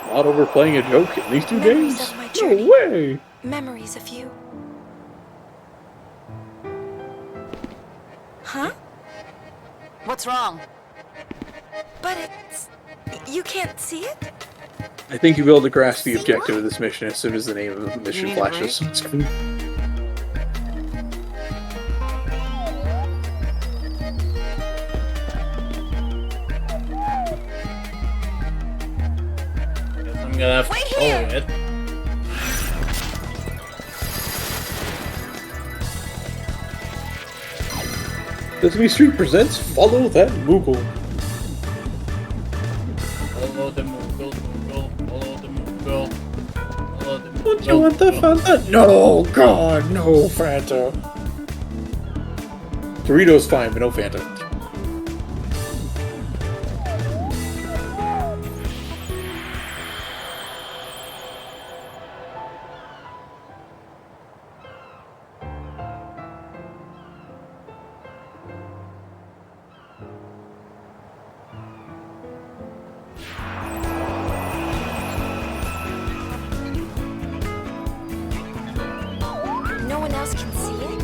Not overplaying a joke in these 2 days? No way! Memories of you. Huh? What's wrong? But it's... You can't see it? I think you'll be able to grasp the objective of this mission as soon as the name of the mission flashes on screen. Guess I'm gonna have to follow it. Sesame Street presents Follow That Moogle. Follow the Moogle, follow the Moogle, follow the Moogle. Don't you want the Fanta? No, God, no Fanta. Doritos fine, but no Fanta. No one else can see it?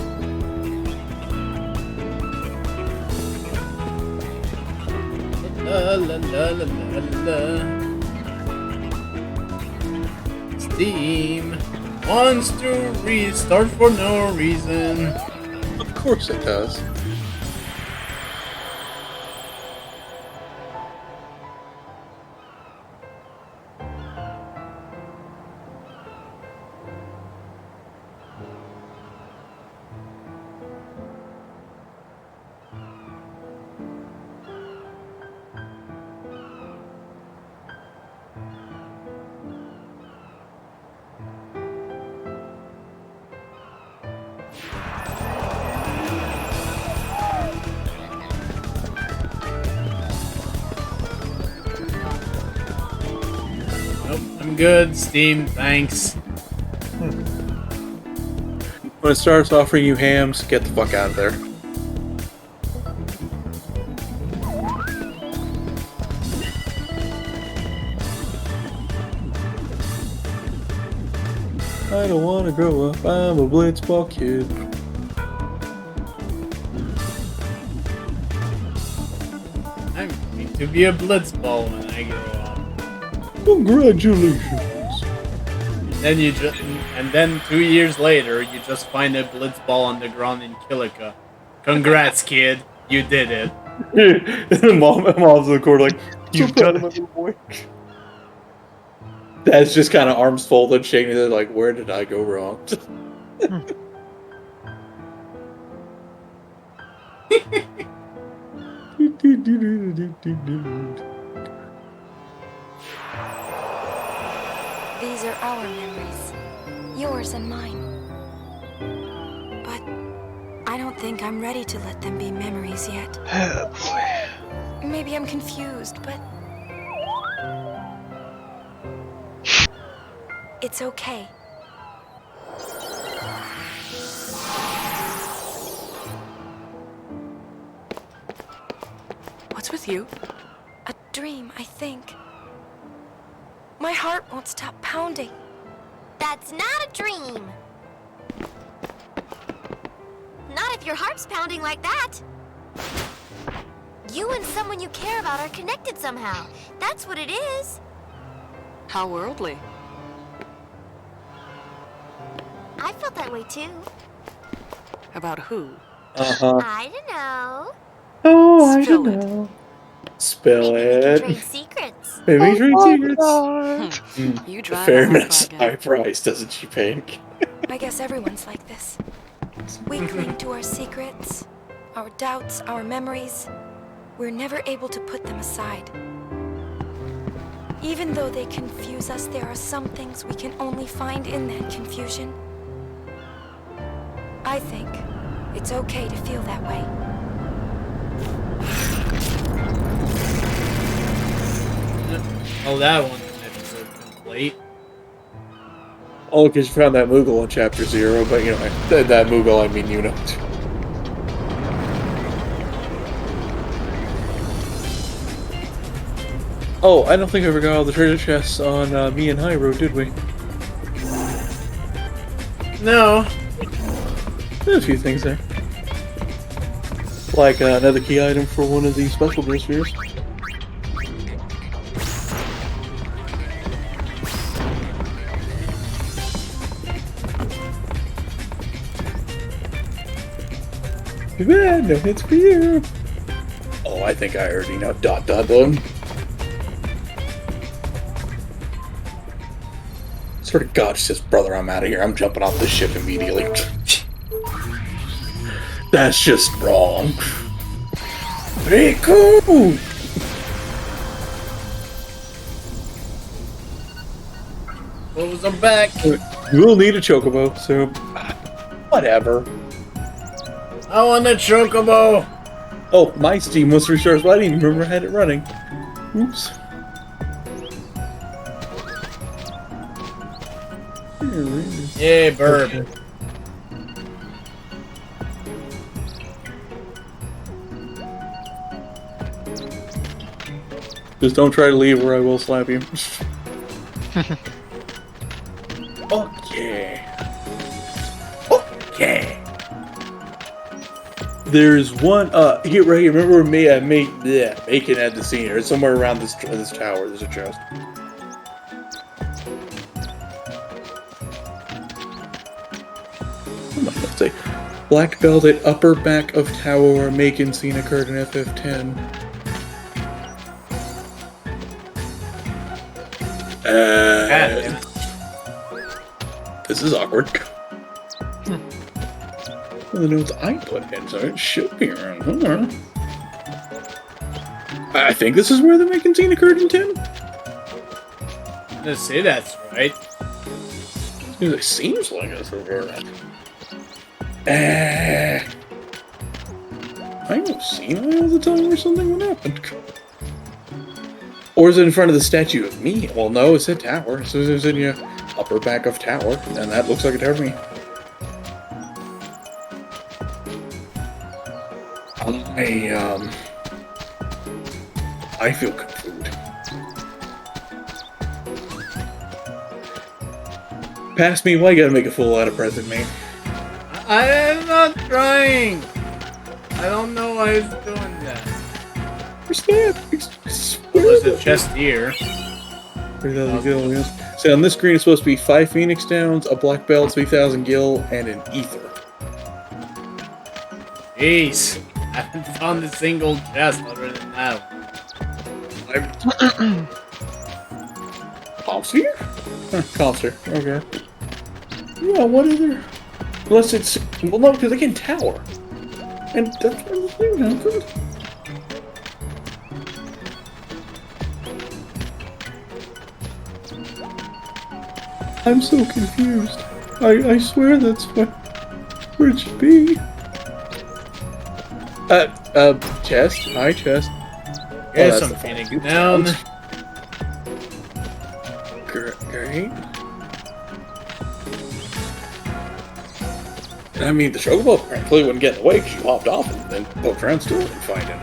La la la la la la. Steam wants to restart for no reason. Of course it does. Nope, I'm good. Steam, thanks. When it starts offering you hams, get the fuck out of there. I don't want to grow up. I'm a blitzball kid. I'm going to be a blitzball when I grow up. Congratulations. And then 2 years later, you just find a blitzball on the ground in Kilika. Congrats, kid. You did it. Mom's in the corner like, you've done it, little boy. Dad's just kind of arms folded, shaking it like, where did I go wrong? These are our memories, yours and mine. But I don't think I'm ready to let them be memories yet. Oh, boy. Maybe I'm confused, but it's okay. What's with you? A dream, I think. My heart won't stop pounding. That's not a dream. Not if your heart's pounding like that. You and someone you care about are connected somehow. That's what it is. How worldly. I felt that way too. About who? I don't know. Oh, I Spill don't it. know. Spill Trade it. secrets. Maybe trade secrets. You A drive fair a mess hot high price, doesn't she, Pink? I guess everyone's like this. We cling to our secrets, our doubts, our memories. We're never able to put them aside. Even though they confuse us, there are some things we can only find in that confusion. I think it's okay to feel that way. Oh, that one's an episode complete. Oh, because you found that Moogle in Chapter 0, but you know, that Moogle, I mean, you know. Oh, I don't think I ever got all the treasure chests on me and Hyro, did we? No. There's a few things there. Like another key item for one of the special dual spheres. Too bad, no hits for you. Oh, I think I already know. ... Swear to God, she says, brother, I'm out of here. I'm jumping off this ship immediately. That's just wrong. Riku! Close them back. We'll need a chocobo, so whatever. I want a chocobo. Oh, my Steam was restarted, but I didn't even remember I had it running. Oops. Yeah, burp. Okay. Just don't try to leave or I will slap you. Okay. Okay. There's one, here, right here. Remember where Macon had the scene, or somewhere around this tower. There's a chest. Let's say, black belt at upper back of tower where Macon scene occurred in FF10. This is awkward. Well, the notes I put in, so it should be around here. I think this is where the Macon scene occurred in 10. Let's say that's right. It seems like it's over. I know seen all the time or something. What happened? Or is it in front of the statue of me? Well, no, it's a tower. So it's in your upper back of tower, and that looks like a tower to me. I feel confused. Pass me, why you gotta make a fool out of President me? I am not trying! I don't know why he's doing that. Where's that? There's a chest here. So on this screen it's supposed to be 5 Phoenix Downs, a black belt, 3,000 gil, and an ether. Jeez. I haven't found a single chest other than that one. Comster? Comster, okay. Yeah, what other... Unless it's... Well, no, because again, tower. And that's where the thing happened. I'm so confused. I swear that's where it should be. Chest. Hi, chest. Here's some Phoenix down. Great. I mean, the chocobo clearly wouldn't get in the way because you hopped off and then poked around still and find him.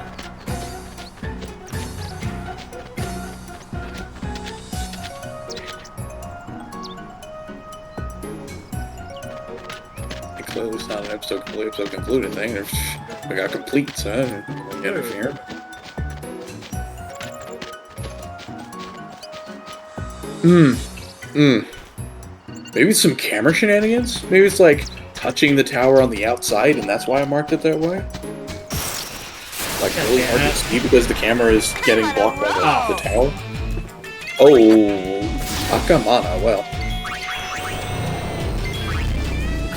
Clearly it's not an episode concluded thing. We got complete, so I don't get it here. Maybe some camera shenanigans? Maybe it's like touching the tower on the outside and that's why I marked it that way? Like really hard to see because the camera is getting blocked by the tower? Oh, Akamana, well.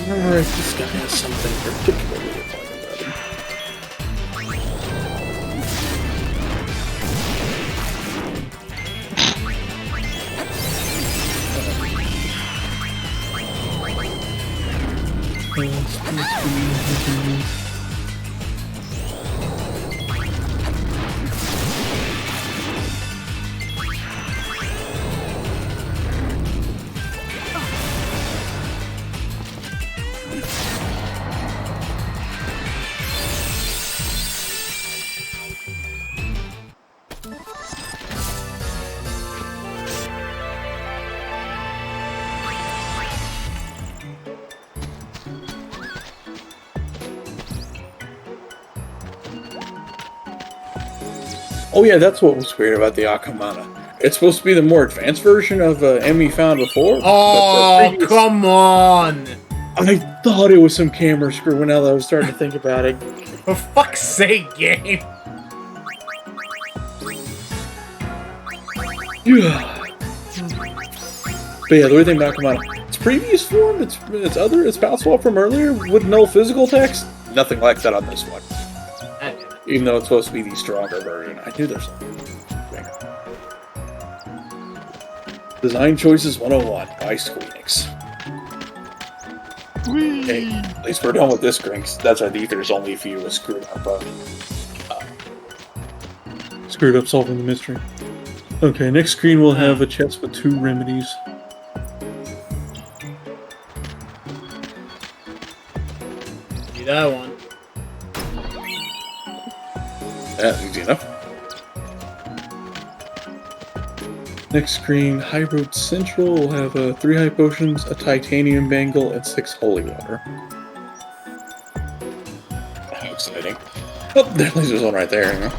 Alright, this guy has something particularly important about him. Oh yeah, that's what was weird about the Akamana. It's supposed to be the more advanced version of Emmy found before. Oh, come on! I thought it was some camera screw now that I was starting to think about it. For fuck's sake, game! But yeah, the weird thing about Akamana, its previous form, its power swap from earlier, with no physical text, nothing like that on this one. Even though it's supposed to be the stronger version. I knew there's something. Design Choices 101 by Squeenix. Okay, at least we're done with this screen. That's right, the ether's only if you screwed up solving the mystery. Okay, next screen we'll have a chest with 2 remedies. See that one. That's easy enough. Next screen, High Road Central will have 3 high potions, a titanium bangle, and 6 holy water. exciting. Oh, at least there's one right there, you know?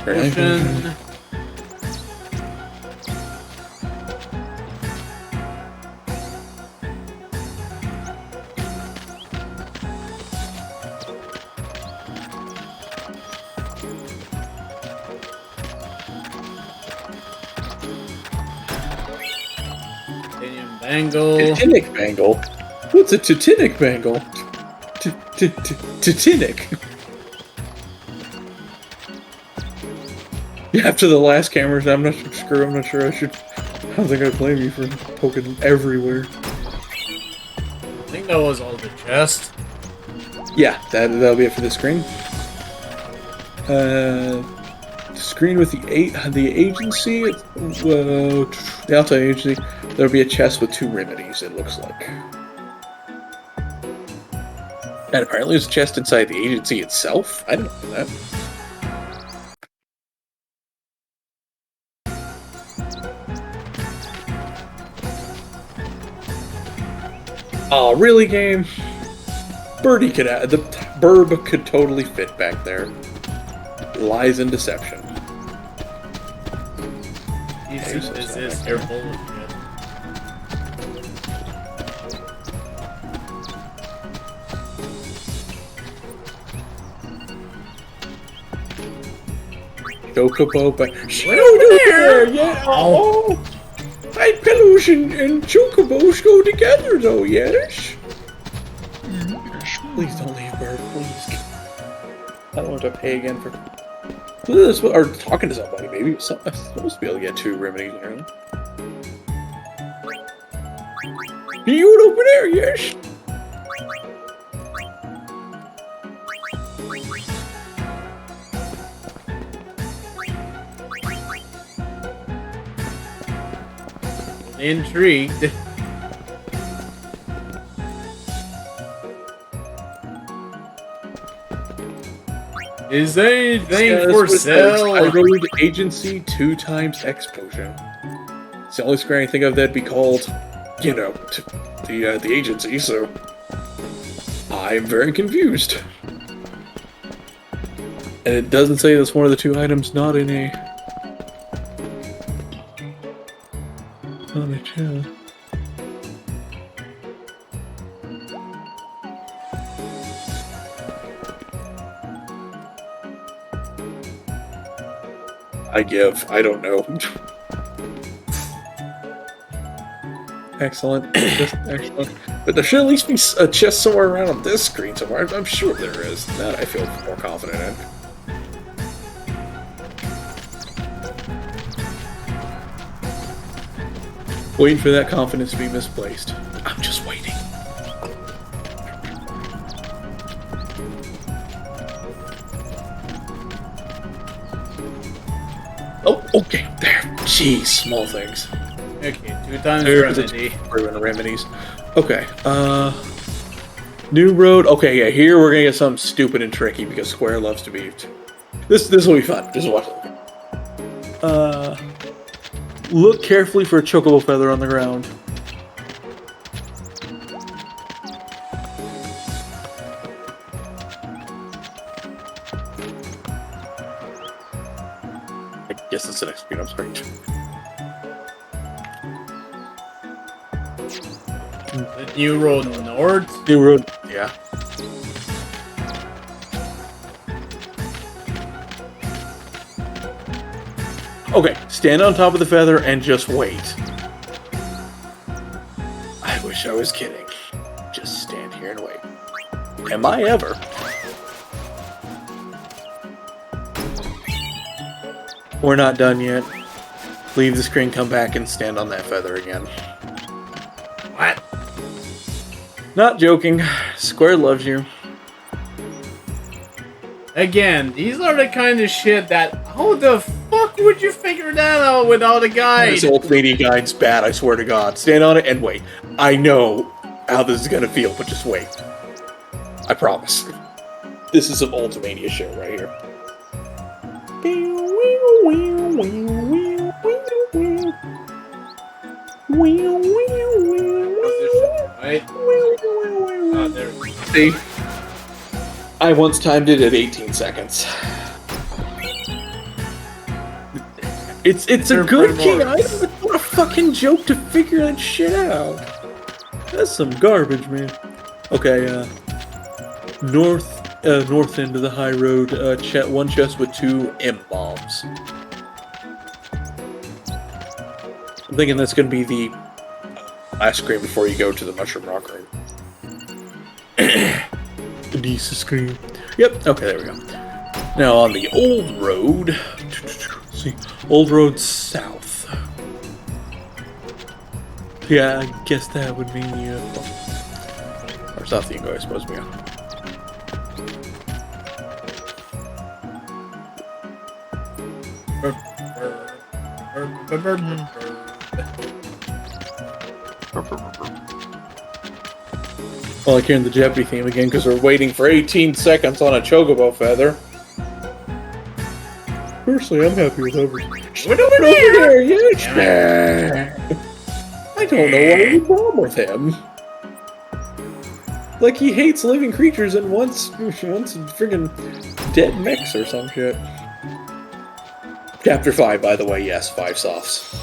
Potion. Bangle. Titanic bangle? What's a Titanic bangle? Titanic. Yeah, after the last cameras, I'm not sure I should. I don't think I blame you for poking everywhere. I think that was all the chest. Yeah, that'll be it for the screen. Screen with the agency, the outside agency. There'll be a chest with 2 remedies. It looks like, and apparently there's a chest inside the agency itself. I didn't know that. Oh, really, game? Birdie could the burb could totally fit back there. Lies and deception. Is this your bullshit? Chocobo, but there, yeah. Oh, High Pillows and Chocobos go together, though. Yes. Please don't leave, Bird. Please. I don't want to pay again for. This or talking to somebody. Maybe I'm supposed to be able to get 2 remedies in here. You over there? Yes. Intrigued. Is anything for sale? I rolled agency 2 times X potion. It's the only screen I think of that'd be called, you know, the agency. So I'm very confused. And it doesn't say that's one of the 2 items not in a. On a channel. I don't know. Excellent. Just excellent. But there should at least be a chest somewhere around on this screen somewhere. I'm sure there is. That I feel more confident in. Waiting for that confidence to be misplaced. I'm just waiting. Oh, okay, there. Jeez, small things. Okay, 2 times remedy. Remedies. Okay, new road. Okay, yeah, here we're gonna get something stupid and tricky because Square loves to be. This will be fun. Just watch. Look carefully for a chocobo feather on the ground. I guess that's the next screen. I'm sorry. The new road north? New road, yeah. Okay, stand on top of the feather and just wait. I wish I was kidding. Just stand here and wait. Am I ever? We're not done yet. Leave the screen, come back, and stand on that feather again. What? Not joking. Square loves you. Again, these are the kind of shit that... How the fuck would you figure that out without a guide? This Ultimania guide's bad, I swear to God. Stand on it and wait. I know how this is gonna feel, but just wait. I promise. This is some Ultimania shit right here. Right? Oh, there. See? I once timed it at 18 seconds. It's a good key item, but what a fucking joke to figure that shit out. That's some garbage, man. Okay, north end of the high road, one chest with 2 M-bombs. I'm thinking that's going to be the last screen before you go to the Mushroom Rock room. The decent screen. Yep, okay, there we go. Now on the old road, see, old road south. Yeah, I guess that would be, or south you can go, I suppose, yeah. Well, like hearing the Jeopardy theme again because we're waiting for 18 seconds on a chocobo feather. Personally, I'm happy with everything. What over there? Yes. I don't know what the problem with him. Like he hates living creatures and wants friggin' dead mechs or some shit. Chapter 5, by the way, yes, 5 softs.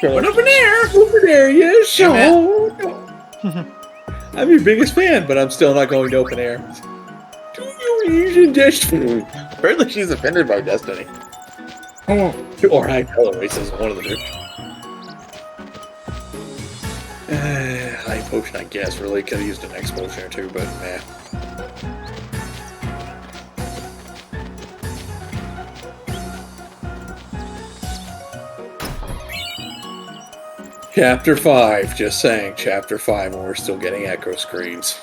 What over there? Over there, yes. So. I'm your biggest fan, but I'm still not going to open air. Do you use Destiny? Apparently she's offended by Destiny. Or high color racism, one of the two. High potion, I guess. Really could have used an X potion or two, but meh. Chapter 5, just saying, Chapter 5, and we're still getting echo screens.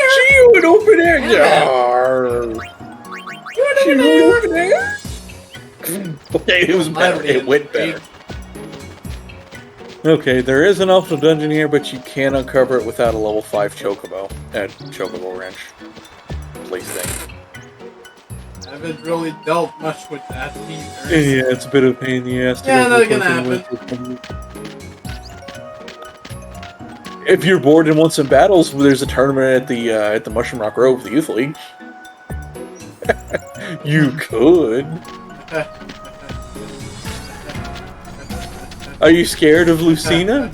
See you in open air! Open air? Okay, it was better. It went better. Okay, there is an optional dungeon here, but you can uncover it without a level 5 chocobo. Chocobo wrench. Please think. I haven't really dealt much with that either. Yeah, it's a bit of a pain in the ass. Yeah, nothing gonna happen. If you're bored and want some battles, there's a tournament at the Mushroom Rock Grove, the Youth League. You could. Are you scared of Lucina?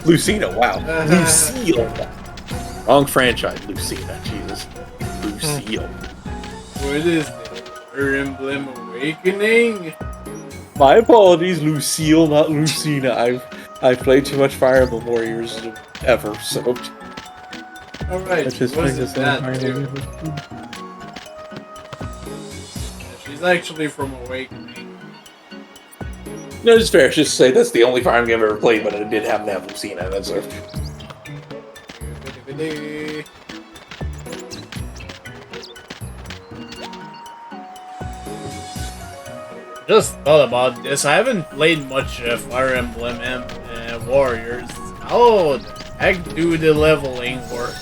Lucina, wow. Lucille. Wrong franchise, Lucina. Jesus. Lucille. What is it? Fire Emblem Awakening? My apologies, Lucille, not Lucina. I've played too much Fire Emblem Warriors ever, so. Alright, wasn't that too? She's actually from Awakening. No, it's fair. Just to say that's the only Fire Emblem I've ever played, but it did happen to have Lucina. That's it. Just thought about this. I haven't played much Fire Emblem Warriors. How the heck do the leveling work?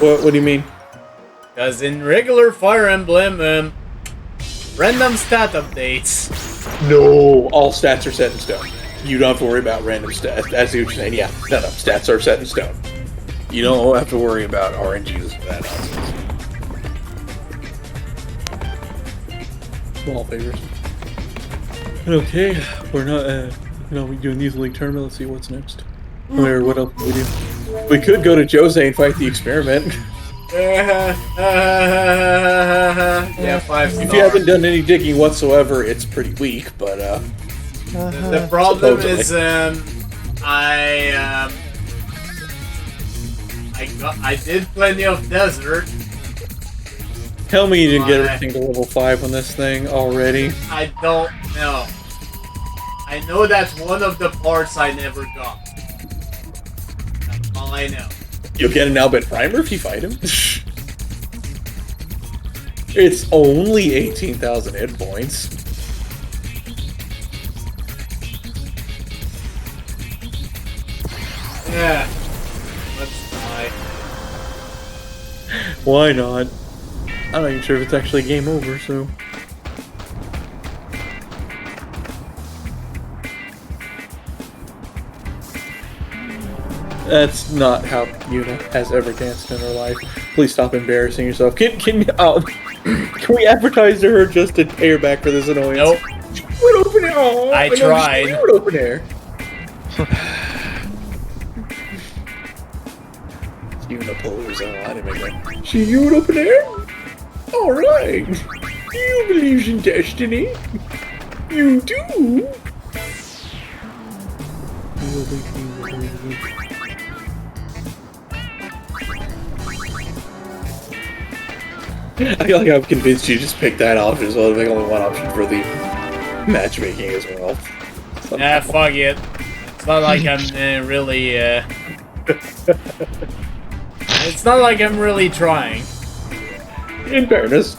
What do you mean? Because in regular Fire Emblem, random stat updates. No, all stats are set in stone. You don't have to worry about random stats. That's what you're saying. Yeah, no, stats are set in stone. You don't have to worry about RNGs for that nonsense. Small favors. Okay, we're not, we're doing these league tournament. Let's see what's next. Or what else do we do? We could go to Jose and fight the experiment. Yeah, 5 stars. If you haven't done any digging whatsoever, it's pretty weak, but, the problem is, I did plenty of desert. Tell me you didn't get everything to level 5 on this thing already. I don't know. I know that's one of the parts I never got. That's all I know. You'll get an Albert Primer if you fight him. It's only 18,000 hit points. Yeah. Let's try. Why not? I'm not even sure if it's actually game over, so... That's not how Yuna has ever danced in her life. Please stop embarrassing yourself. Can we advertise to her just to pay her back for this annoyance? Nope. She would open air. Oh, I tried. She would open air. Yuna Palooza. I didn't make that. You would open air? Alright. You believe in destiny. You do. I feel like I'm convinced you just picked that option as well to make only one option for the matchmaking as well. Nah, fuck it. It's not like I'm really, It's not like I'm really trying. In fairness.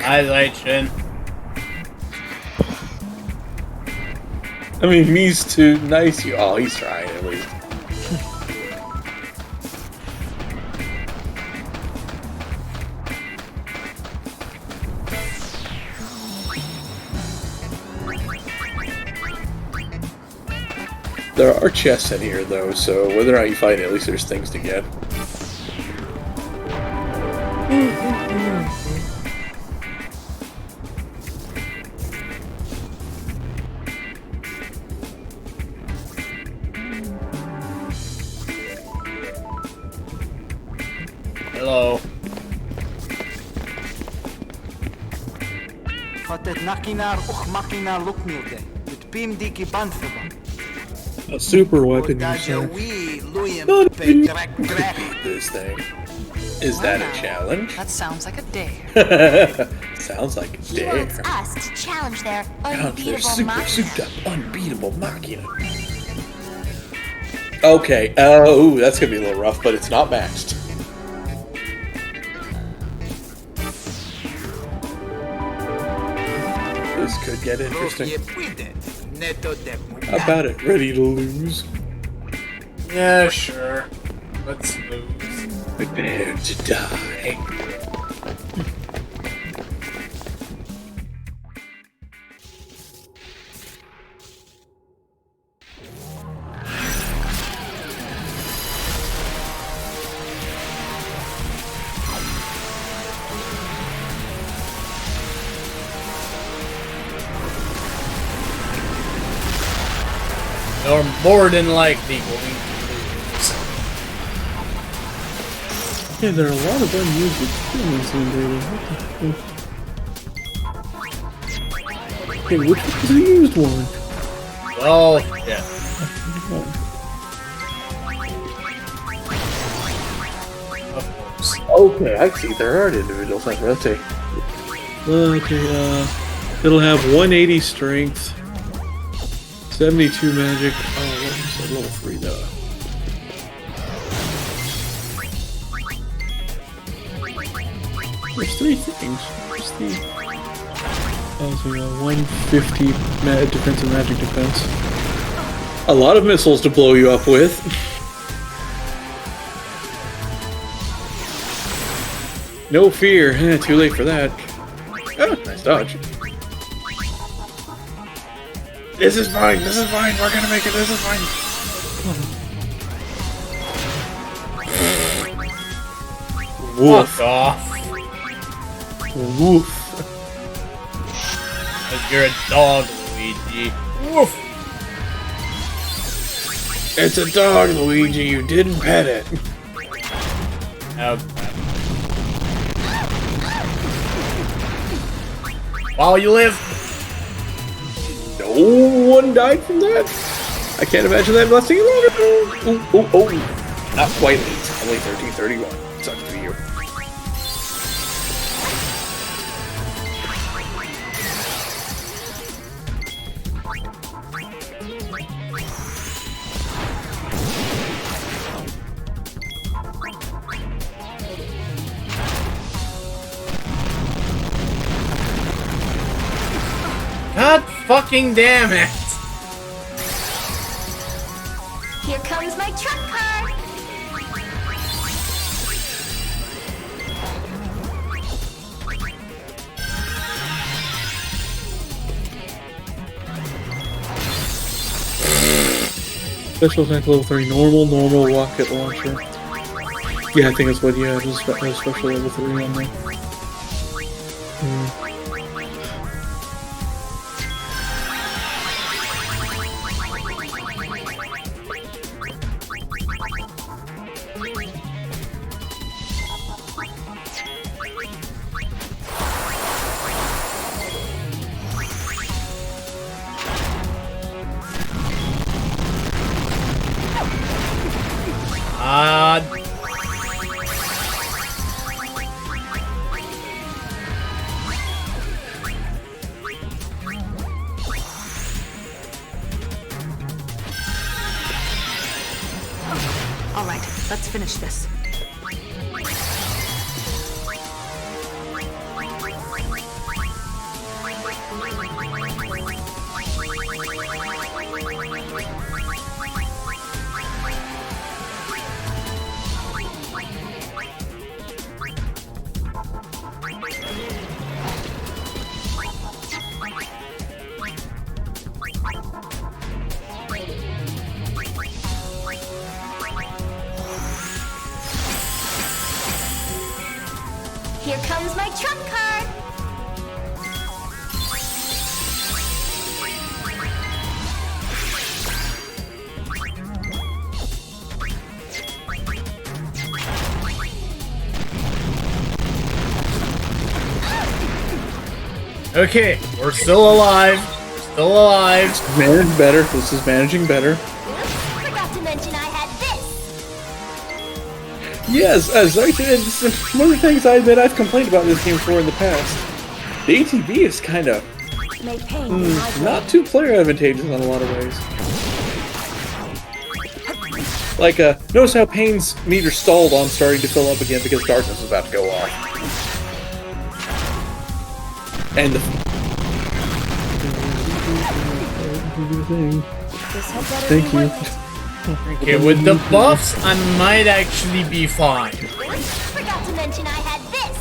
Hi, Zaichin. I mean, he's too nice. Oh, he's trying at least. There are chests in here, though, so whether or not you fight it, at least there's things to get. Hello. A super weapon, you say? This thing. Is that a challenge? That sounds like a dare. Sounds like a He dare. wants us to challenge their Challenge their unbeatable super machina. souped up, unbeatable machina. Okay, oh, that's gonna be a little rough, but it's not maxed. This could get interesting. How about it? Ready to lose? Yeah, sure. Let's lose. Prepare to die. You're more than likely going to lose. Yeah, there are a lot of unused experience in there. Okay, which one is the used one? Well, yeah. Okay, I see. There are individual things. Okay. Okay, it'll have 180 strength, 72 magic. Oh, what is that level 3 though? There's 3 things. What's the... Oh, so 150 defensive magic defense. A lot of missiles to blow you up with. No fear. Too late for that. Oh, nice dodge. This is fine. This is fine. We're gonna make it. This is fine. Woof. Fuck off. Woof. You're a dog, Luigi. Woof. It's a dog, Luigi. You didn't pet it. Oh, while you live. No one died from that? I can't imagine that lasting longer. Oh. Not quite late. It's only 13:31. Sucks for you. God fucking damn it! Here comes my truck car. Special attack level 3, normal rocket launcher. Yeah, I think that's what, yeah, just special level 3 on there. All right, let's finish this. Here comes my truck car. Okay, we're still alive. We're still alive. Managed better. This is managing better. Forgot to mention I had this. Yes, as I said, one of the things I admit I've complained about this game before in the past. The ATV is kind of not too player advantageous in a lot of ways. Like, notice how Payne's meter stalled on starting to fill up again because darkness was about to go off. And the thank you. Okay, with the buffs, I might actually be fine. Forgot to mention I had this.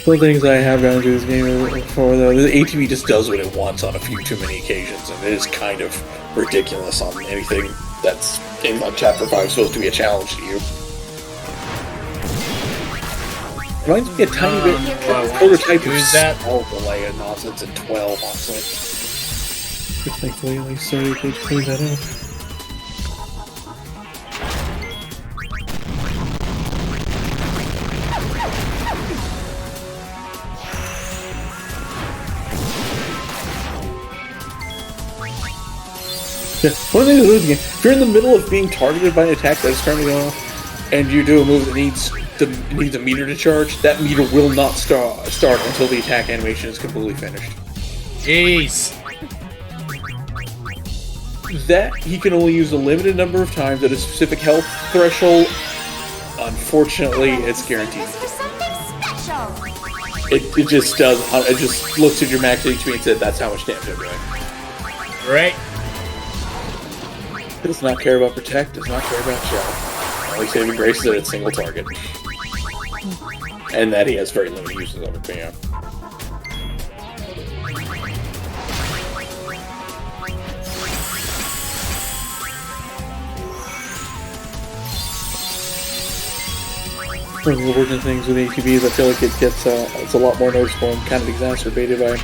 One of the things I have gone into this game before, though, the ATV just does what it wants on a few too many occasions, and it is kind of ridiculous on anything that's in Chapter 5 supposed to be a challenge to you. Reminds me a tiny bit of prototype of that delay and nonsense in 12, honestly. But thankfully, at least they cleaned that up. Yeah, one of the things with this game, if you're in the middle of being targeted by an attack that is currently going on, and you do a move that needs a meter to charge, that meter will not start until the attack animation is completely finished. Jeez. That he can only use a limited number of times at a specific health threshold. Unfortunately, it's guaranteed. It just does. It just looks at your max HP and says that's how much damage I'm doing. Right. It does not care about protect. Does not care about shell. Only saving grace is that it's single target, and that he has very limited uses of it. But yeah. One of the unfortunate things with ATVs, I feel like it gets it's a lot more noticeable and kind of exacerbated by,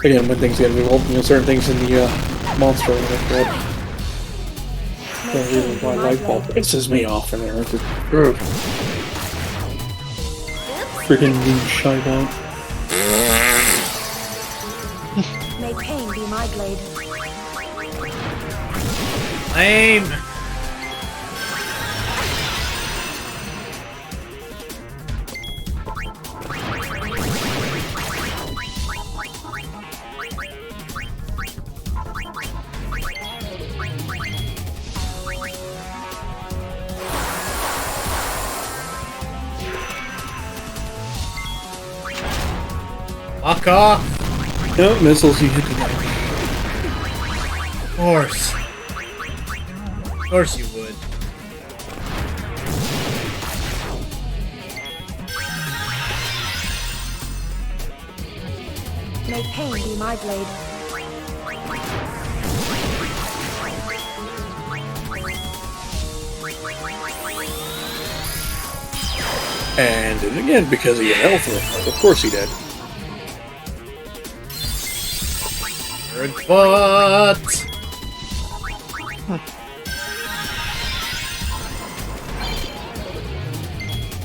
again, when things get involved, certain things in the monster and that. My light bulb pisses me off and everything. Freaking shy out. May pain be my blade. Aim. Fuck off! No, missiles you hit tonight. Of course. Of course you would. May pain be my blade. And again, because he had health, of course he did. Foot!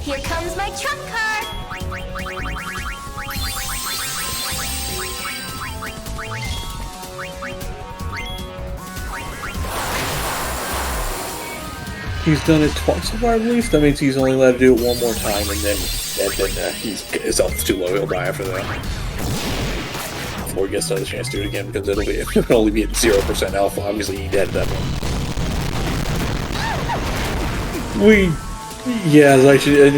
Here comes my trump card. He's done it twice so far, I believe. That means he's only allowed to do it one more time, and then his health's too low. He'll die after that. Before he gets another chance to do it again, because it'll only be at 0% health. Obviously, he dead at that point. Yeah, I should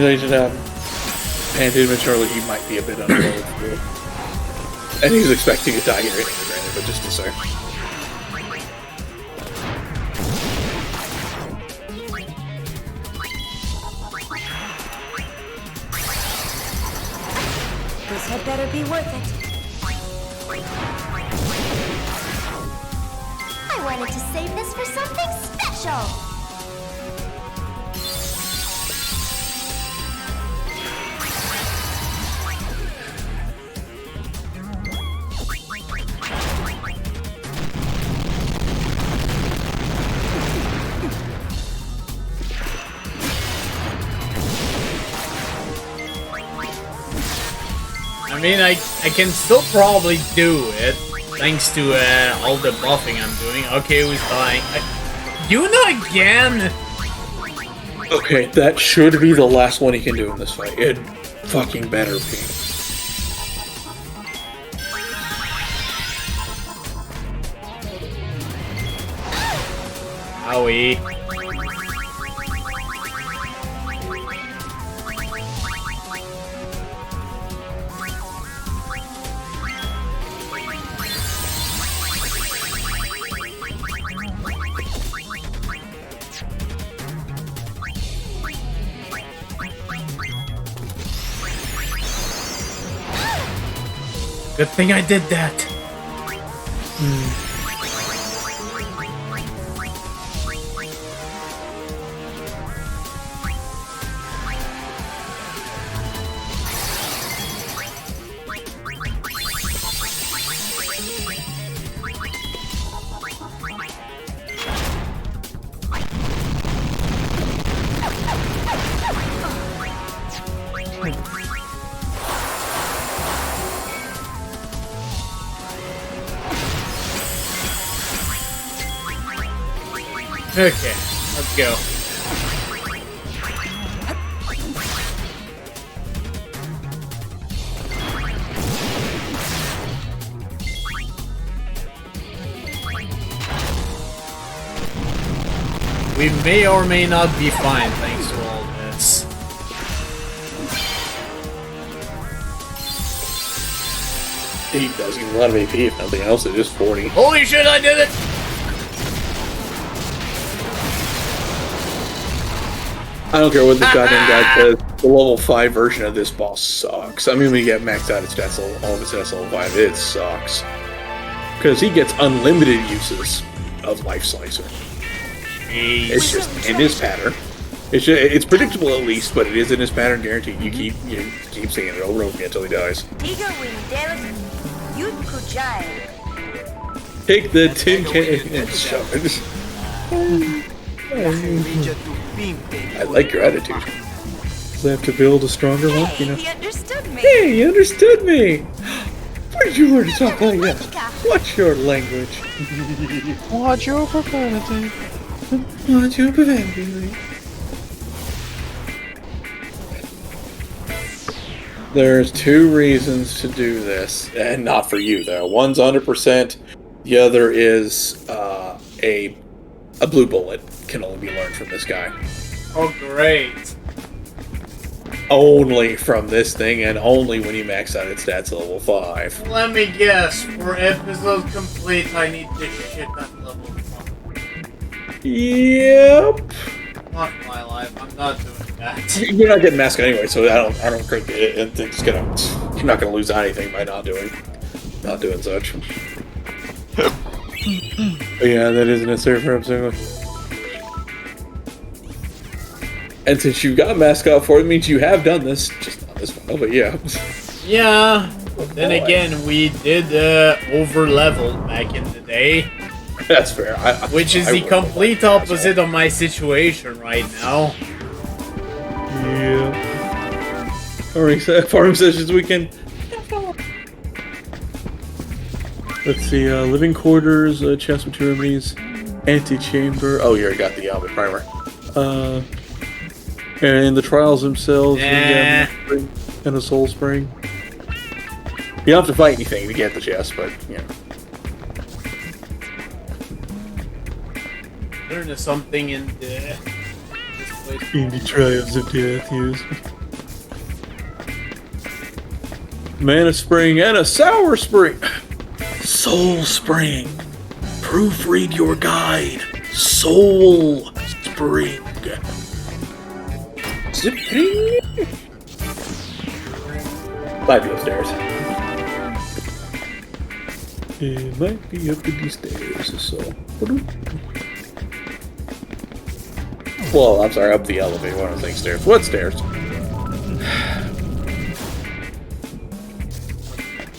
Pan did mention earlier he might be a bit underloaded. And he's expecting to die here anyway, granted, but just to say. This had better be worth it. I wanted to save this for something special. I mean, I can still probably do it, thanks to all the buffing I'm doing. Okay, who's dying? Yuna again? Okay, that should be the last one he can do in this fight. It fucking better be. Owie. Good thing I did that. Okay, let's go. We may or may not be fine thanks to all this. He does get a lot of AP, if nothing else, it is 40. Holy shit, I did it! I don't care what this goddamn guy says, the level 5 version of this boss sucks. I mean, when you get maxed out its stats, all of its stats level 5, it sucks. Because he gets unlimited uses of Life Slicer. It's just in his pattern. It's predictable at least, but it is in his pattern, guaranteed. You keep seeing it over and over again until he dies. Take the tin can and shove it. I like your attitude. Does I have to build a stronger one? You know? He understood me. Hey, you understood me! Where did you learn to talk like that? What's your language? Watch your profanity. Watch your profanity. There's two reasons to do this, and not for you though. One's 100%, the other is a blue bullet can only be learned from this guy. Oh great. only from this thing, and only when you max out its stats level 5. Let me guess. For episode complete, I need this shit at level 5. Yep. Fuck my life. I'm not doing that. You're not getting Mascot anyway, so I don't think it's gonna. You're not gonna lose anything by not doing such. But yeah, that isn't necessary for episode. And since you got Mascot for it, means you have done this, just not this file, but yeah. Yeah. Then again, we did over level back in the day. That's fair. Which is the complete opposite of my situation right now. Yeah. Farming sessions weekend. Let's see, living quarters, chest with 2 remedies, antechamber. Oh, you already got the primer. And the trials themselves, and a soul spring. You don't have to fight anything to get the chest, but you know. There's something in the In the trials of death, yes. Mana spring and a sour spring. Soul spring. Proofread your guide. Soul spring. Spring. Might be upstairs. It might be up the stairs, so. Well, I'm sorry, up the elevator. What I was saying stairs. What stairs?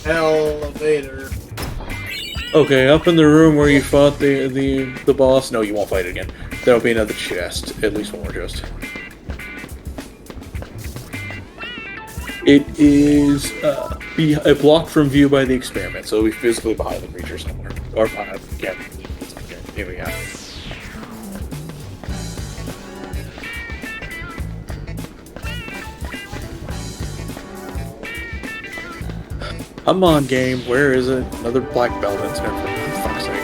elevator. Okay, up in the room where you fought the boss. No, you won't fight it again. There'll be another chest. At least one more chest. It is blocked from view by the experiment, so it'll be physically behind the creature somewhere. Or behind the camera. Okay, here we go. Come on, game. Where is it? Another black belt incident, for fuck's sake.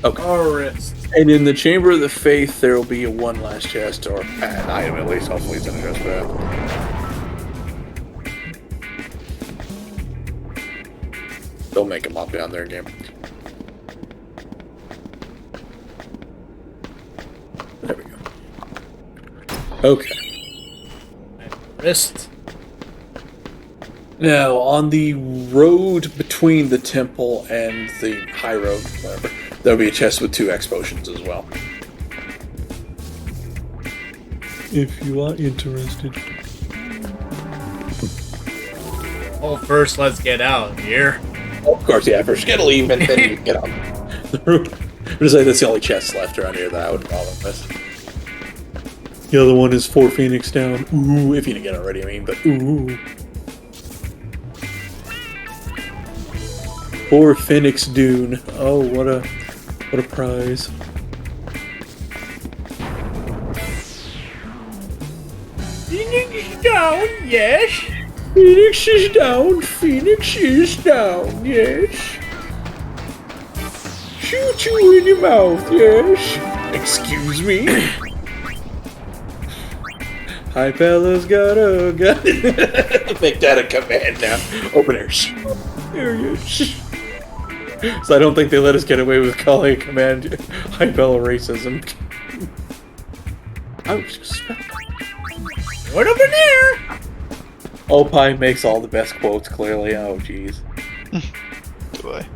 Okay. And in the Chamber of the Faith, there will be a one last chest, or an item at least. Hopefully it's in a chest for that. Don't make him up down there, game. There we go. Okay. Wrist. Now, on the road between the temple and the high road, whatever, there'll be a chest with 2 X potions as well. If you are interested. Well, first, let's get out of here. Of course, yeah, first get to leave and then you get on the road. I'm just saying that's the only chest left around here that I would bother with. The other one is 4 Phoenix down. Ooh, if you didn't get it already, I mean, but ooh. 4 Phoenix Dune. Oh, what a prize. Phoenix down, yes. Phoenix is down. Phoenix is down, yes. Shoot you in your mouth, yes. Excuse me. Hi, fella's got a gun. Make that a command now. Open airs. There he is. So I don't think they let us get away with calling a command Hi, fella racism. I was suspect. What up in here? Opie makes all the best quotes, clearly. Oh, jeez. Boy.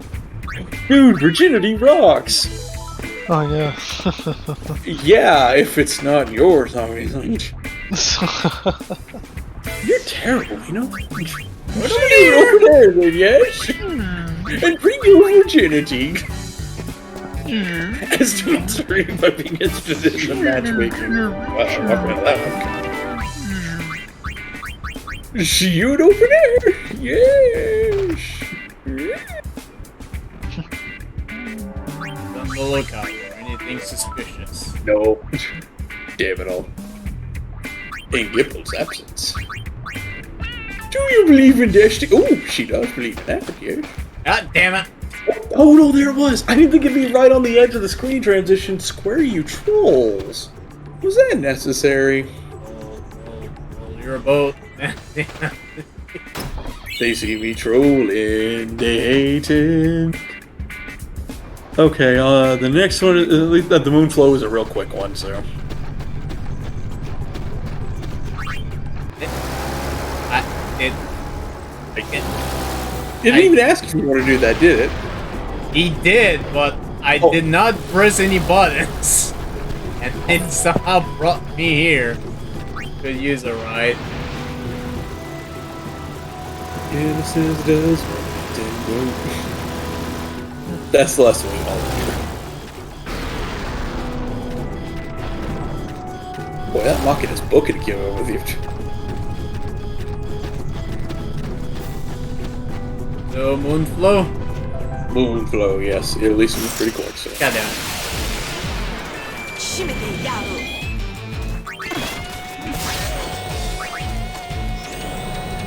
Dude, virginity rocks. Oh, yeah. Yeah, if it's not yours, obviously. You're terrible, you know? What are you over there, then, yes? And bring your virginity. As demonstrated by being interested in the matchmaking. Shoot over there! Yes! On the lookout for anything suspicious. No. Damn it all. In Gipple's absence. Do you believe in destiny? Oh, she does believe in that, yes. God damn it. Oh no, there it was. I didn't think it'd be right on the edge of the screen transition square, you trolls. Was that necessary? You're a boat. They see me trolling, they hate it. Okay, the next one, at least the Moonflow is a real quick one, so. It didn't even ask if you want to do that, did it? He did, but I did not press any buttons. And it somehow brought me here. Could use a ride. Innocence does That's the last one here. Boy, that Mocking is booking to give over with you. No Moonflow? Moonflow, yes. At least it was pretty quick, so. God damn it.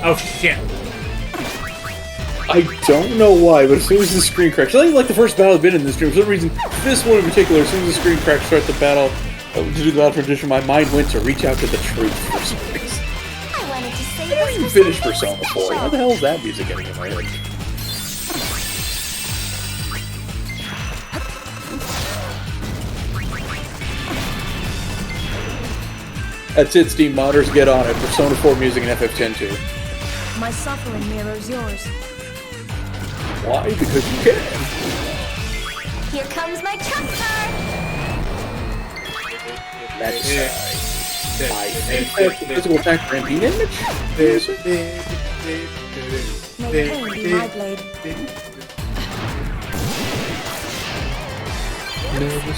Oh shit. I don't know why, but as soon as the screen cracks, I think like the first battle I've been in this stream, for some reason, this one in particular, as soon as the screen cracks, start the battle, to do the battle transition, my mind went to reach out to the truth for some reason. I didn't even finish Persona 4. How the hell is that music getting in my head? That's it, Steam modders, get on it. Persona 4 music and FF10 too. My suffering mirrors yours. Why? Because you can. Here comes my trump card. That's I think that's the physical attack Rampine image. May pain be my blade.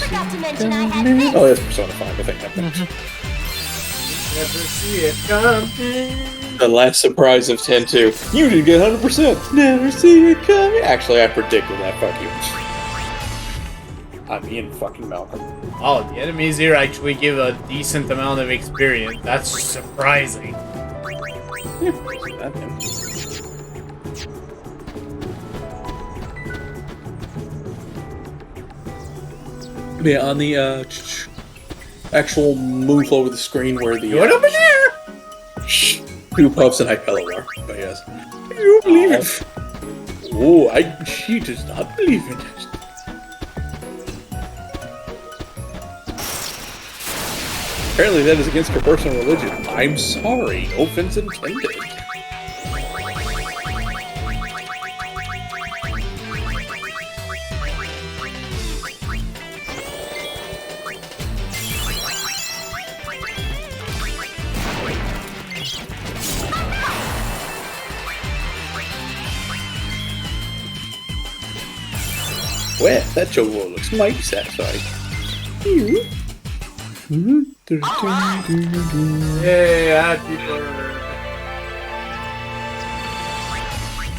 Forgot to mention I had this. Oh, that's Persona 5, I think. Never see it coming. The last surprise of 10-2. You didn't get 100%. Never see it coming. Actually, I predicted that. Fuck you. I'm Ian fucking Malcolm. Oh, the enemies here actually give a decent amount of experience. That's surprising. Yeah, on the actual Moonflow with the screen where the what over there? Two puffs and Hypella are. But yes, you believe it? Oh, she does not believe in it. Apparently, that is against her personal religion. I'm sorry, no offense intended. Well, that Chocobo looks mighty satisfied. Yay, happy bird.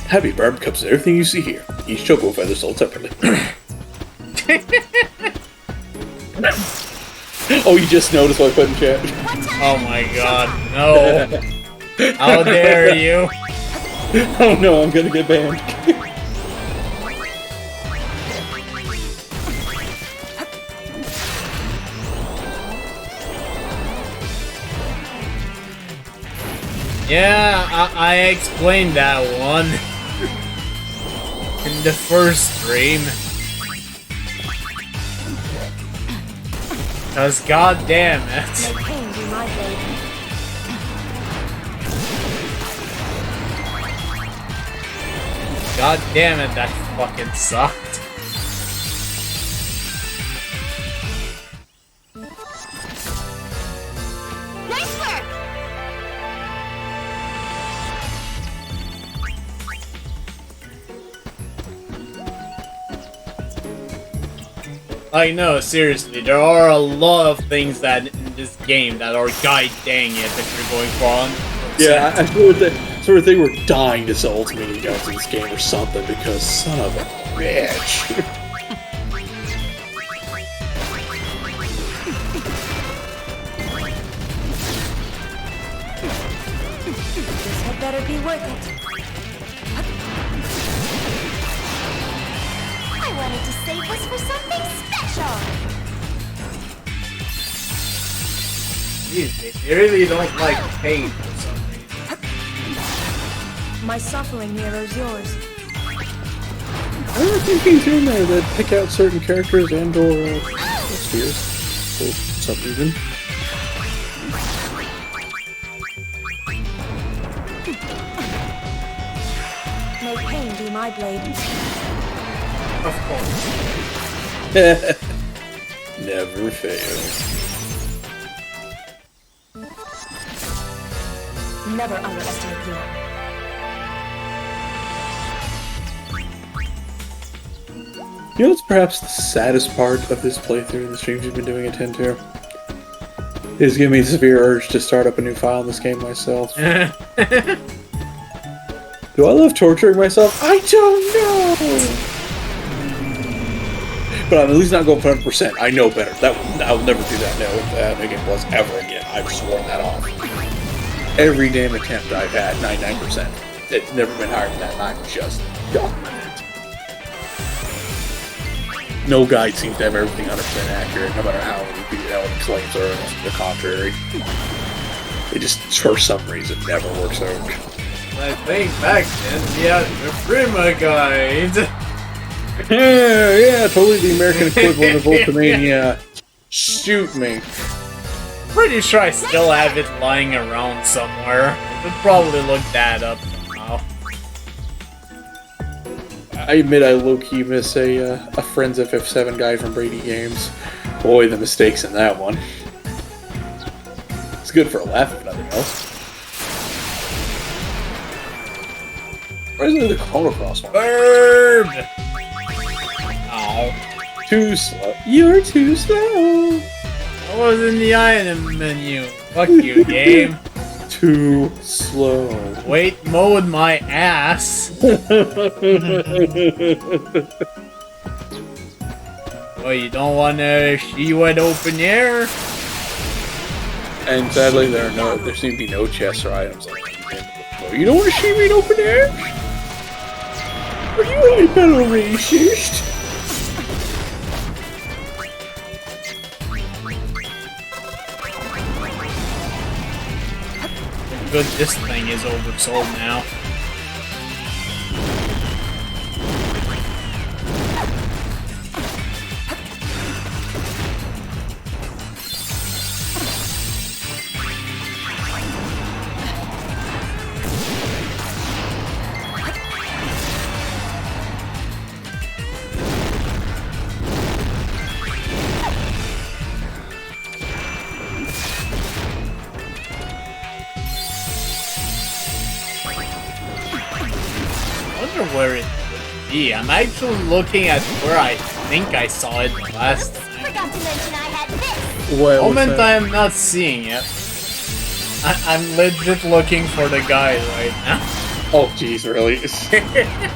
Happy Barb cups of everything you see here. Each Chocobo feather sold separately. Oh, you just noticed what I put in chat? Oh my god, no. How dare you? Oh no, I'm gonna get banned. Yeah, I explained that one in the first stream. Cause god damn it. God damn it, that fucking sucked. Nice work. I know, seriously, there are a lot of things that in this game that are god dang it if you're going for 100%. Yeah, I sort of think we're dying to sell Ultimate Egos in this game or something because son of a bitch. This had better be worth it. I wanted to save this for something special. They really don't like pain for some reason. My suffering mirrors yours. I don't think he's in there that pick out certain characters and or spheres for some reason. May pain be my blade. Of course. Never fails. Never underestimate you. You know what's perhaps the saddest part of this playthrough in the streams you've been doing at 10-2? Is giving me the severe urge to start up a new file in this game myself. Do I love torturing myself? I don't know! But I'm at least not going for 100%. I know better. I'll never do that now with Megan Plus ever again. I've sworn that off. Every damn attempt I've had, 99%. It's never been higher than that, and I'm just done with it. No guide seems to have everything 100% accurate, no matter how many claims are the contrary. It just, for some reason, never works out. I think back then, yeah, the Prima guide. Yeah, totally the American equivalent of Ultimania. Shoot me. Pretty sure I still have it lying around somewhere. I could probably look that up somehow. I admit I low-key miss a Friends FF7 guide from Brady Games. Boy, the mistakes in that one. It's good for a laugh, if nothing else. Where's the Chrono Cross one? Bird! Ow. Too slow. You're too slow. I was in the item menu. Fuck you, game. Too slow. Wait mode my ass. Oh, you don't want to see what open air? And sadly, there seem to be no chests or items like that. Oh, you don't want to see me in open air? Are you really better racist? Good, this thing is oversold now. Where it would be. I'm actually looking at where I think I saw it last time. Forgot to mention I had this. Moment I am not seeing it. I'm legit looking for the guy right now. Oh jeez, really?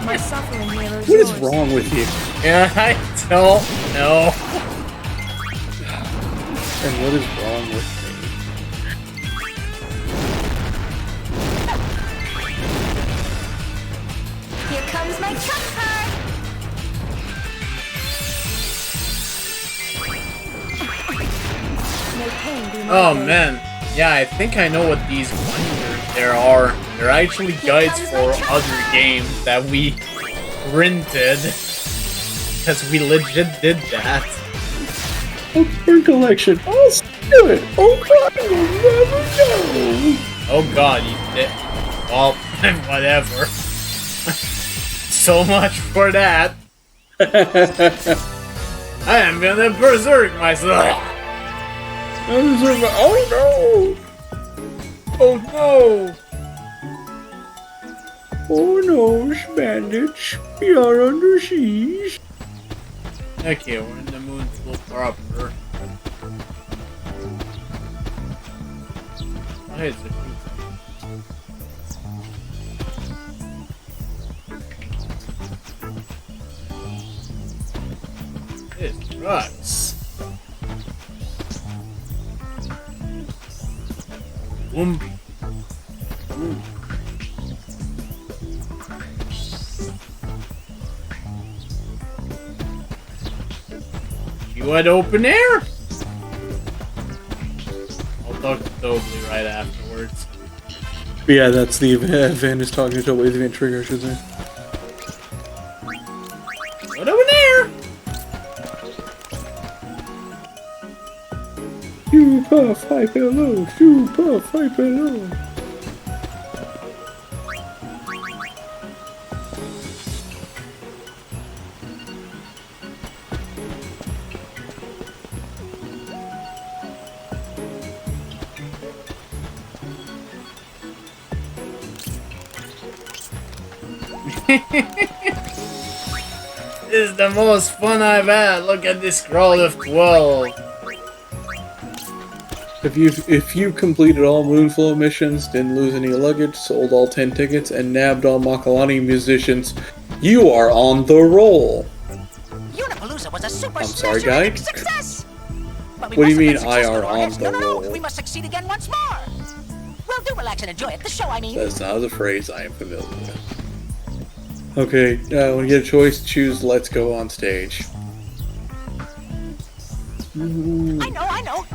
My suffering mirrors What is wrong with you? Yeah, I don't know. And what is wrong with me? Here comes my truck car. Oh man, yeah, I think I know what these wonders there are. They're actually guides for other games that we printed. Because we legit did that. Oh, print collection. I'll do it. Oh god, I will never know. Oh god, you did. Well, whatever. So much for that. I am gonna berserk myself. Oh no! Oh no! Oh no, bandits. We are under siege. Okay, we're in the moon full proper. Why is it? This rocks. Whoomp. You at open air? I'll talk Tobly right afterwards. Yeah, that's the event. Van is talking to Tobly, the event trigger, I should say. What over there? Super fight below, super fight below. This is the most fun I've had. Look at this scroll of 12. If you completed all Moonflow missions, didn't lose any luggage, sold all 10 tickets, and nabbed all Makalani musicians, you are on the roll. Unipalooza was a super I'm sorry, guy. success. What do you mean I are on the roll? We must succeed again once more. Well, do relax and enjoy it. The show, I mean. That's not the phrase I am familiar with. Okay, when you get a choice, choose Let's Go on stage. I know.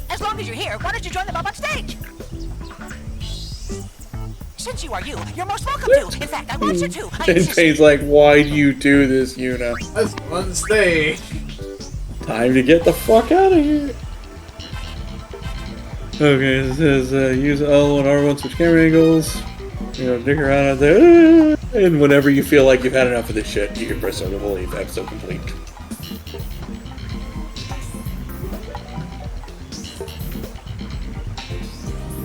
As long as you're here, why don't you join them up on stage? Since you are you're most welcome to. In fact, I want you to. And Payne's like, why do you do this, Yuna? Let's go on stage. Time to get the fuck out of here. Okay, it says use L and R1 switch camera angles. You know, dick around out there. And whenever you feel like you've had enough of this shit, you can press over to leave. Episode complete.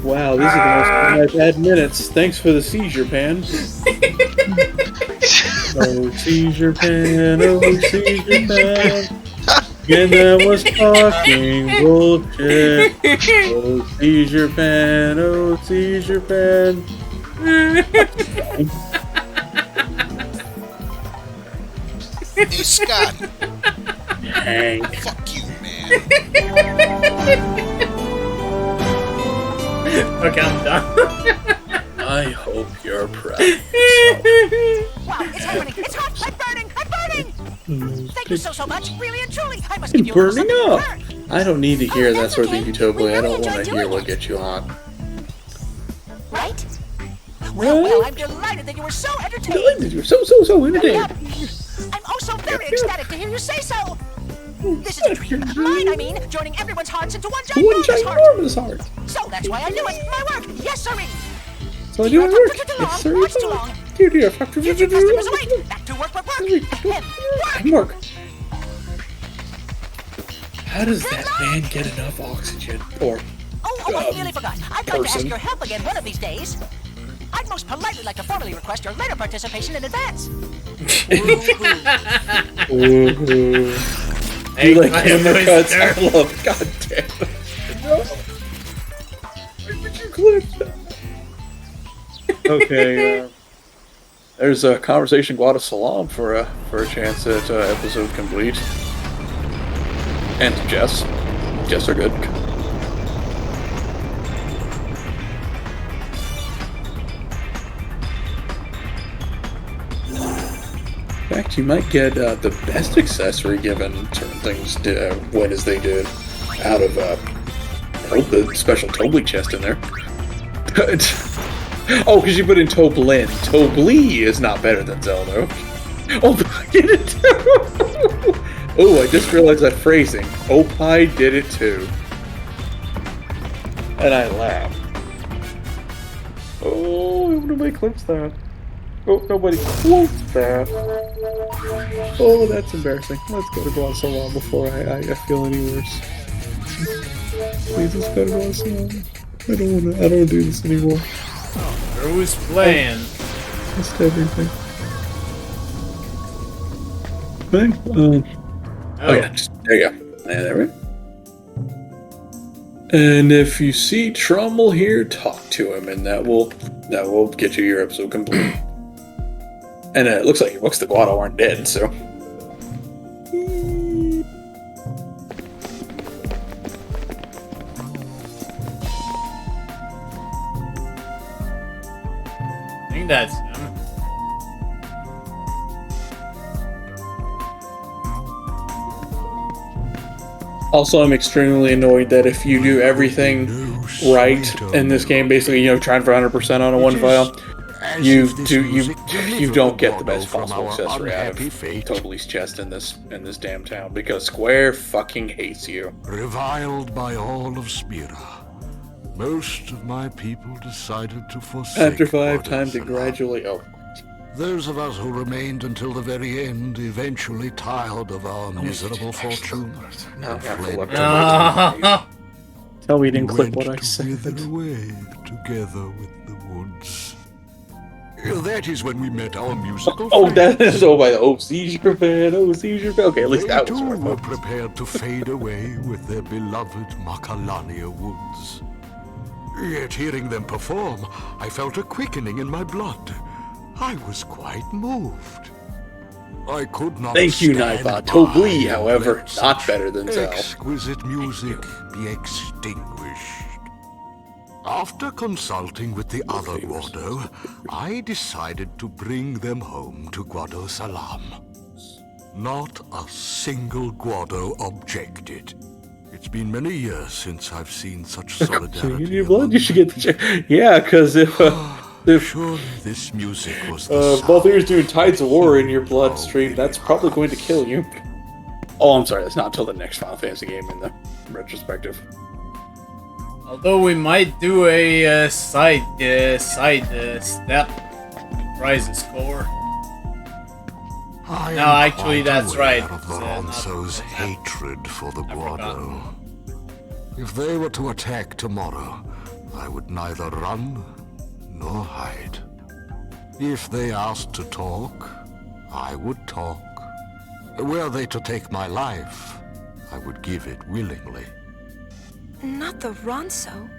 Wow, this is the most fun I've had minutes. Thanks for the seizure, Pan. Oh, seizure, Pan. Oh, seizure, Pan. And I was talking bullshit. Oh, seizure, Pan. Oh, seizure, Pan. Hey, Scott. Hank. Fuck you, man. Okay, I'm done. I hope you're proud. Wow, it's happening. It's hot. I'm burning. Thank you so much. Really and truly. I must give you Burning a up. I don't need to hear that sort of thing, Utopia. I don't want to hear what gets you hot. Right? Well, I'm delighted that you were so entertained. Delighted you were so entertained. I'm oh so very ecstatic to hear you say so. This is a dream. Mine, I mean, joining everyone's hearts into one ginormous heart. So that's why I do it. My work. Yes, sirree. So I do my work. Yes, sir. Dear, factory. Future customers await. Back to work. Work. How does that man get enough oxygen? Or I nearly forgot. I'd like to ask your help again one of these days. I'd most politely like to formally request your later participation in advance. Woohoo. Hey, you like camera cuts? I love. God damn it. No. Where did you clip that? Okay. There's a conversation Guada Salam for a chance at episode complete. And Jess. Jess are good. In fact, you might get the best accessory given certain things win as they did out of the special Tobly chest in there. Oh, because you put in Toblin. Tobly is not better than Zelda. Oh, I did it too! Oh, I just realized that phrasing. Opie did it too. And I laughed. Oh, nobody clips that. Oh, nobody clips that. Oh, that's embarrassing. Let's go to Guadalajara before I feel any worse. Please, let's go to Guadalajara. I don't wanna do this anymore. Who's playing? Just everything. Oh yeah, there you go. Yeah, there we go. And if you see Trumbull here, talk to him, and that will get you your episode complete. And it looks like your books, the Guado, aren't dead, so. I think that's him. Also, I'm extremely annoyed that if you do everything right in this game, basically, trying for 100% on a one file, you don't get the best possible accessory out of Tobally's chest in this damn town, because Square fucking hates you. Reviled by all of Spira, most of my people decided to forsake. After 5 times to gradually... Oh. Those of us who remained until the very end eventually tired of our miserable fortune. Tell me you didn't click what I said. Wither away together with the woods. That is when we met our musical Oh, that is by the seizure fan. Seizure fan. Okay, at least that was worth it. They too were prepared to fade away with their beloved Macalania woods. Yet hearing them perform, I felt a quickening in my blood. I was quite moved. I could not. Thank you, Nightbot. Toblee, however, not better than Zell. Exquisite music be extinguished. After consulting with the other Guado, I decided to bring them home to Guado Salam. Not a single Guado objected. It's been many years since I've seen such solidarity. In your blood, you should get the check. Yeah, because if surely this music was Balthier's doing Tides of War in your bloodstream, that's probably going to kill you. Oh, I'm sorry, that's not until the next Final Fantasy game in the retrospective. Although we might do a side step prize score. No, actually, that's right. Of Lorenzo's hatred for the Guado. If they were to attack tomorrow, I would neither run nor hide. If they asked to talk, I would talk. Were they to take my life, I would give it willingly. Not the Ronso.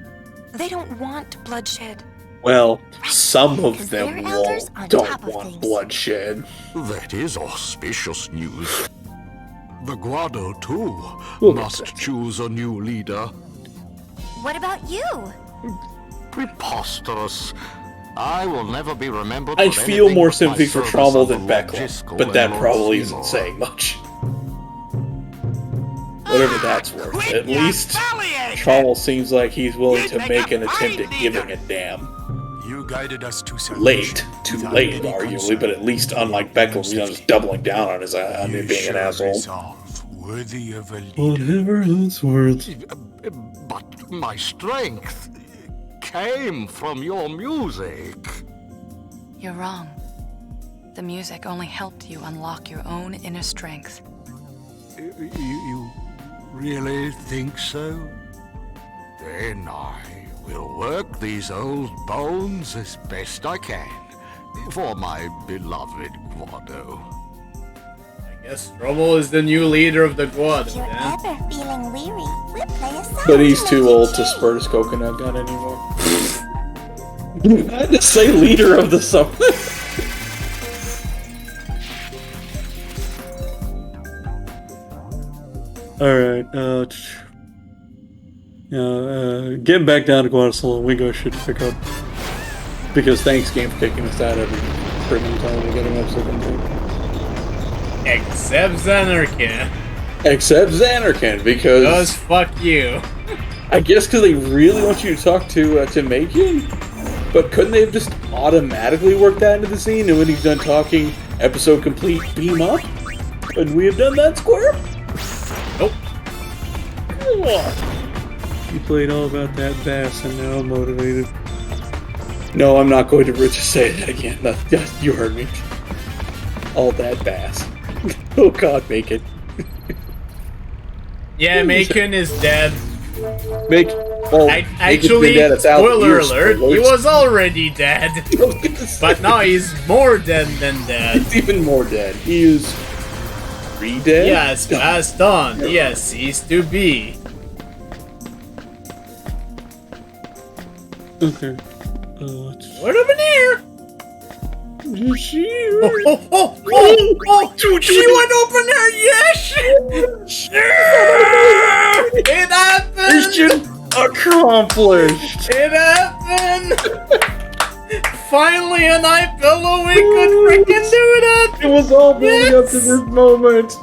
They don't want bloodshed. Well, some of them don't want bloodshed. That is auspicious news. The Guado, too, must choose a new leader. What about you? Preposterous. I will never be remembered. I feel more sympathy for Trommel than Beckler, but that probably isn't saying much. Whatever that's worth. At least Trommel seems like he's willing to make an attempt at giving a damn. You guided us to late, too late, arguably, but at least unlike Beckler, he's not just doubling down on his being an asshole. Worthy of a Whatever that's worth. But my strength came from your music. You're wrong. The music only helped you unlock your own inner strength. You really think so? Then I will work these old bones as best I can for my beloved Guado. I guess Trommel is the new leader of the Guado. If you're ever feeling weary, we'll play a song. But he's too old to spurt his coconut gun anymore. I had to say leader of the summer. Alright, getting back down to Guadalajara, we go should pick up. Because thanks, game, for kicking us out every freaking time we get an episode complete. Except Xanarkin. Except Xanarkin, because... Just fuck you. I guess because they really want you to talk to Macon? But couldn't they have just automatically worked that into the scene, and when he's done talking, episode complete, beam up? And we have done that, Square? Nope. You played all about that bass, and now I'm motivated. No, I'm not going to just say that again. You heard me. All that bass. Oh god, Macon. Yeah, Macon is dead. Actually, spoiler alert, he was already dead. But now he's more dead than dead. He's even more dead. He is re-dead? Yes, passed on. Yes, ceased to be. Okay. What up in here? Oh, she went open there, yes! It happened! Mission accomplished! It happened! Finally, an eye pillow, we could freaking do that! It was all building up to this moment.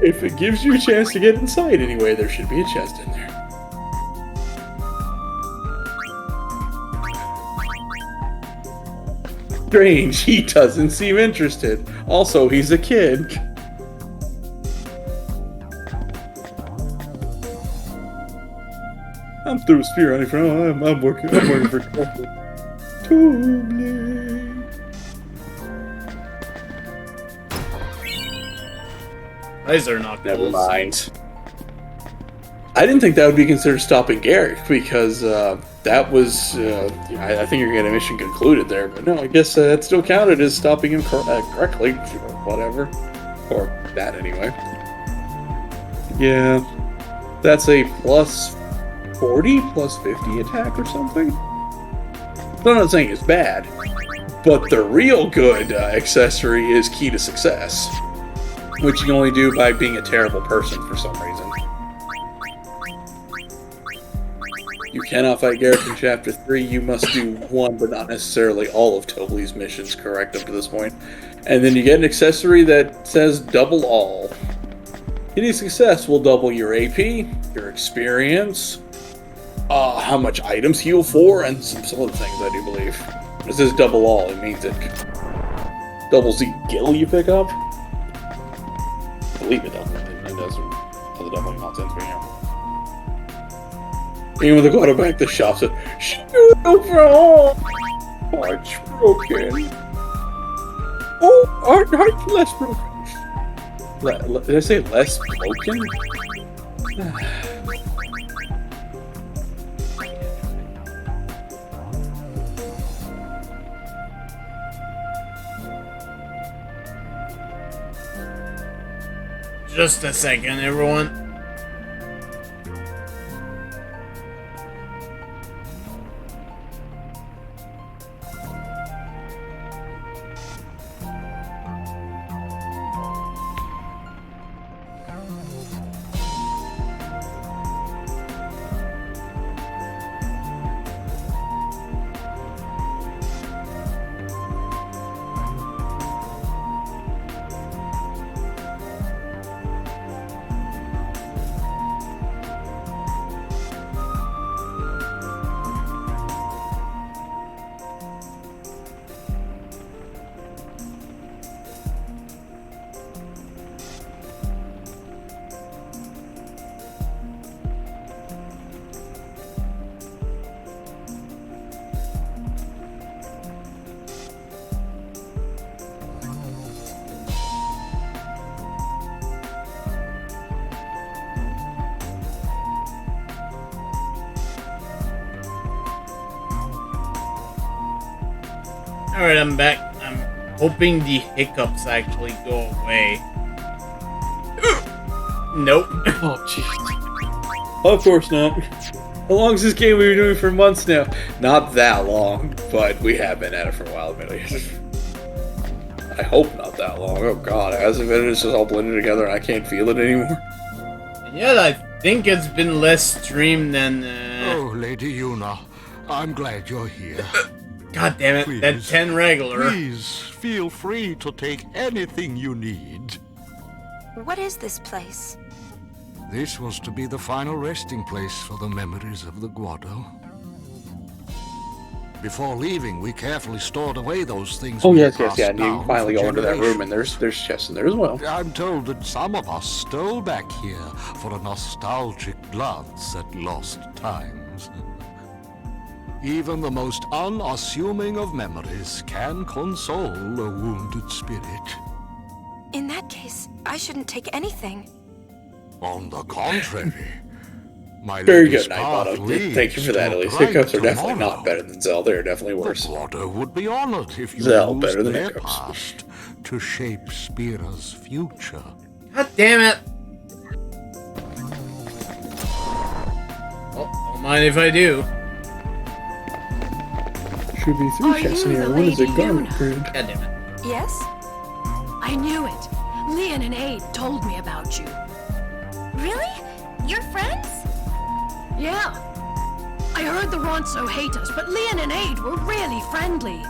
If it gives you a chance to get inside anyway, there should be a chest in there. Strange, he doesn't seem interested. Also, he's a kid. I'm through spear hunting for now. I'm working for Totally. These are not Never mind. I didn't think that would be considered stopping Gary because that was. I think you're getting a mission concluded there, but no, I guess that still counted as stopping him correctly, or whatever, or that anyway. Yeah, that's a plus 40, plus 50 attack or something. I'm not saying it's bad, but the real good accessory is key to success, which you can only do by being a terrible person for some reason. You cannot fight Garrett in Chapter 3, you must do one, but not necessarily all of Tobley's missions correct up to this point. And then you get an accessory that says double all. Any success will double your AP, your experience, how much items heal for, and some other things, I do believe. It says double all, it means it doubles the gil you pick up. I believe it does. It does other doubling nonsense, but yeah. Even when they go back to the shop, said, shoot overall! Parts broken. Oh, aren't less broken? Did I say less broken? Just a second, everyone. Alright, I'm back. I'm hoping the hiccups actually go away. Nope. Oh, jeez. Of course not. How long is this game we've been doing for months now? Not that long, but we have been at it for a while, admittedly. I hope not that long. Oh god, as if it's just all blended together and I can't feel it anymore. And yet, I think it's been less streamed than... Oh, Lady Yuna, I'm glad you're here. God damn it, Please, that 10 regular. Please, feel free to take anything you need. What is this place? This was to be the final resting place for the memories of the Guado. Before leaving, we carefully stored away those things. Oh yes, yeah. And you finally go into that room, and there's chests in there as well. I'm told that some of us stole back here for a nostalgic glance at lost times. Even the most unassuming of memories can console a wounded spirit. In that case, I shouldn't take anything. On the contrary, my very good, Nightbottom. Thank you for that, at least. Hiccups are definitely not better than Zell. They're definitely worse. The Guado would be honored if you Zell used better than their Hiccups. past to shape Spira's future. God damn it! Well, don't mind if I do. Should be 3 chests in here. What is a garment grid? God damn it. Yes? I knew it. Leon and Aid told me about you. Really? You're friends? Yeah. I heard the Ronso hate us, but Leon and Aid were really friendly.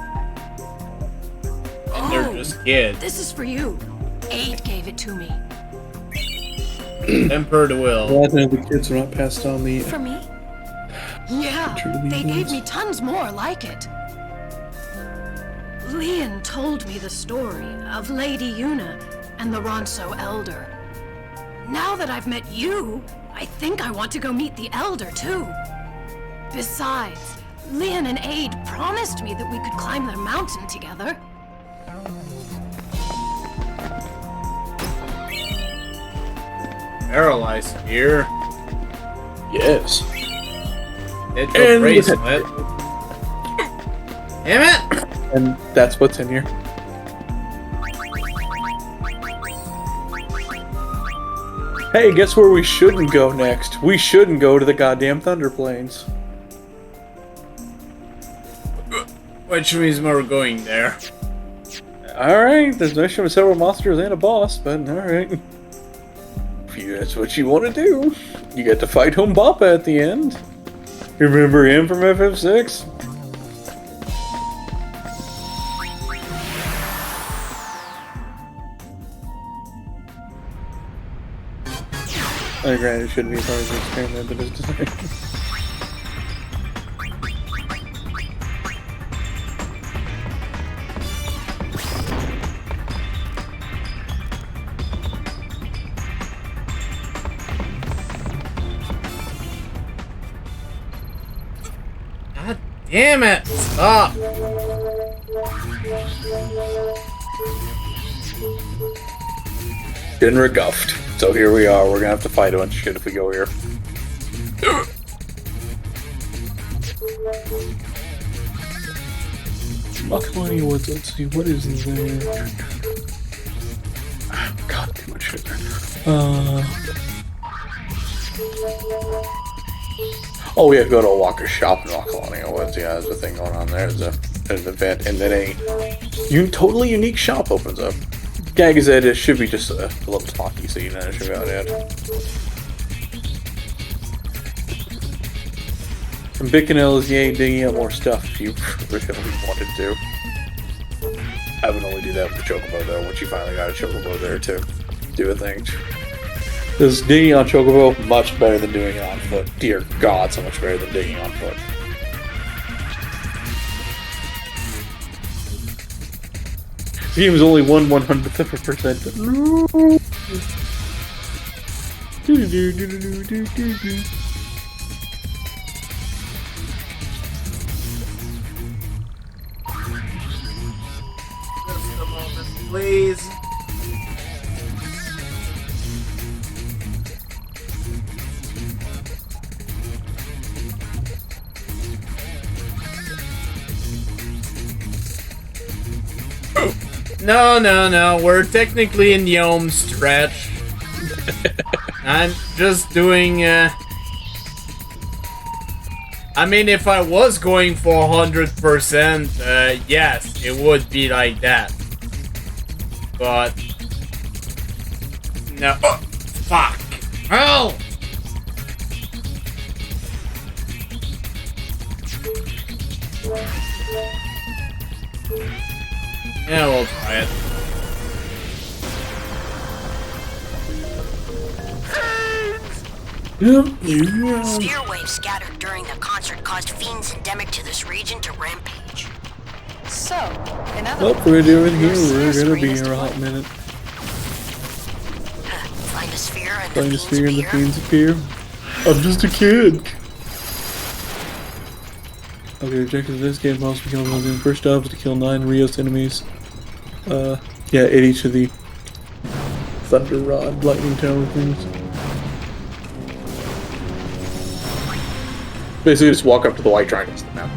And they're just kids. This is for you. Aid gave it to me. Temper the will. Glad to know the kids are not passed on the. For me? Yeah, they gave me tons more like it. Leon told me the story of Lady Una and the Ronso Elder. Now that I've met you, I think I want to go meet the Elder, too. Besides, Leon and Aid promised me that we could climb their mountain together. Paralyzed here. Yes. It's a bracelet. Damn it! And that's what's in here. Hey, guess where we shouldn't go next? We shouldn't go to the goddamn Thunder Plains. Which means we're going there. Alright, there's a mission with several monsters and a boss, but alright. If that's what you want to do, you get to fight Humbappa at the end. Remember him from FF6? Granted, it shouldn't be as hard as an experiment, but it's design. God damn it! Stop! Been rebuffed. So here we are. We're gonna have to fight a bunch of shit if we go here. Makalani Woods. Let's see what is there. God, too much shit there. Oh, we have to go to a Walker's shop in Makalani Woods. Yeah, there's a thing going on there. There's an event, and then a totally unique shop opens up. Gag is that it should be just a little talky, so you know it should be out it. From Bicanel is yay digging up more stuff if you really wanted to. I would only do that with the Chocobo though, once you finally got a Chocobo there to do a thing. Because digging on Chocobo, much better than doing it on foot. Dear God, so much better than digging on foot. The game is only 1/100th of a percent. No. Just a moment, please. No, we're technically in the home stretch. I'm just doing, I mean, if I was going for 100%, yes, it would be like that. But, no, oh, fuck, hell! Yeah, we'll try it. Sphere waves scattered during the concert caused fiends endemic to this region to rampage. So, in other Well, we're doing here. We're gonna be here a hot minute. Find a sphere and Find a sphere and the fiends appear. I'm just a kid. Okay, the objective of this game must be killing one. First job is to kill 9 Rios enemies. Yeah, at each of the Thunder Rod, Lightning Tower things. Basically, just walk up to the white triangles on the map.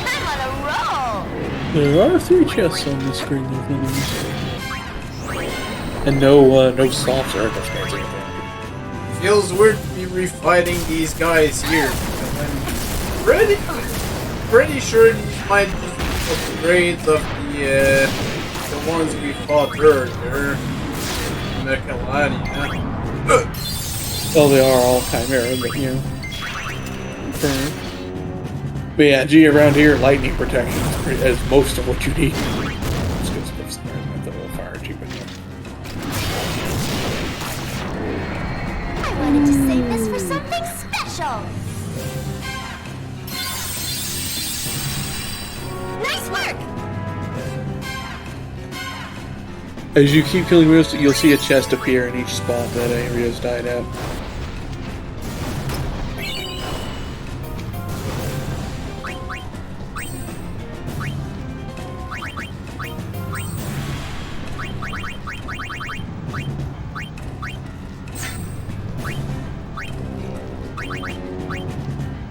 I'm on a roll! There are 3 chests on the screen with enemies. And no softs or fancy anything. Feels weird to be refighting these guys here. I'm pretty sure these might just be upgrades of the ones we fought earlier. Mekalania. Well, they are all Chimera, but you know. Okay. But yeah, gee, around here, lightning protection is most of what you need. Let's get some snares with a little fire achievement. I wanted to save this for something special. Nice work! As you keep killing Rose, you'll see a chest appear in each spot that area's died out.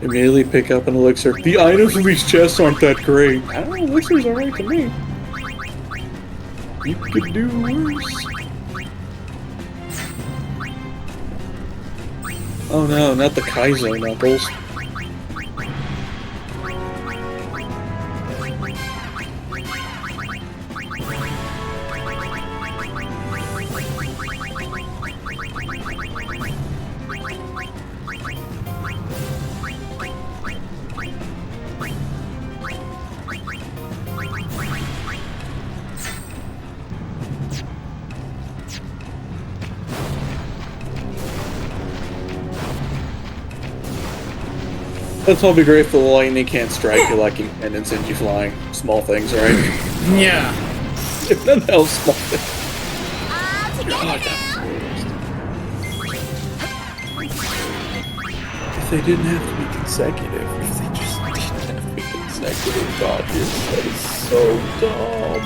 Immediately pick up an elixir. The items in these chests aren't that great. I don't know, elixirs are right to me. You could do worse. Oh no, not the Kaizo knuckles. Let's all be grateful the lightning can't strike you like and then send you flying. Small things, right? Yeah. If nothing else, small things. If they didn't have to be consecutive, if they just didn't have to be consecutive dodges, that is so dumb.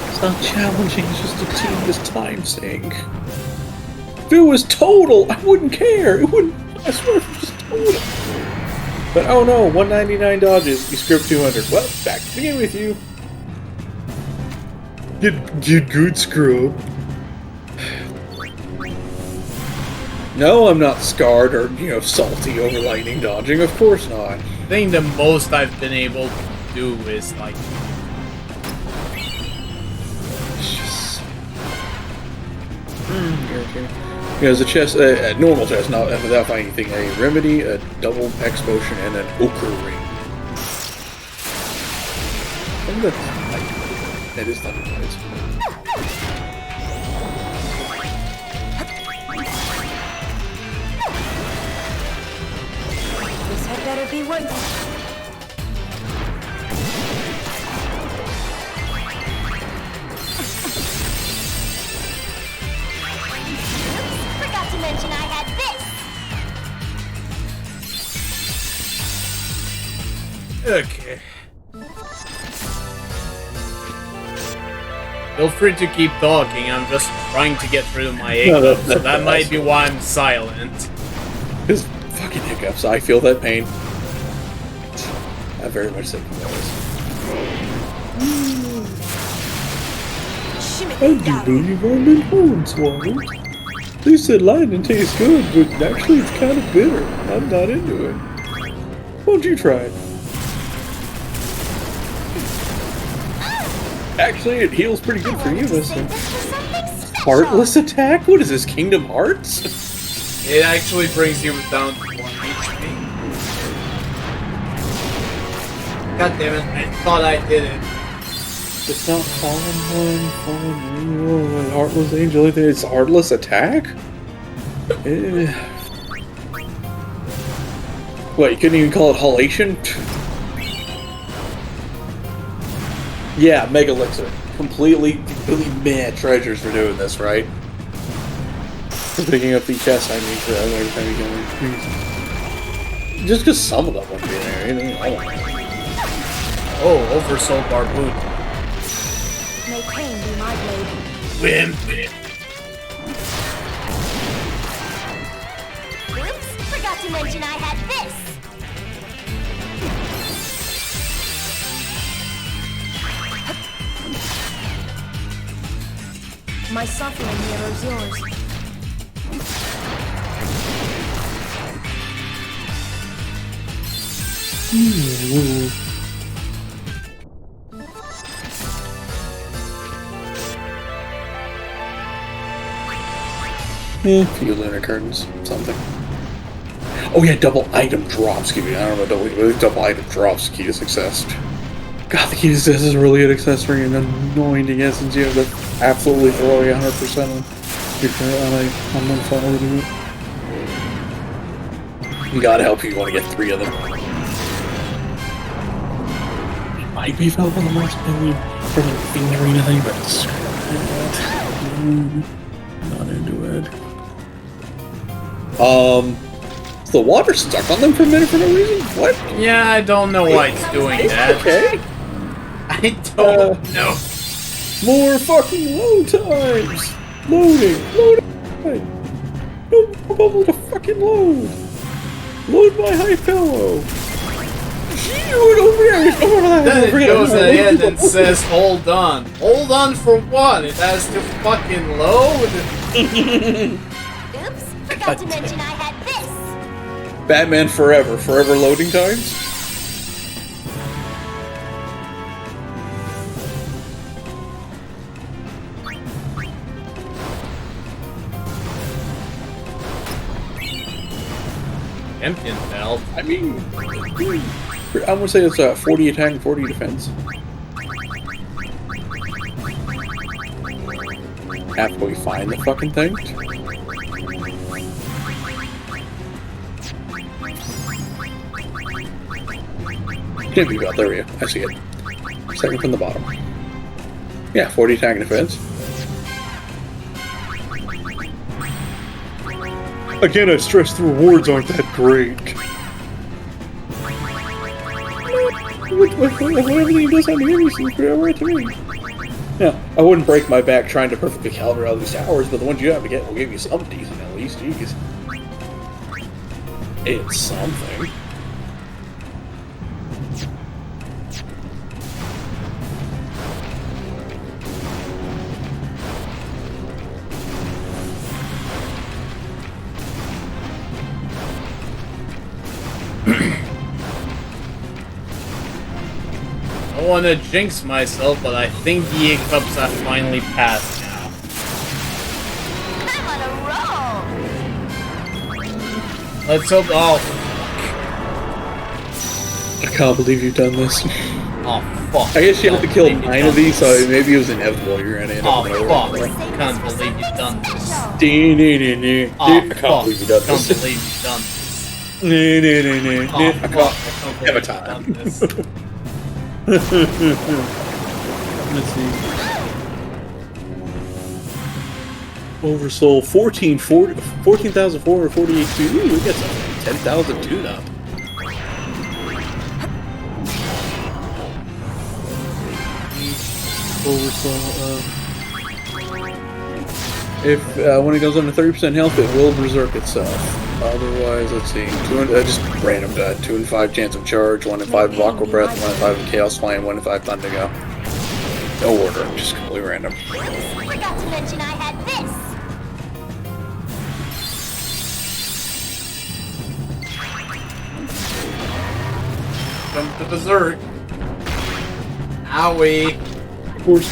It's not challenging, it's just a tedious time sink. If it was total, I wouldn't care. It wouldn't. I swear, if it was just total. But oh no, 199 dodges. You script 200. Well, back to the game with you. Get good, scrub. No, I'm not scarred or salty over lightning dodging. Of course not. I think the most I've been able to do is like. It's just. Irritating. There's a chest, a normal chest, not without finding anything. A remedy, a double X potion, and an ochre ring. I think that's it is thunder blades. This had better be worth it. Forgot to mention I had this. Okay. Feel free to keep talking, I'm just trying to get rid of my hiccups, so that might be why I'm silent. His fucking hiccups, I feel that pain. I very much think he does. I do believe I'm in Hornswoggle. They said lightning tastes good, but actually it's kind of bitter. I'm not into it. Won't you try it? Actually, it heals pretty good for you, listen. Heartless attack? What is this, Kingdom Hearts? It actually brings you down to 1 HP. God damn it, I thought I did it. It's not fallen one, Heartless Angel, it's Heartless Attack? What, you couldn't even call it Halation? Yeah, Mega Elixir. Completely meh treasures for doing this, right? For picking up the chest I need for every time you go in. Just because some of them wouldn't be there. Anything I don't know. Oh, Oversoul Barboon. May pain be my blade. Wimp. Oops, forgot to mention I had this. My suffering mirrors yours. A few lunar curtains, something. Oh yeah, double item drops give you. I don't know, double item drops key to success. God, the key to success is a really good accessory and annoying to get since you have to absolutely throw away 100% on one file to do it. God help you want to get 3 of them. It might be available on the most for the arena thing, but not into it. The water stuck on them for a minute for no reason? What? Yeah, I don't know why it's doing that. Okay. I don't know. More fucking load times! Loading! No bubble to fucking load! Load my high pillow! Then it goes ahead and says, hold on. Hold on for what? It has to fucking load? Oops, forgot to mention I had this. Batman Forever. Forever loading times? Champion belt. I mean, I'm gonna say it's 40 attack and 40 defense. After we find the fucking thing. Can't be about, there we go. I see it. Second from the bottom. Yeah, 40 attack and defense. Again, I stress the rewards aren't that great. Everything does on the enemy seems right to me. Yeah, I wouldn't break my back trying to perfectly calibrate all these towers, but the ones you have to get will give you some decent at least. Jeez. It's something. I don't want to jinx myself, but I think the hiccups have finally passed now. I'm on a roll. Let's hope. Oh. I can't believe you've done this. Oh, fuck. I guess you have to kill 9 of these, so maybe it was inevitable you're gonna end up with fuck. I can't believe you've done this. I can't believe you've done this. I can't believe you've done this. I can't. Have a time. Let's see. Oversoul 14,448 2. Ooh, we got some 10,000 tune-up. Oversoul, if when it goes under 30% health, it will berserk itself. Otherwise, let's see. Just random die. 2 in 5 chance of charge. 1 in 5 of aqua breath. 1 in 5 of chaos flame. 1 in 5 thunder go. No order. Just completely random. Forgot to mention I had this. Come to berserk. Owie. Of course.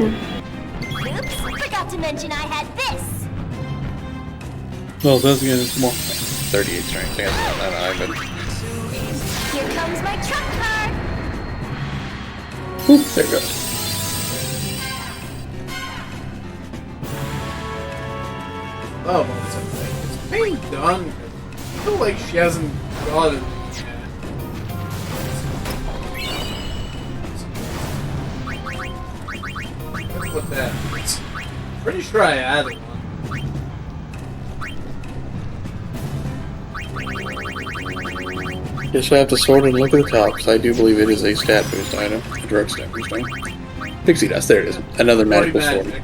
Oops, forgot to mention I had this. Well, that's again, it's more 38 strength. I don't know. Here comes my trump card. Ooh, there it goes. Oh, it's being done. I feel like she hasn't got it yet. Let's put that. Pretty sure I added one. Guess I have to sort and look at the top, because I do believe it is a stat boost item. A drug stat boost item. Pixie dust, there it is. Another magical sword.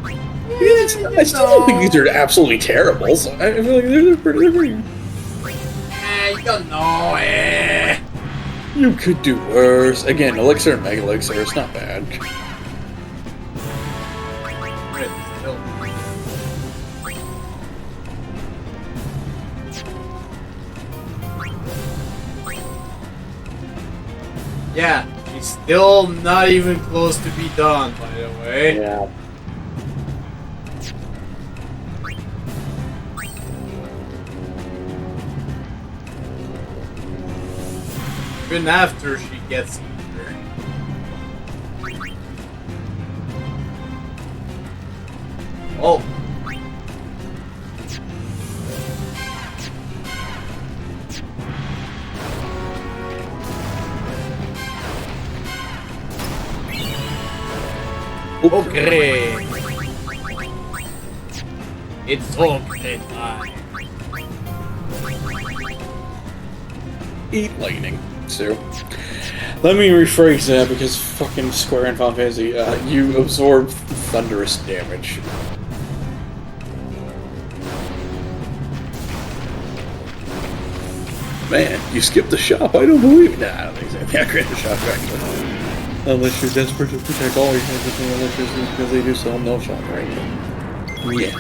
I still don't think these are absolutely terrible, so I feel like they're pretty. You don't know it. You could do worse. Again, elixir and mega elixir, it's not bad. Yeah, she's still not even close to be done, by the way. Yeah. even after she gets here. Oh. Okay. It's okay time. Eat lightning, Sue. Let me rephrase that because fucking Square and Final Fantasy, you absorb thunderous damage. Man, you skipped the shop. I don't believe it. Nah, I don't think so. Yeah, I created the shop actually. Unless you're desperate to protect all your hands from electricity because they do sell no shop right now. Yeah.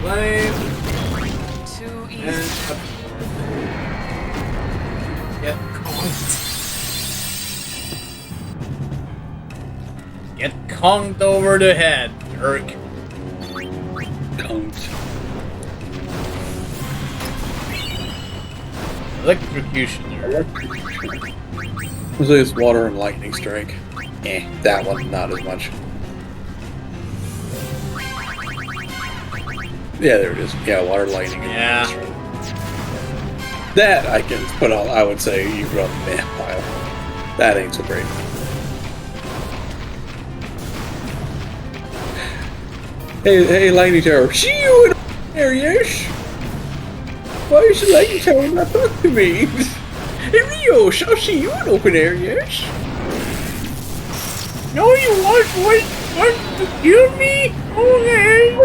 Flame. Too easy. And get conked. Get conked over the head, jerk. Conked. Electrocutioner. Looks like it's water and lightning strike. That one, not as much. Yeah, there it is. Yeah, water, lightning. Yeah. That I can put on, I would say, you put on the man pile. That ain't so great. Hey, lightning tower. See you in there, yes? Why is the lightning tower not talking to me? Hey, Rios, I'll see you in open air, yes? No, you want to kill me? Okay.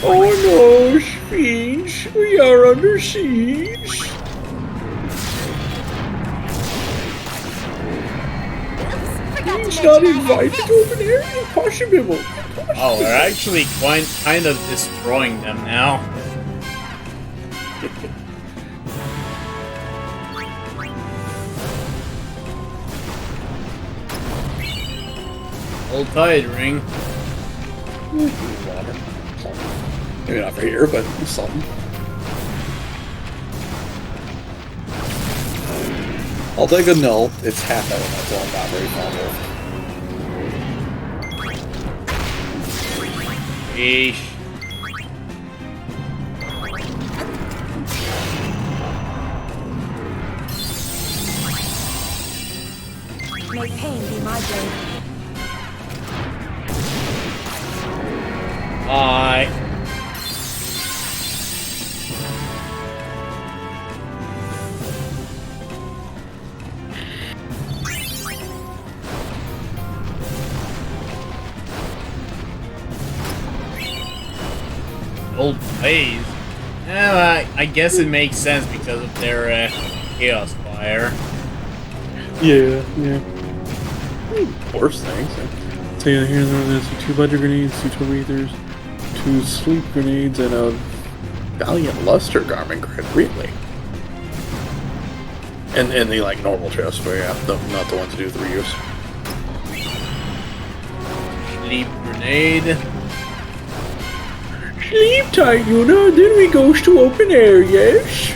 Oh no, Sphinx, we are under siege. He's not invited to open air. Impossible. Oh, we're actually kind of destroying them now. Old tide ring. Water. Maybe not for here, but something. I'll take a null. It's half elemental. I'm not very fond of. Yeesh. May pain be my blade. Bye. Old blaze. Yeah, I guess it makes sense because of their chaos fire. Yeah. Worse things. So yeah, here there's 2 butter grenades, 2 torpedoes, 2 sleep grenades, and a Valiant Luster garment grid. Really? And the like normal chest, but yeah, not the ones that do the reuse. Sleep grenade. Sleep tight, Yuna. Then we goes to open air, yes?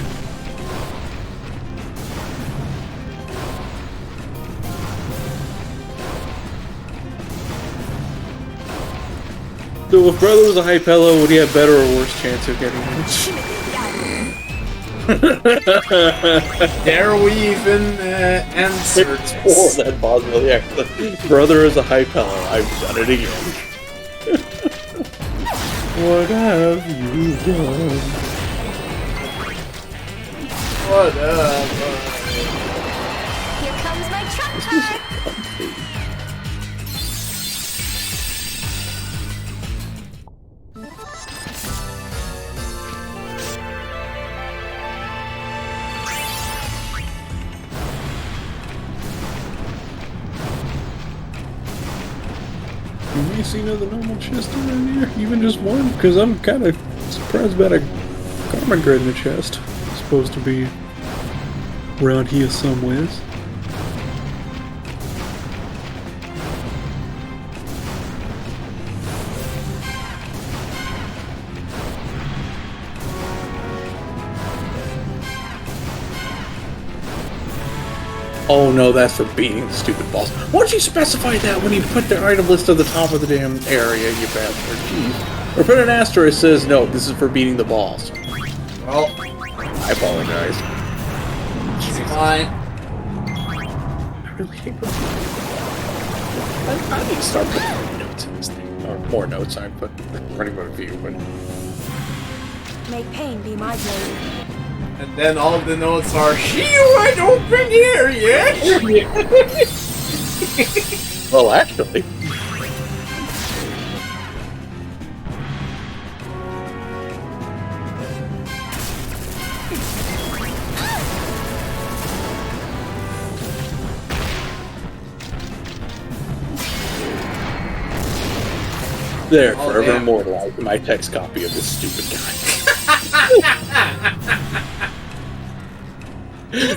So if brother was a Hypello, would he have better or worse chance of getting it? Dare we even answer this? That possibility, actually. Brother is a Hypello. I've done it again. What have you done? Whatever. Here comes my truck car. You may see another normal chest around here, even just one, because I'm kind of surprised about a garment grid in the chest. It's supposed to be Around here somewheres. Oh no, that's for beating the stupid boss. Why don't you specify that when you put the item list at the top of the damn area, you bastard? Jeez. Or put an asterisk that says, no, this is for beating the boss. Well, I apologize. It's fine. I really hate I need to start putting notes in this thing. Or more notes, I put running about a few, but... May pain be my blade. And then all the notes are, she wide open here, yes? Well, actually. There, forever immortalized my text copy of this stupid guy.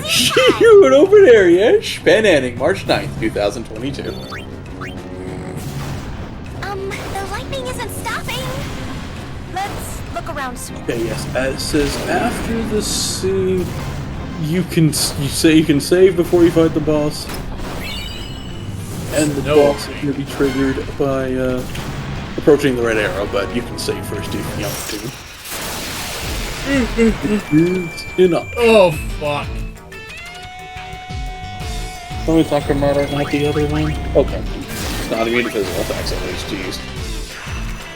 Shoot over there, yes? PanAnning, March 9th, 2022. The lightning isn't stopping. Let's look around some more. Okay, yes. It says after the scene, you can save before you fight the boss, and the boss is going to be triggered by approaching the red arrow. But you can save first if you want to. Enough. Oh fuck. Are we talking about it, not the other one? Okay. It's not immune to physical attacks at least, jeez.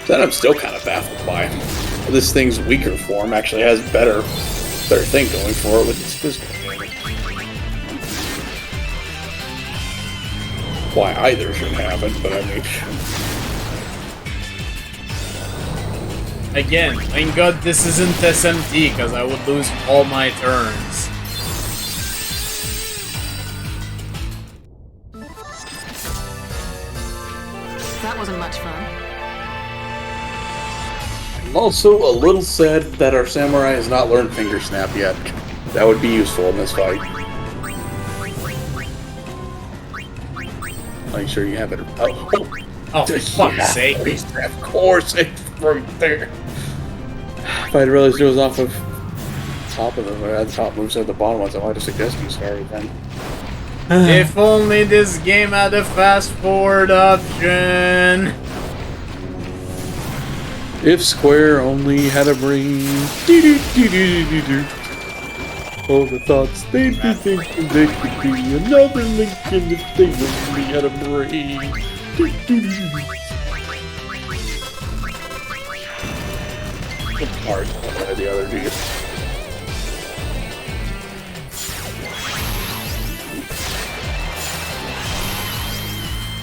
That I'm still kind of baffled by. This thing's weaker form actually has better thing going for it with its physical. Why either should happen, but I mean... Again, thank God this isn't SMT, because I would lose all my turns. That wasn't much fun. I'm also a little sad that our samurai has not learned finger snap yet. That would be useful in this fight. Make sure you have it. Oh, for fuck's sake. Of course, it's right there. If I'd realized it was off of top of the top moves at the bottom ones, I might have suggested you started then. If only this game had a fast forward option. If Square only had a brain. All the thoughts they'd be thinking they could be another Lincoln if they only had a brain. Hard by the other dude.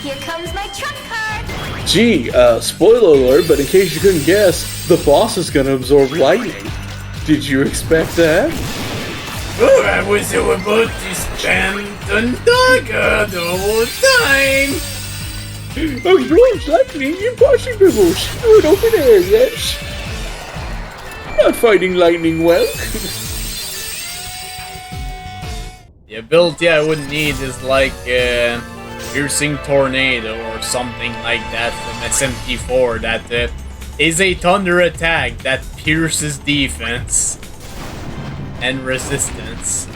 Here comes my trump card. Gee, spoiler alert, but in case you couldn't guess, the boss is gonna absorb lightning. Did you expect that? Oh, I was about to spend the whole time. Absorbs lightning, impossible. Screw it over there, yes. Not fighting lightning well. The ability I would need is like Piercing Tornado or something like that from SMT4 that is a thunder attack that pierces defense and resistance.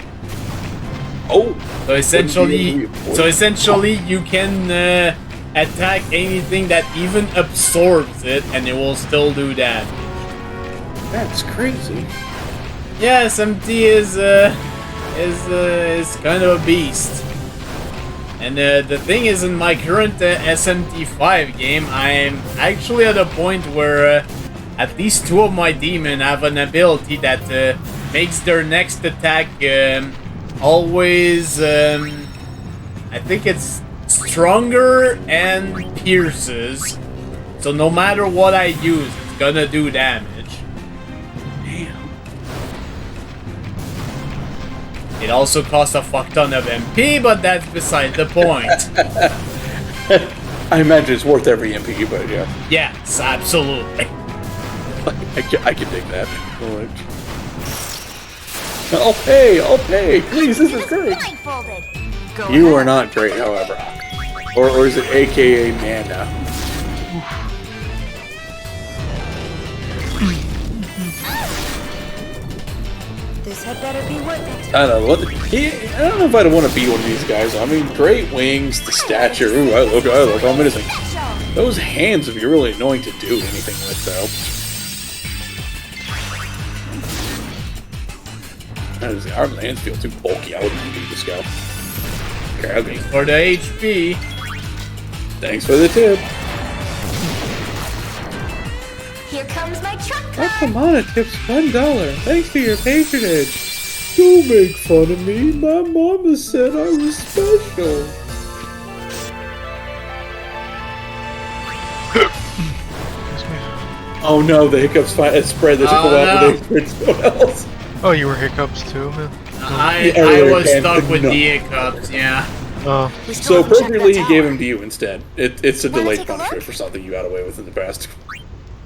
Oh! So essentially you can attack anything that even absorbs it and it will still do damage. That's crazy. Yeah, SMT is kind of a beast. And the thing is, in my current SMT5 game, I'm actually at a point where at least two of my demons have an ability that makes their next attack always, I think it's stronger and pierces. So no matter what I use, it's gonna do damage. It also costs a fuck ton of MP, but that's beside the point. I imagine it's worth every MP, but yeah. Yes, absolutely. I can dig that. I'll pay! Please, this is great! Blindfolded. You are not great, however. Or is it AKA Nana? This had better be worth it. I don't know. I don't know if I'd want to be one of these guys. I mean, great wings, the stature. Ooh, I look amazing. Those hands would be really annoying to do anything with, though. The arms and hands feel too bulky. I wouldn't do this guy. Okay. For the HP. Thanks for the tip. Here comes my truck Oh, card. come on, it tips $1. Thanks for your patronage. Don't make fun of me. My mama said I was special. Oh no, the hiccups spread. There's a couple else. Oh, you were hiccups too, man? I was stuck with the hiccups, yeah. So appropriately, he gave him to you instead. It's a delayed punishment for something you got away with in the past.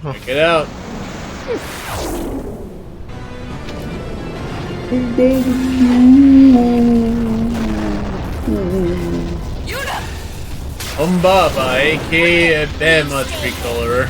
Check it out. Umbaba, aka Bama Tricolor.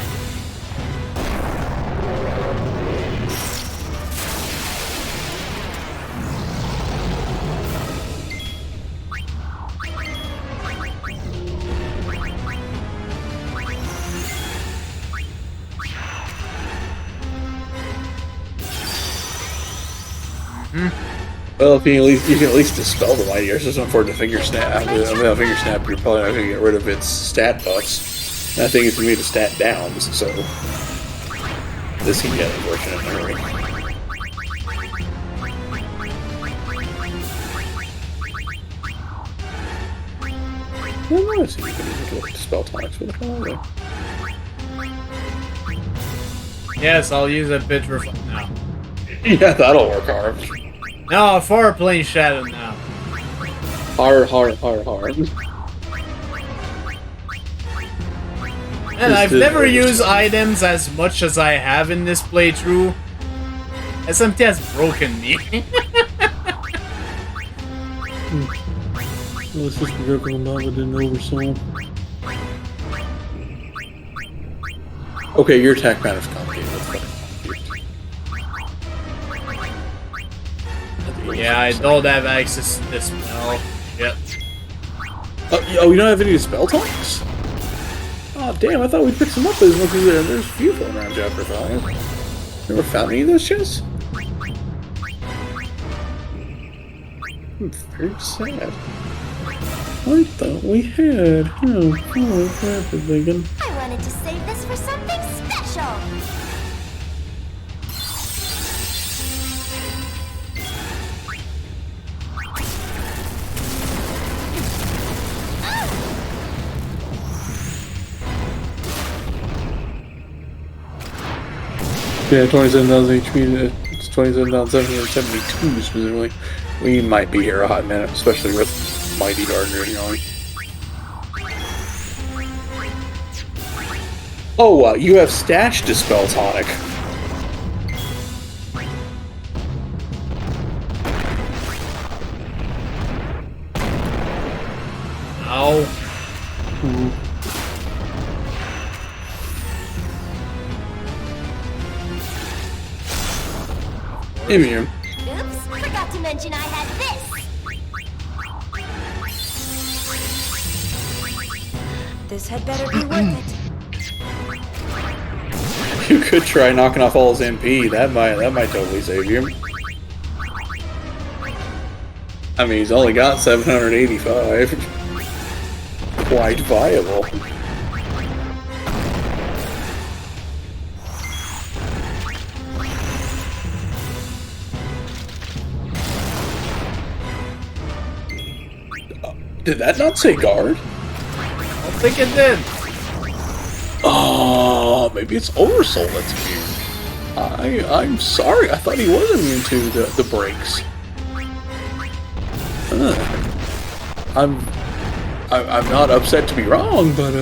Well, if you can at least dispel the light year system for the finger snap. Without finger snap, you're probably not going to get rid of its stat buffs. And I think it's going to be the stat downs, so this can get unfortunate in a hurry. Well, no, I see you can look at dispel tonics with the Yes, I'll use a bit now. Yeah, that'll work hard. No, for plane shadow now. Hard. And I've never used items as much as I have in this playthrough. SMT has broken me. Well, it's just a joke on that, but didn't oversaw. Okay, your attack patterns complicated. Yeah, I don't have access to this spell. Yep. Oh, you don't have any spell tonics? Oh, damn, I thought we picked some up as much as there's a few floating around chapter 5. Never found any of those shits? I'm very sad. I thought we had. Oh, that's a big one. I wanted to save this for something special. Yeah, 27,000 HP. It's 27,772 specifically. We might be here a hot minute, especially with Mighty Gardener going. Oh, you have Stash Dispel Tonic. Ow. Ooh. Immune. Oops, forgot to mention I had this. This had better be worth it. You could try knocking off all his MP. That might totally save you. I mean, he's only got 785. Quite viable. Did that not say guard? I think it did. Oh, maybe it's Oversoul that's immune. I'm sorry. I thought he was immune to the breaks. I'm not upset to be wrong, but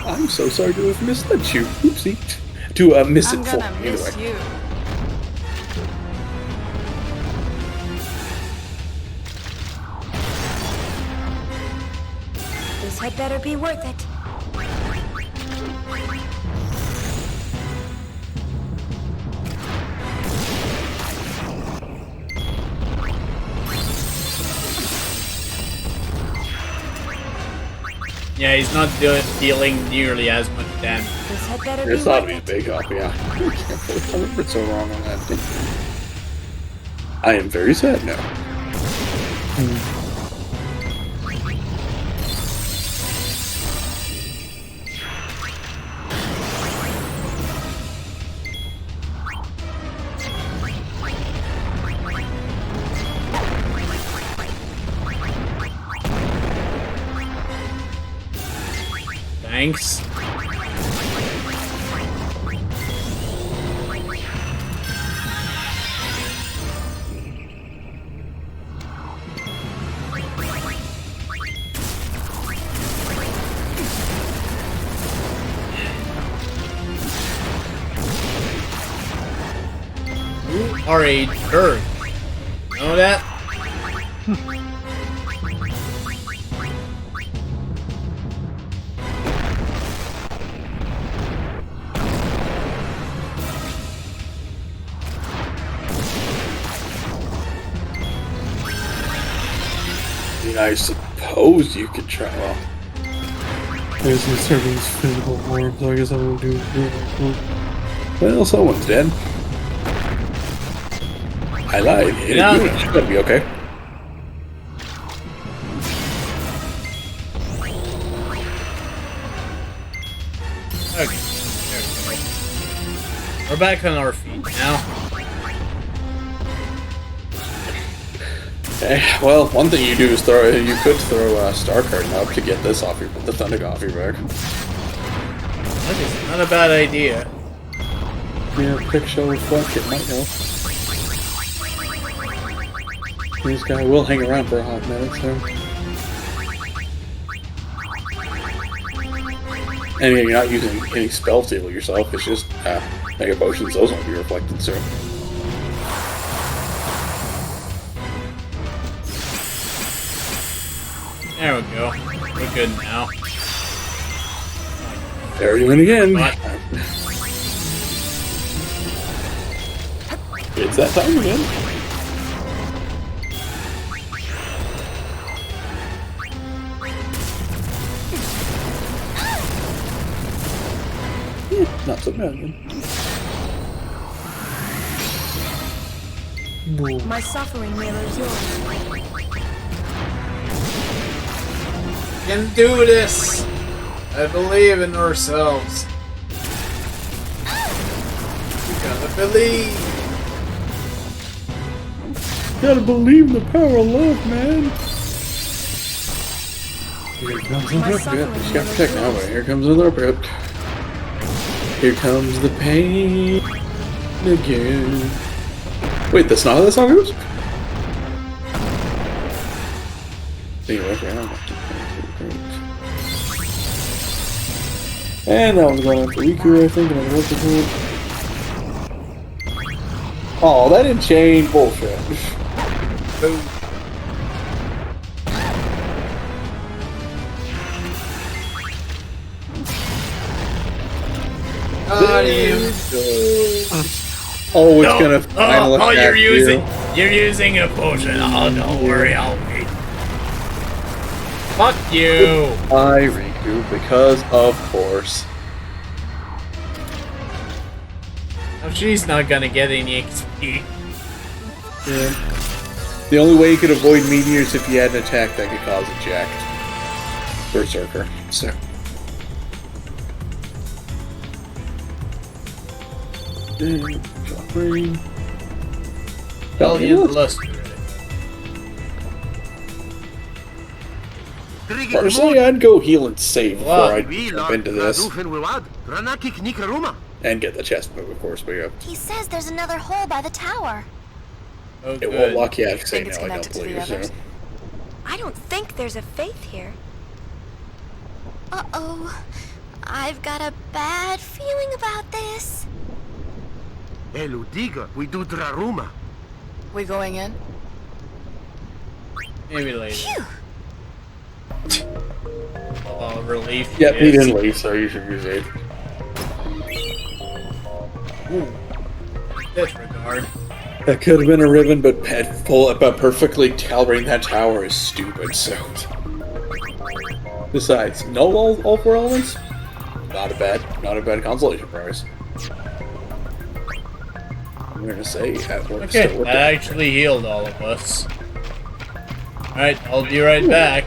I'm so sorry to have misled you. Oopsie. to miss I'm it for gonna me, miss anyway. you. This had better be worth it. Yeah, he's not dealing nearly as much damage. This had better be It's ought to worth be a it. big up, yeah. I remembered so wrong on that thing. I am very sad now. Thanks. You are a jerk. Know that? I suppose you could try. Well, there's the servant's physical form, so I guess I will do. Well, someone's dead. I lied. It's gonna be okay. Okay. We're back on our feet now. Well, one thing you do is you could throw Star Card up to get this off the Thunder Coffee back. That is not a bad idea. Yeah, Pixel Reflect, it might help. This guy will hang around for a hot minute, so. And you're not using any spell table yourself, it's just Mega Potions, those won't be reflected soon. There we go. We're good now. There you win again. It's that time again. Not so bad, then. My suffering mirrors yours. We can do this! I believe in ourselves. We gotta believe! Gotta believe in the power of love, man! Here comes another uppercut. She's got protect now, but here comes another uppercut. Here comes the pain again. Wait, that's not how that song goes? Anyway, and that one's going on for Riku, I think, and what's it called? Oh, that didn't change. Bullshit. Boom. Oh, it's gonna final attack you're using a potion. Oh, don't worry, I'll wait. Fuck you! Bye, Riku, because of course. Oh, she's not gonna get any XP. Yeah. The only way you could avoid meteors if you had an attack that could cause eject. Berserker. So. Valiant Luster. Personally, I'd go heal and save before I jump into this. And get the chest move, of course, but yeah. He says there's another hole by the tower. Oh, it won't lock you out if say no, I don't to believe so. I don't think there's a faith here. Uh-oh. I've got a bad feeling about this. Eludiga, we do Draruma. We going in? Maybe later. Oh, relief. Yep, he didn't leave, so you should use it. Ooh. Disregard. That could have been a ribbon, but perfectly calibrating that tower is stupid, so... Besides, no all 4 elements? Not a bad consolation prize. I'm gonna say that works. Okay, that actually healed all of us. Alright, I'll be right back.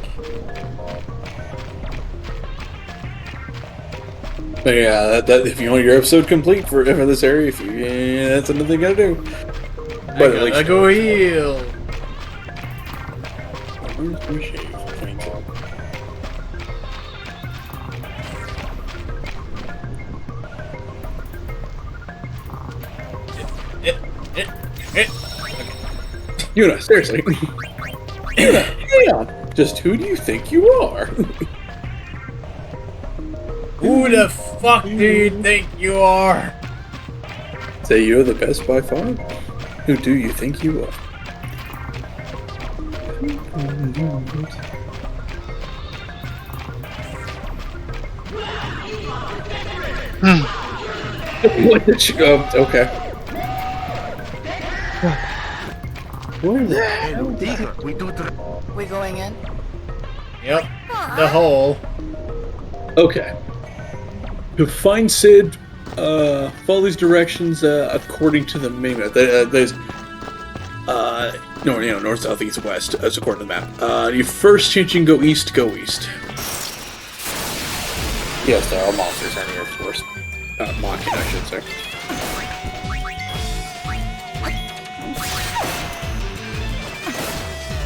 But yeah, that if you want your episode complete for this area, that's another thing you gotta do. But at least I go heal. Where's my shave? Yuna, seriously. Yuna, hang on. Just who do you think you are? Who the fuck do you think you are? Say you're the best by far? Who do you think you are? What did you go? Okay. Where the hell? We going in? Yep, the hole. Okay. To find Sid, follow these directions according to the main map. There's north, south, east, west, as according to the map. You first chance you can go east, go east. Yes, there are monsters on here, of course. Mocking, I should say.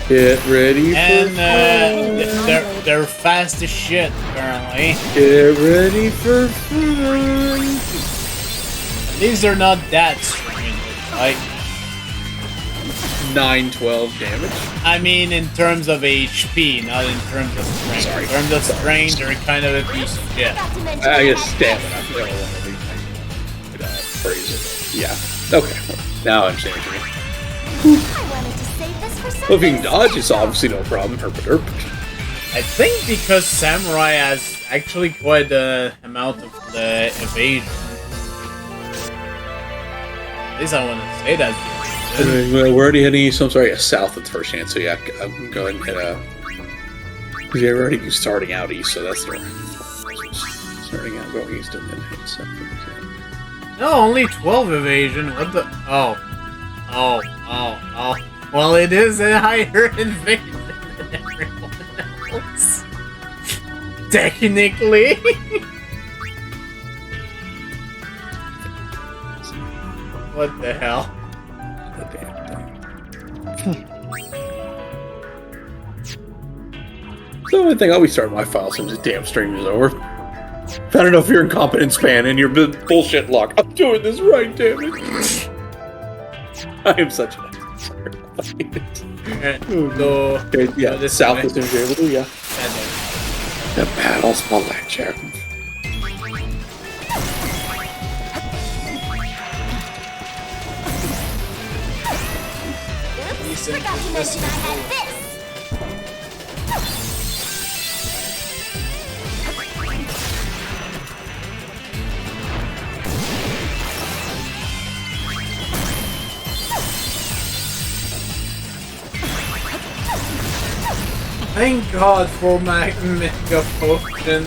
Get ready for And they're fast as shit, apparently. Get ready for fun. These are not that strange, like 9-12 damage. I mean, in terms of HP, not in terms of strength. Sorry. In terms of strength, they're kind of a piece of shit. I guess stamina. Phrase it. Yeah. Okay. Now I understand what you mean. Well, if you can dodge, it's obviously no problem. Herp. I think because Samurai has actually quite an amount of the evasion. At least I want to say that. Well, we're already heading east, so I'm sorry, south at the first chance, so yeah, I'm going to head because you're already starting out east, so that's the starting out going east and then head south. No, only 12 evasion. What the? Oh. Well, it is a higher evasion than everyone else. Technically. What the hell? So I think I'll be starting my file since this damn stream is over. I don't know if you're incompetent span and you're bullshit luck. I'm doing this right, damn it. I am such an yeah, the south is going to be able to, yeah. The battle's blackjack. Forgot to mention I had this. Thank God for my Mega Potion.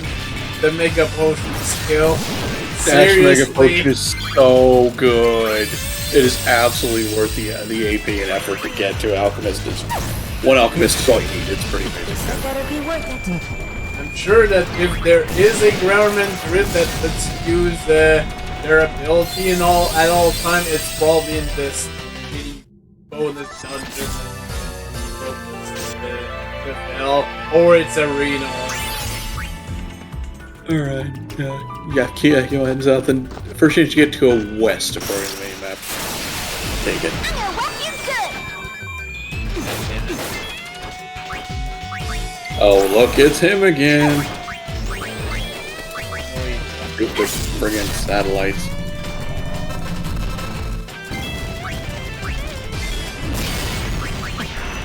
The Mega Potion skill. Dash Mega Potion is so good. It is absolutely worth the AP and effort to get to. Alchemist is one Alchemist is all you need. It's pretty basic. Better be worth it. I'm sure that if there is a government grid that lets you use their ability and all at all time, it's probably in this mini bonus dungeon. Or it's arena. Alright, yeah, go ahead and south, and first chance you get to go west according to the main map. Take it. Oh, look, it's him again. stupid friggin' satellites.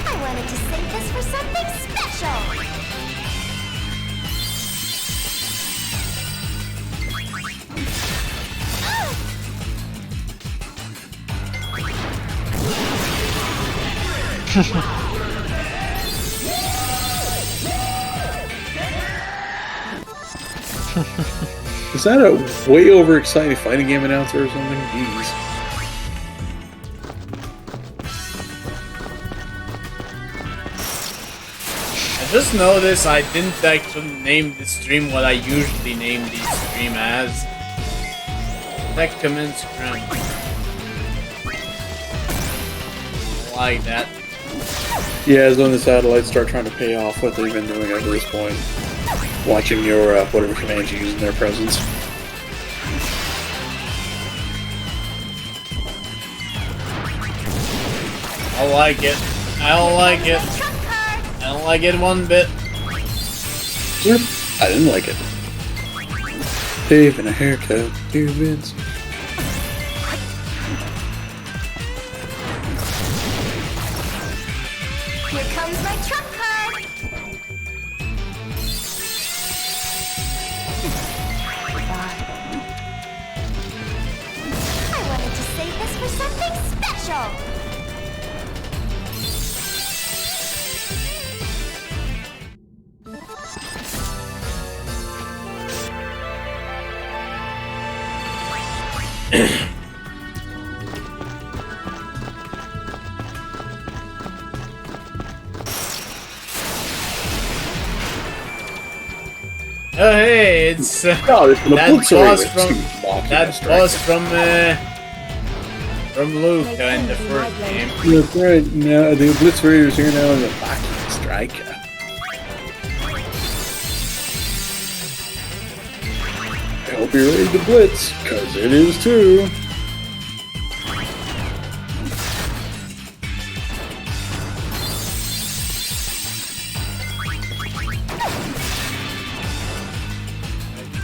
I wanted to save this for something special. Is that a way overexcited fighting game announcer or something? Jeez. I just noticed I didn't actually name this stream what I usually name this stream as. Tech commence crunch. I like that. Yeah, it's when the satellites start trying to pay off what they've been doing up to this point. Watching your, whatever commands you use in their presence. I like it. I don't like it. I don't like it one bit. I didn't like it. Dave and a haircut. 2 bits. Here comes my trump card. I wanted to save this for something special. Oh hey, it's that boss from Luke in the first game. That's right. Now the Blitz Raiders here now as a Viking striker. I hope you're ready to blitz, cause it is too.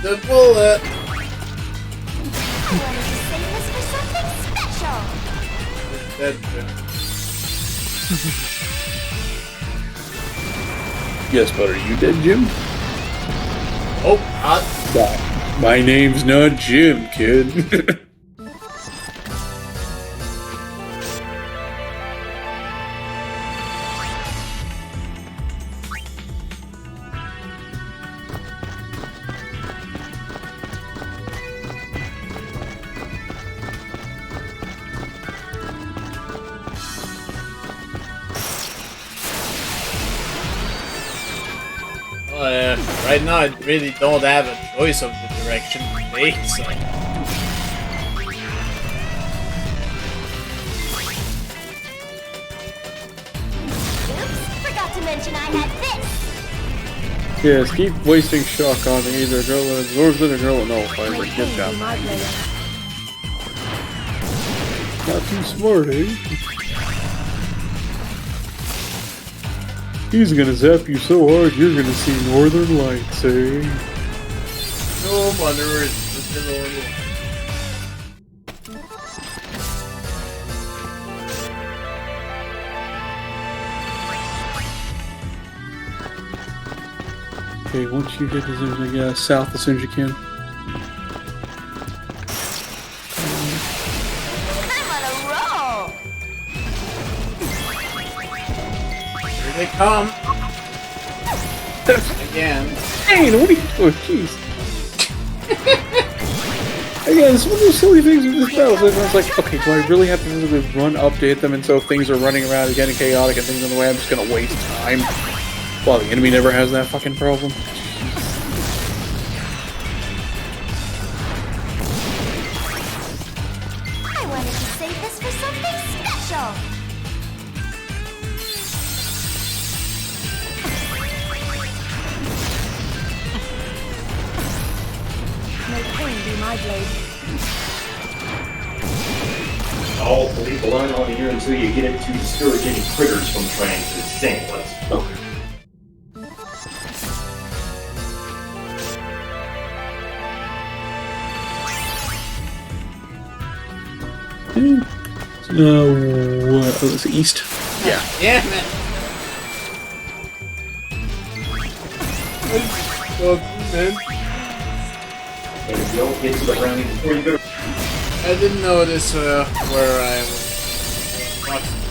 The bullet. I wanted to save this for something special. Yes, but are you dead, Jim? Oh, hot. My name's not Jim, kid. Right now, I really don't have a choice of the direction to take, so... Oops, forgot to mention I had this. Yes, keep wasting shock on either a girl that absorbs it or a girl that nullifies it. Good job. Not too smart, eh? He's gonna zap you so hard you're gonna see northern lights, eh? No wonder it's just normal. Okay, once you get to the south as soon as you can. I'm on a roll. Here they come. Again. Hey, what are you doing? Jeez. Again, it's one of those silly things with this battle. It's like, okay, do I really have to physically run up to hit them, and so if things are running around and getting chaotic and things in the way, I'm just gonna waste time? Well, the enemy never has that fucking problem. I wanted to save this for something special. May pain be my blade. I'll leave the line on here until you get it to discourage any critters from trying to sink us. Okay. What was it, east? Yeah. Yeah, man. Man. And you don't get to the brownie before you go to... I didn't notice where I was approximately.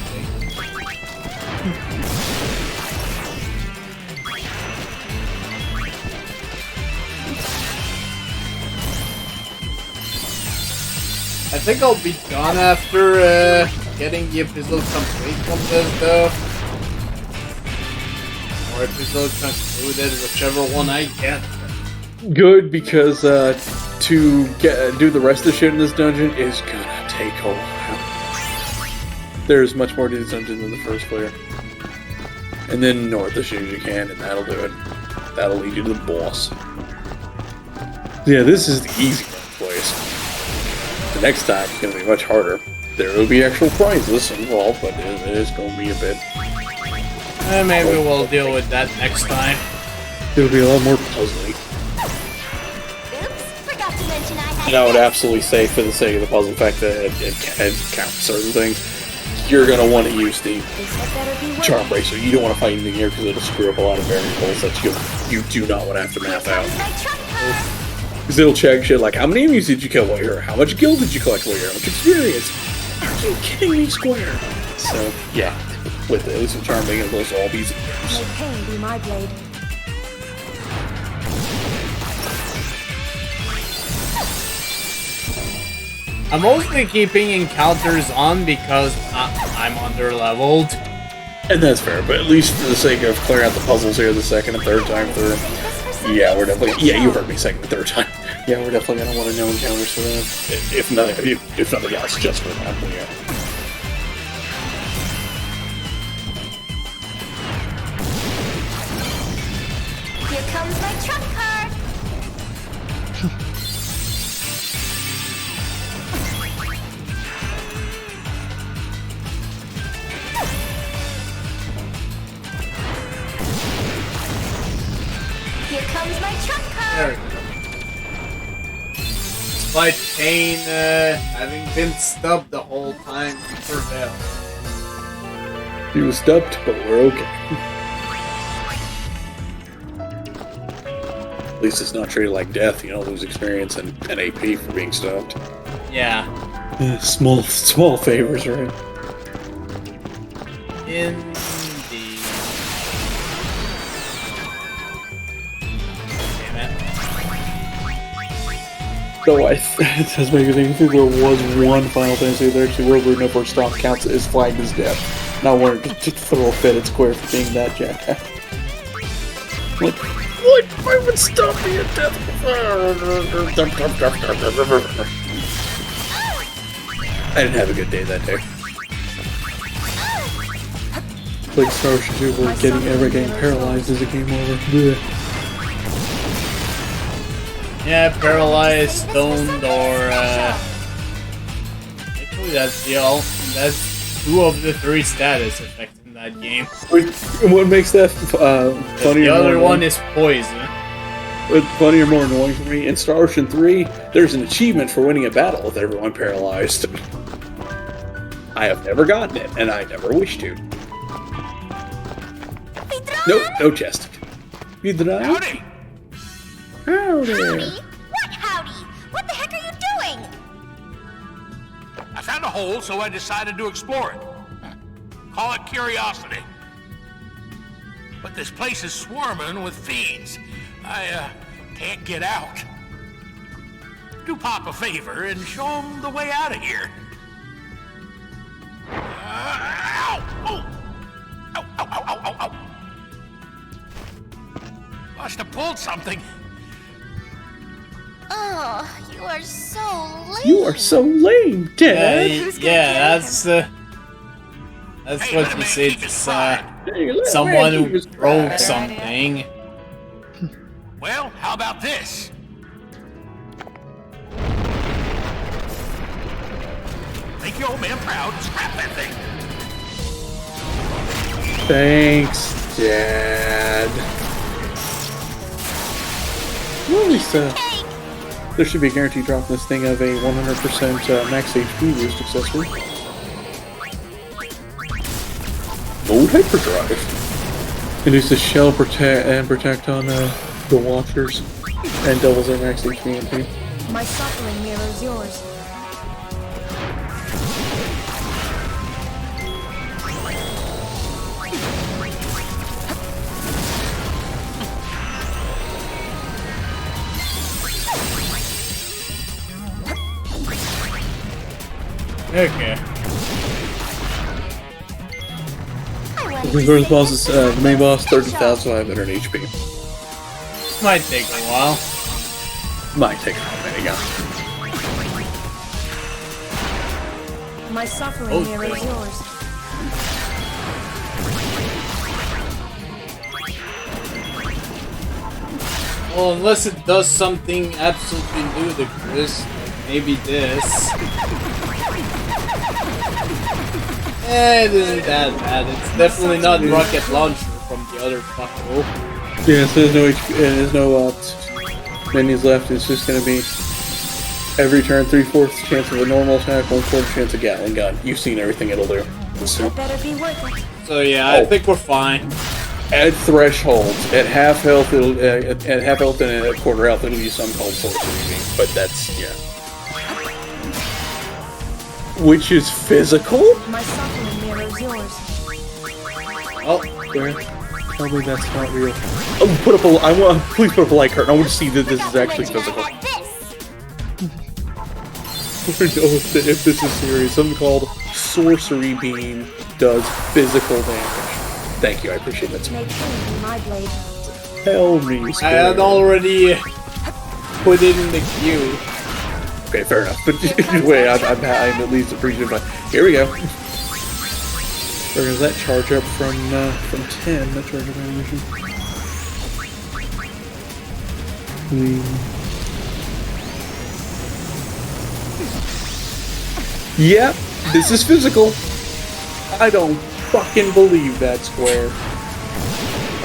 I think I'll be gone after getting the episode complete from this though. Or episode concluded, whichever one I get. Good, because to do the rest of the shit in this dungeon is gonna take a while. There's much more to this dungeon than the first clear. And then ignore it as soon as you can, and that'll do it. That'll lead you to the boss. Yeah, this is the easy place. The next time it's gonna be much harder. There will be actual prizes involved, but it is gonna be a bit. Maybe we'll deal with that next time. It'll be a lot more puzzling. And I would absolutely say, for the sake of the puzzle fact that it counts certain things, you're going to want to use the charm bracer. You don't want to fight anything here because it'll screw up a lot of variables that you do not want to have to math out. Because it'll check shit like, how many enemies did you kill while you're here? How much gil did you collect while you're here? How much experience? Are you kidding me, Square? So, yeah, with at least the charm being able to all these. May pain be my blade. I'm mostly keeping encounters on because I'm underleveled. And that's fair, but at least for the sake of clearing out the puzzles here the second and third time through. Yeah, we're definitely. Yeah, you heard me second and third time. Yeah, we're definitely gonna want to know encounters for that. If nothing else, just for that. Yeah. Here comes my trump card. Here comes my trump card. There we go. Despite Pain having been stubbed the whole time, he prevailed. He was stubbed, but we're okay. At least it's not treated like death. You don't lose experience and AP for being stubbed. Yeah. Small favors, right? Indeed. So it does make me think there was one Final Fantasy 13 where Rune for Stomp counts is flagged as death. And I wanted to just throw a fit at Square for being that jackass. Like, what? Why would Stomp be a death? I didn't have a good day that day. Like Star Ocean 2 where getting paralyzed is a game over. Blech. Yeah, paralyzed, stoned, or actually that's that's 2 of the 3 status effects in that game. What makes that funny? The other one is poison. What's funny or more annoying for me, in Star Ocean 3, there's an achievement for winning a battle with everyone paralyzed. I have never gotten it, and I never wish to. Nope, no chest. Howdy! Howdy! What howdy? What the heck are you doing? I found a hole, so I decided to explore it. Call it curiosity. But this place is swarming with fiends. I can't get out. Do Pop a favor and show him the way out of here. Ow! Oh! Ow, ow, ow, ow, ow, ow. Must have pulled something. Oh, you are so lame. You are so lame, Dad. Yeah, that's what you say to someone who broke something. Well, how about this? Make your old man proud and scrap that thing. Thanks, Dad. Well, at least, there should be a guarantee drop this thing of a 100% max HP boost accessory. hyperdrive. Induce the shell protect on the Watchers, and doubles their max HP and HP. My suffering mirrors yours. Okay. The first boss is the main boss, 30,500 HP. Might take a while. Might take a minute, yeah. My suffering mirrors yours. Well, unless it does something absolutely ludicrous, like maybe this. It isn't that bad. It's definitely not rocket launcher from the other fucker. Yeah, so there's no HP, there's no minions left. It's just gonna be every turn 3/4 chance of a normal attack, 1/4 chance of Gatling gun. You've seen everything it'll do. It better be worth it. So yeah, I think we're fine. At thresholds, at half health, it'll at half health and at quarter health, it'll use some called sorcery, but that's yeah. Which is physical? My suffering mirrors yours. Oh, there. Tell me that's not real. Oh, please put up a like curtain. I want to see that this is actually physical. I want to know if this is serious. Something called Sorcery Beam does physical damage. Thank you, I appreciate that. My blade. Tell me. I had already put it in the queue. Okay, fair enough. But anyway, I'm at least appreciative. But here we go. Where does that charge up from 10? That charge up animation. Yep, this is physical. I don't fucking believe that, Square.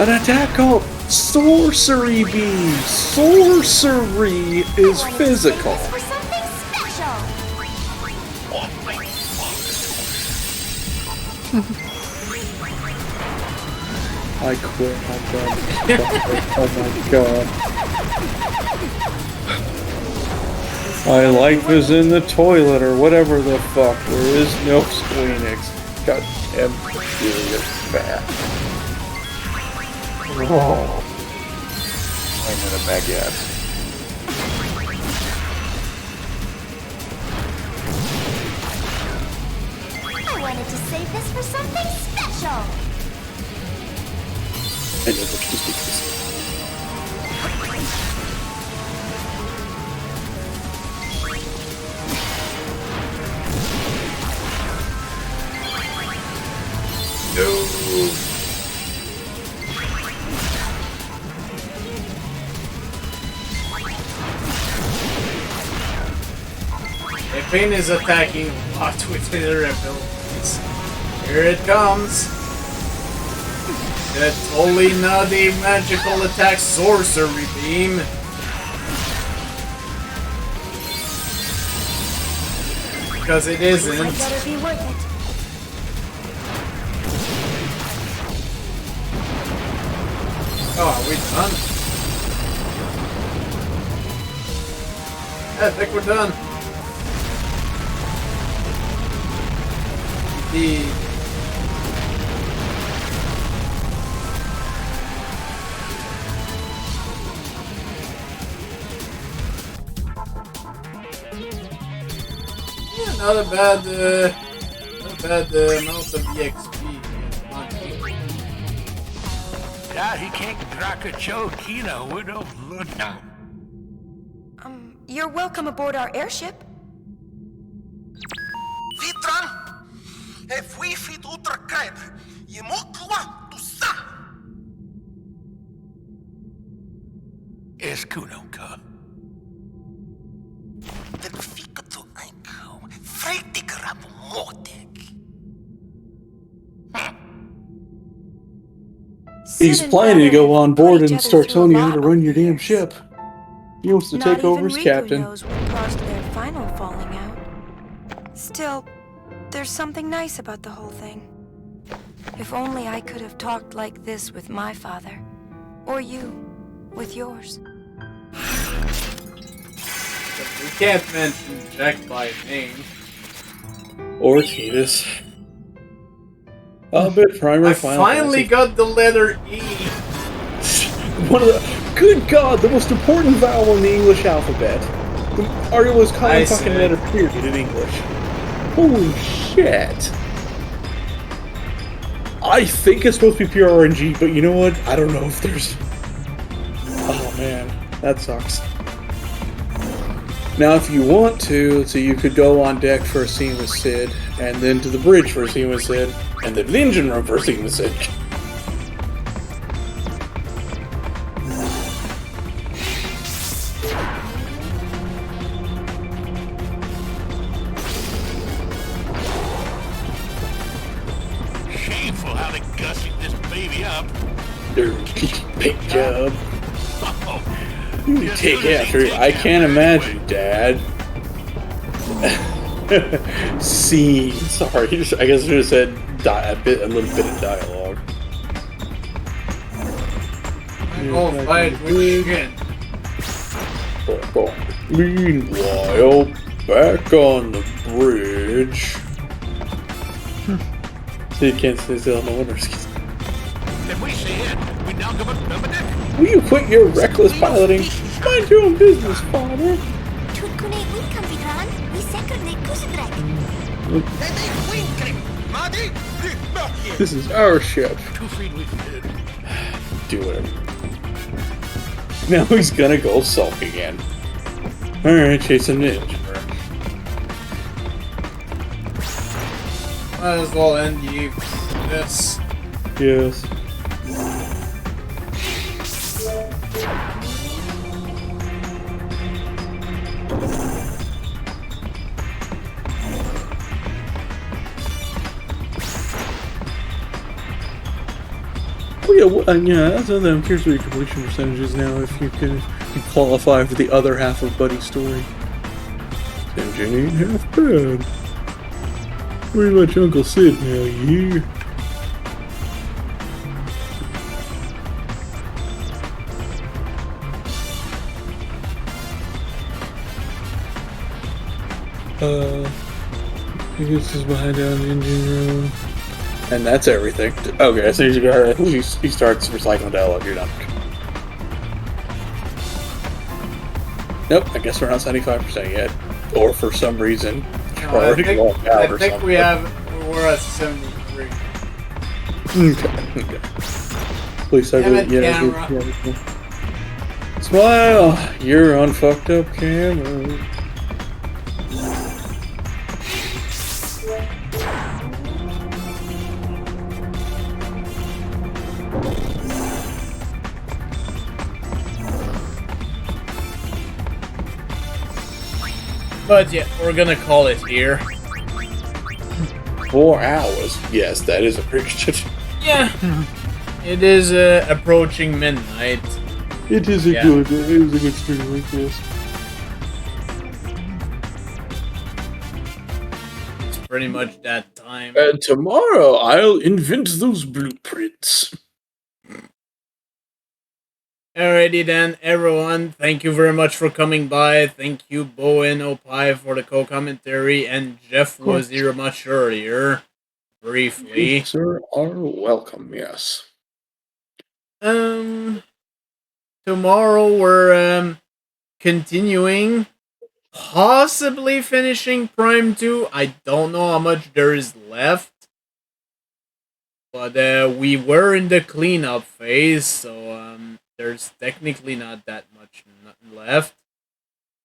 An attack called Sorcery Beam. Sorcery is physical. I quit. I'm done. Oh my god. My life is in the toilet or whatever the fuck. There is no Squeenix. God damn serious fat. Oh. I'm in a baguette. I wanted to save this for something special. I know what you speak this. No. Pain is attacking Lot with their abilities. Here it comes. The totally nutty magical attack sorcery beam. Because it isn't. It better be worth it. Oh, are we done? I think we're done. Yeah, not a bad amount of EXP. Yeah, he can't crack a joke, you know, we don't look now. You're welcome aboard our airship. Vitran, if we fit ultra crab, you mokwa to sa. Eskunoka. Den fika to einko, fretig rap motek. He's planning to go on board and start telling you how to run your damn ship. He wants to take over as captain. Knows what caused their final falling out. Still, there's something nice about the whole thing. If only I could have talked like this with my father. Or you, with yours. We can't mention Jack by name. Or Tidus. Albert Primer I Final finally Fantasy. got the letter E. One of the... Good God, the most important vowel in the English alphabet. The most common fucking letter period in English. Holy shit. I think it's supposed to be PRNG, but you know what? I don't know if there's... Oh man, that sucks. Now if you want to, so you could go on deck for a scene with Sid, and then to the bridge for a scene with Sid, and then the engine room for a scene with Sid. Shameful how they gussied this baby up. Dirty big job. Oh, Take after it. I can't imagine, Dad. Scene. Sorry, I guess I should have said a little bit of dialogue. I'll fight with shit. Meanwhile, back on the bridge. So you can't stay still on the water skis. If we see it, we now give up number deck. Will you quit your reckless piloting? Mind your own business, father. This is our ship. Do whatever. Now he's gonna go sulk again. Alright, chase a ninja. Might as well end this. Yes. Oh yeah, yeah, that's another. I'm curious what your completion percentage is now. If you qualify for the other half of Buddy's story. Engine ain't half bad. Pretty much Uncle Sid now, you hear? He gets his behind down the engine room. And that's everything. Okay, so he starts recycling dialogue, you're done. Nope, I guess we're not 75% yet. Or for some reason, I think we're at 73. Okay. Please, I Damn really, it, camera. Smile! You're on fucked up camera. But yeah, we're gonna call it here. 4 hours. Yes, that is appreciated. Yeah. It is approaching midnight. It is a good stream like this. It's pretty much that time. And tomorrow I'll invent those blueprints. Alrighty then, everyone. Thank you very much for coming by. Thank you, Bowen Opie, for the co-commentary, and Jeff was here much earlier. Briefly. You, sir, are welcome, yes. Tomorrow we're continuing, possibly finishing Prime 2. I don't know how much there is left. But we were in the cleanup phase, so there's technically not that much left.